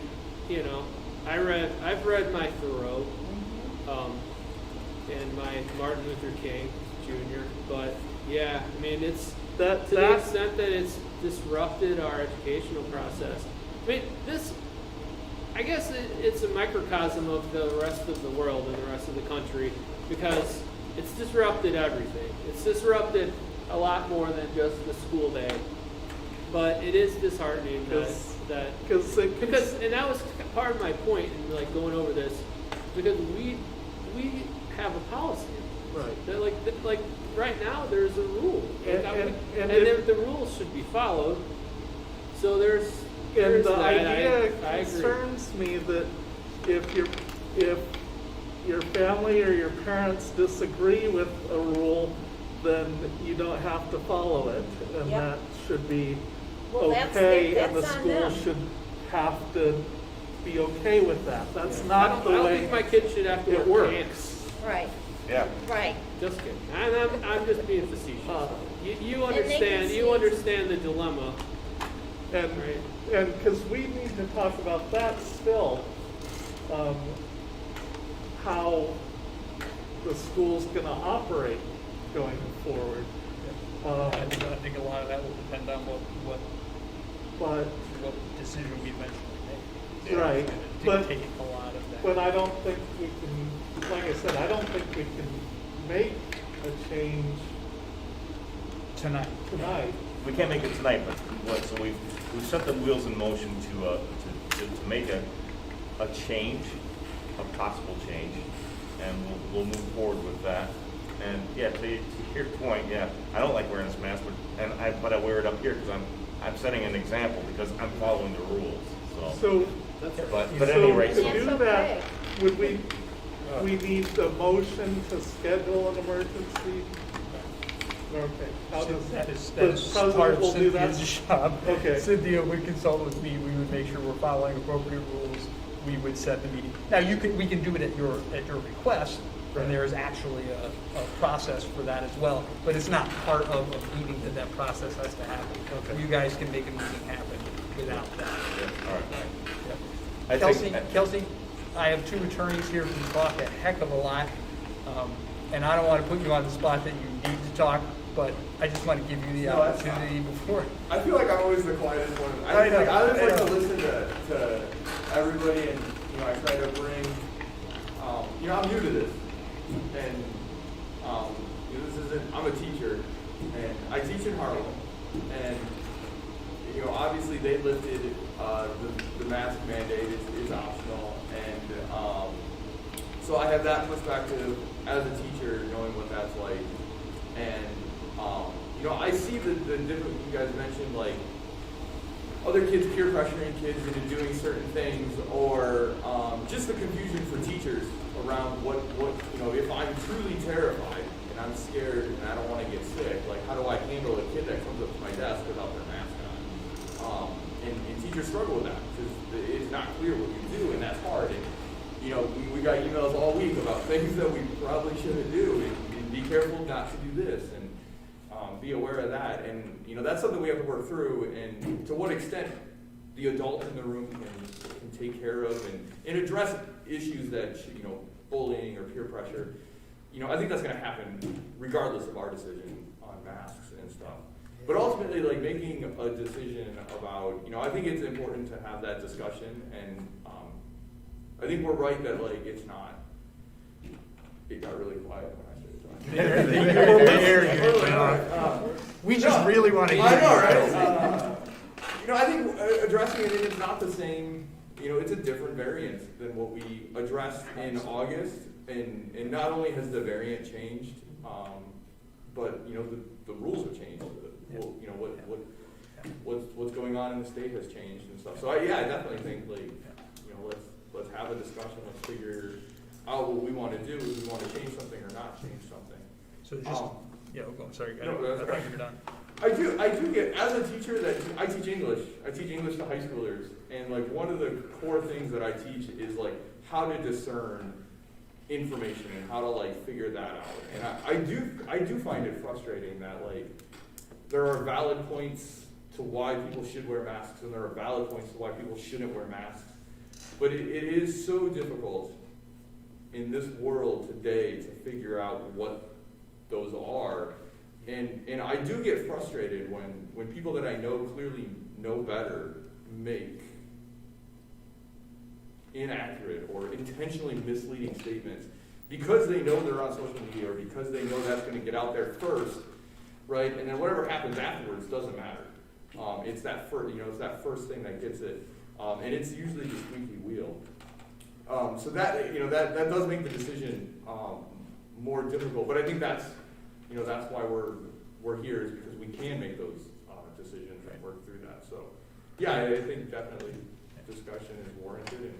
I've read my Thoreau, and my Martin Luther King Jr. But yeah, I mean, it's to the extent that it's disrupted our educational process. I mean, I guess it's a microcosm of the rest of the world and the rest of the country, because it's disrupted everything. It's disrupted a lot more than just the school day. But it is disheartening because and that was part of my point in going over this, because we have a policy. Right. That like right now there's a rule. And The rules should be followed. So there's And the that. idea I agree. concerns me that if your family or your parents disagree with a rule, then you don't have to follow it, and that should be okay, and the that's on school them. should have to be okay with that. That's I not the don't way think my kids should have to it wear works. pants. Right. Yeah. Right. Just kidding. I'm just being facetious. You And they can understand. You see- understand the dilemma. And, and because we need to talk about that still, how the school's gonna operate going forward. I think a lot of that will depend on what decision we eventually make. Right, It's but, gonna dictate a lot of that. but I don't think we can, like I said, I don't think we can make a change Tonight. We can't make it tonight, but so we've set the wheels in motion to make a change, a possible change, and we'll move forward with that. And yeah, to your point, yeah, I don't like wearing this mask, but I wear it up here because I'm setting an example because I'm following the rules. So but at any rate, to do that, would we need the motion to schedule an emergency? Okay. How does That is the part of president will do that? Cynthia's job. Okay. Cynthia would consult with me, we would make sure we're following appropriate rules, we would set the meeting. Now, we can do it at your request, and there is actually a process for that as well, but it's not part of a meeting that process has to happen. Okay. You guys can make a meeting happen without that. all right. Yep. Kelsey, I have two attorneys here who talk a heck of a lot, and I don't want to put you on the spot that you need to talk, but I just want to give you the opportunity before. I feel like I'm always the quietest one. I know, I just like I know. to listen to everybody, and I try to bring. I'm new to this, and this isn't. I'm a teacher, and I teach in Harlem, and obviously they lifted the mask mandate is optional, and so I have that perspective as a teacher, knowing what that's like, and I see the different, you guys mentioned, like, other kids peer pressuring kids into doing certain things, or just the confusion for teachers around what if I'm truly terrified and I'm scared and I don't want to get sick, like, how do I handle a kid that comes up to my desk without their mask on? And teachers struggle with that because it's not clear what you do, and that's hard. And we got emails all week about things that we probably shouldn't do, and be careful not to do this, and be aware of that. And that's something we have to work through, and to what extent the adult in the room can take care of and address issues that bullying or peer pressure. I think that's going to happen regardless of our decision on masks and stuff. But ultimately, like, making a decision about, I think it's important to have that discussion, and I think we're right that, like, it's not. It got really quiet when I started talking. We just really want to hear I know, right? I think addressing it, it's not the same. It's a different variant than what we addressed in August, and not only has the variant changed, but the rules have changed. What's going on in the state has changed and stuff. So I definitely think, like, let's have a discussion. Let's figure out what we want to do. If we want to change something or not change something. So just I'm sorry. I that's thought you were done. I do get, as a teacher, that I teach English. I teach English to high schoolers, and, like, one of the core things that I teach is, like, how to discern information and how to, like, figure that out. And I do find it frustrating that, like, there are valid points to why people should wear masks, and there are valid points to why people shouldn't wear masks. But it is so difficult in this world today to figure out what those are. And I do get frustrated when people that I know clearly know better make inaccurate or intentionally misleading statements because they know they're on social media, or because they know that's going to get out there first, right? And then whatever happens afterwards doesn't matter. It's that first thing that gets it, and it's usually the squeaky wheel. So that that does make the decision more difficult. But I think that's why we're here, is because we can make those decisions and work through that. So yeah, I think definitely discussion is warranted, and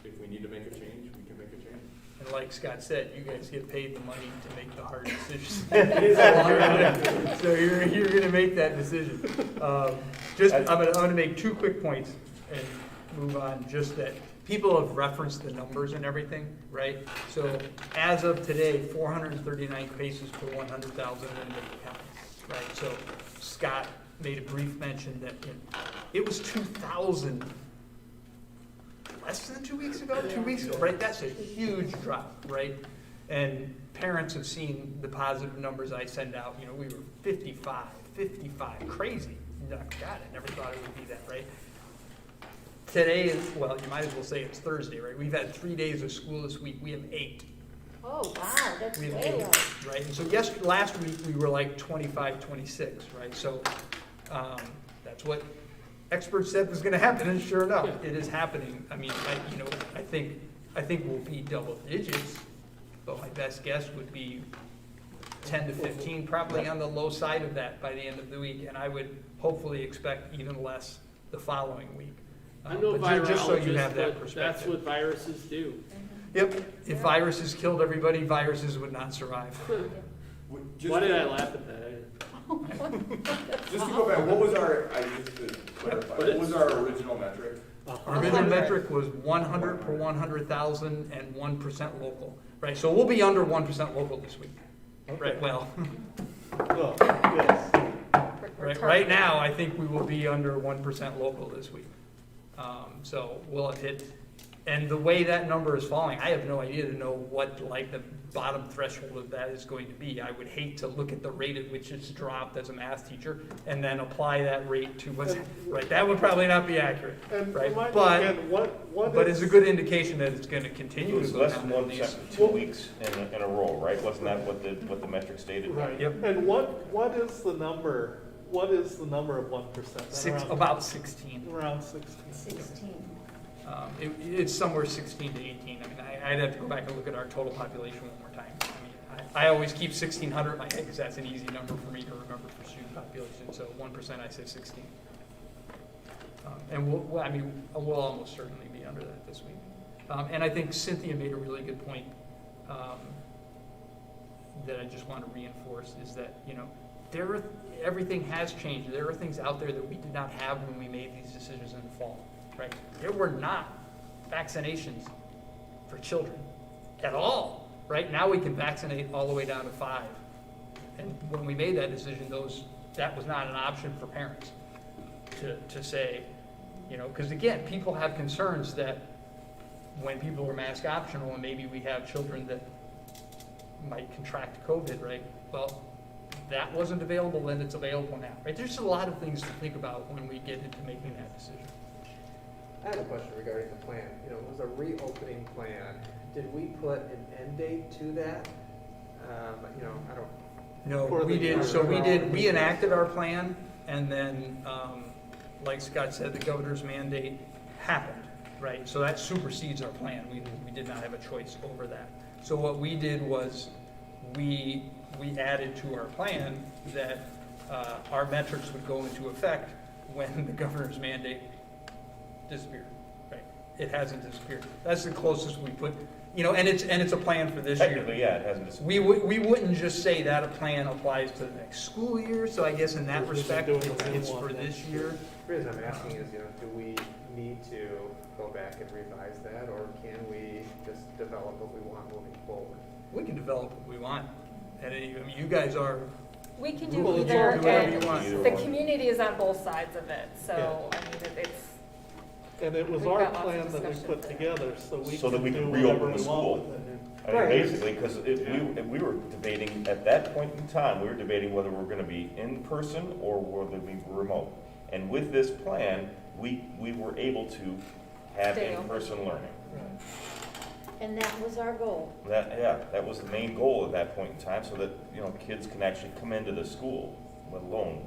if we need to make a change, we can make a change. And like Scott said, you guys get paid the money to make the hard decisions. So you're going to make that decision. I'm going to make two quick points, and move on, just that people have referenced the numbers and everything, right? So as of today, 439 cases per 100,000 in the county, right? So Scott made a brief mention that it was 2,000 less than 2 weeks ago, 2 weeks ago, right? That's a huge drop, right? And parents have seen the positive numbers I send out. You know, we were 55, crazy. God, I never thought it would be that, right? Today is, well, you might as well say it's Thursday, right? We've had 3 days of school this week. We have 8. Oh, wow, that's We have way 8, low. right? And so last week we were like 25, 26, right? So that's what experts said was going to happen, and sure enough, it is happening. I mean, I think we'll be double digits, but my best guess would be 10 to 15, probably on the low side of that by the end of the week, and I would hopefully expect even less the following week. I'm no But just so you virologist, have that but perspective. that's what viruses do. Yep, if viruses killed everybody, viruses would not survive. Why did I laugh at that? Just to go back, what was our, just to clarify, what was our original metric? Our original metric was 100 per 100,000 and 1% local, right? So we'll be under 1% local this week, right? Well, Yes. right now, I think we will be under 1% local this week. So we'll have hit, and the way that number is falling, I have no idea to know what like the bottom threshold of that is going to be. I would hate to look at the rate at which it's dropped as a math teacher and then apply that rate to what's, right? That would probably not be accurate, And right? remind me But, again, what but is- it's a good indication that it's going to It continue was to go less down. than 2 weeks in a row, right? Wasn't that what the metric stated? Right. Yep. And what is the number? What is the number of 1%? About 16. Around 16. 16. It's somewhere 16 to 18. I mean, I'd have to go back and look at our total population one more time. I mean, I always keep 1,600 in my head because that's an easy number for me to remember for student population. So 1%, I say 16. And we'll almost certainly be under that this week. And I think Cynthia made a really good point that I just want to reinforce is that, everything has changed. There are things out there that we did not have when we made these decisions in the fall, right? There were not vaccinations for children at all, right? Now we can vaccinate all the way down to 5. And when we made that decision, that was not an option for parents to say, because again, people have concerns that when people are mask optional and maybe we have children that might contract COVID, right? Well, that wasn't available, then it's available now, right? There's a lot of things to think about when we get into making that decision. I have a question regarding the plan. It was a reopening plan. Did we put an end date to that? I don't. No, we did. So we enacted our plan, and then, like Scott said, the governor's mandate happened, right? So that supersedes our plan. We did not have a choice over that. So what we did was we added to our plan that our metrics would go into effect when the governor's mandate disappeared, right? It hasn't disappeared. That's the closest we put, and it's a plan for this year. Technically, yeah, it hasn't disappeared. We wouldn't just say that a plan applies to the next school year, so I guess in that respect, it's for this year. The reason I'm asking is, do we need to go back and revise that, or can we just develop what we want moving forward? We can develop what we want, and you guys are. We can Well, do do either, whatever you and want. the community is on both sides of it, so, I mean, it's. And it was We've our got lots of plan that we discussion put there. together, so we So that we can could do whatever reopen the we want school. with it. I mean, basically, because if we were debating, at that point in time, we were debating whether we're gonna be in person or whether we were remote. And with this plan, we were able to have Stay open. in-person learning. And that was our goal. That was the main goal at that point in time, so that, kids can actually come into the school, let alone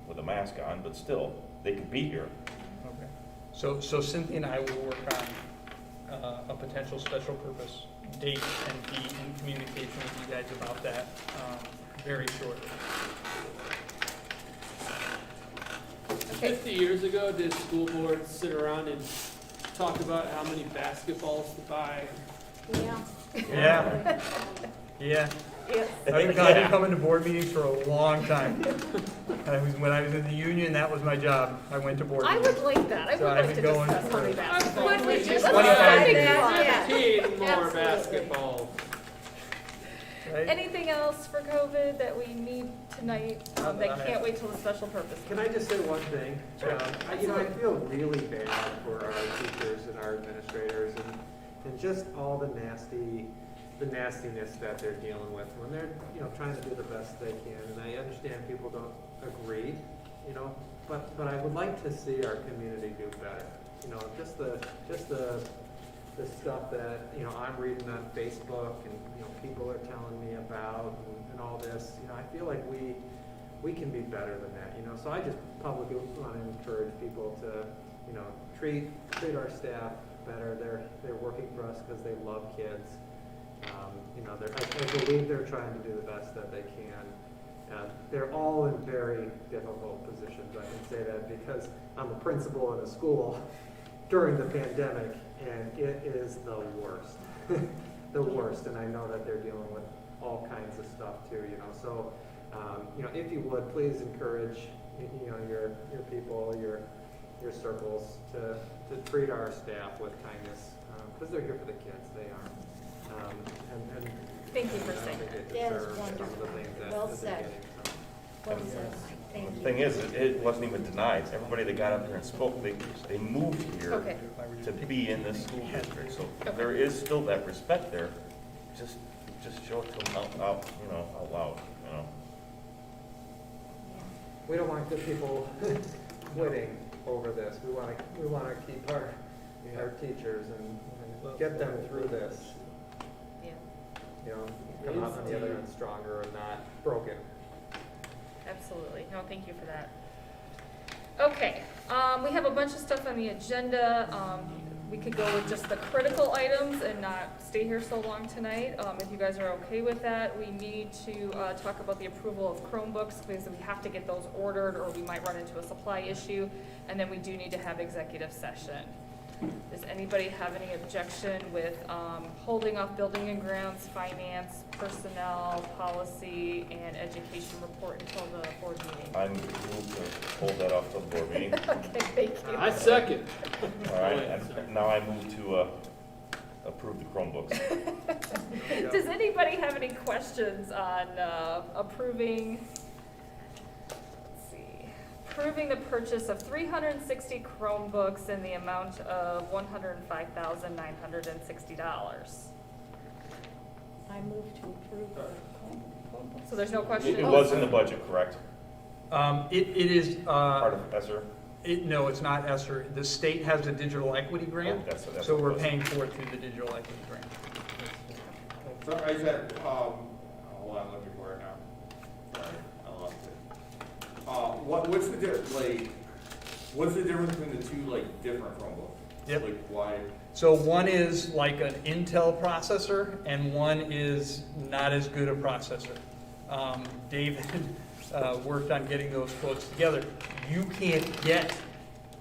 with a mask on, but still, they could be here. Okay. So Cynthia and I will work on a potential special purpose date and be in communication with you guys about that very shortly. 50 years ago, did school boards sit around and talk about how many basketballs to buy? Yeah. Yeah. Yeah. Yes. I've been coming to board meetings for a long time. When I was in the union, that was my job. I went to board I meetings. would like that. I would So I've like to been going discuss for honey basketball. Could we just 25 years. Yeah. 17 more Absolutely. basketball? Right? Anything else for COVID that we need tonight that can't wait till the special purpose? Can I just say one thing? I feel really bad for our teachers and our administrators and just all the nastiness that they're dealing with when they're, trying to do the best they can. And I understand people don't agree, but I would like to see our community do better. Just the stuff that, I'm reading on Facebook and, people are telling me about and all this, I feel like we can be better than that, So I just publicly want to encourage people to, treat our staff better. They're working for us because they love kids. I believe they're trying to do the best that they can. They're all in very difficult positions. I can say that because I'm a principal in a school during the pandemic, and it is the worst. The worst, and I know that they're dealing with all kinds of stuff too, So, if you would, please encourage, your people, your circles to treat our staff with kindness, because they're here for the kids. They are. And Thank you for I don't saying think that. they That is deserve some of the wonderful. things that Well they're said. getting, so. Well said, Mike. Thank The you. thing is, it wasn't even denied. Everybody that got up here and spoke, they moved here Okay. to be in this school district. So Okay. there is still that respect there. Just show it to them out loud. We don't want good people quitting over this. We want to keep our teachers and get them through this. Yeah. Come out on the other end stronger and not broken. Absolutely. No, thank you for that. Okay, we have a bunch of stuff on the agenda. We could go with just the critical items and not stay here so long tonight. If you guys are okay with that, we need to talk about the approval of Chromebooks because we have to get those ordered or we might run into a supply issue. And then we do need to have executive session. Does anybody have any objection with holding off building and grounds, finance, personnel, policy, and education report until the board meeting? I move to hold that off till the board meeting. Okay, thank you. I second. All right, and now I move to approve the Chromebooks. Does anybody have any questions on approving the purchase of 360 Chromebooks in the amount of $105,960? I move to approve the Chromebooks. So there's no question? It was in the budget, correct? It is. Part of ESSER? No, it's not ESSER. The state has a digital equity grant, Oh, that's so what it we're was. paying for it through the digital equity grant. So I said, hold on, I'm looking for it now. Sorry, I lost it. What's the difference between the two different Chromebooks? Yep. Like why? So one is like an Intel processor, and one is not as good a processor. David worked on getting those quotes together. You can't get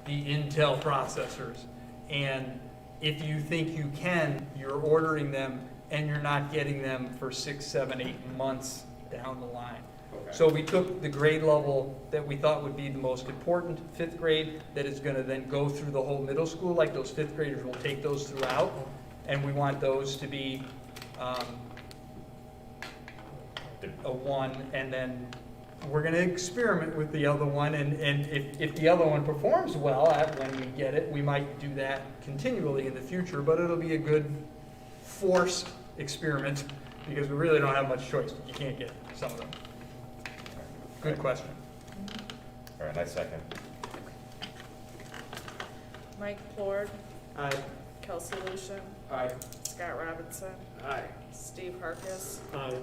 the Intel processors, and if you think you can, you're ordering them, and you're not getting them for 6, 7, 8 months down the line. Okay. So we took the grade level that we thought would be the most important, 5th grade, that is going to then go through the whole middle school, like those 5th graders will take those throughout, and we want those to be a 1, and then we're going to experiment with the other one, and if the other one performs well when we get it, we might do that continually in the future, but it'll be a good forced experiment because we really don't have much choice. You can't get some of them. Good question. All right, I second. Mike Plord. Aye. Kelsey Lucian. Aye. Scott Robinson. Aye. Steve Harkis. Aye.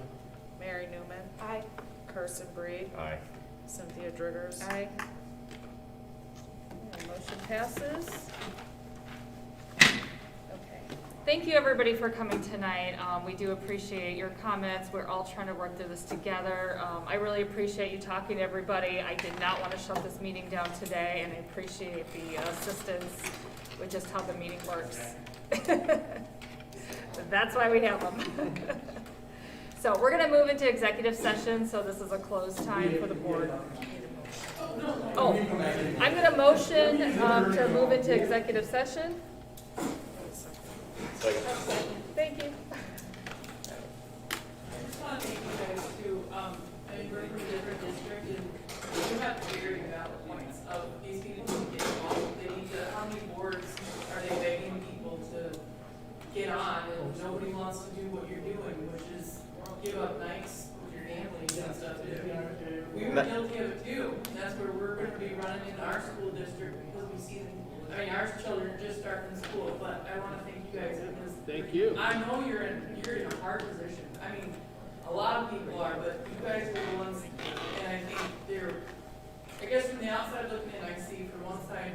Mary Newman. Aye. Carson Breed. Aye. Cynthia Driggers. Aye. Okay, motion passes. Okay. Thank you, everybody, for coming tonight. We do appreciate your comments. We're all trying to work through this together. I really appreciate you talking to everybody. I did not want to shut this meeting down today, and I appreciate the assistance with just how the meeting works. That's why we have them. So we're gonna move into executive session, so this is a closed time for the board. Oh, I'm gonna motion to move into executive session. Thank you. I just want to thank you guys too. I mean, we're from a different district, and you have very valid points of these people need to get involved. They need to, how many boards are they begging people to get on, and nobody wants to do what you're doing, which is give up nights with your families and stuff. We were guilty of it too, and that's where we're gonna be running in our school district because we see them. I mean, our children are just starting school, but I wanna thank you guys because. Thank you. I know you're in a hard position. I mean, a lot of people are, but you guys are the ones, and I think they're, I guess from the outside looking in, I see from one side,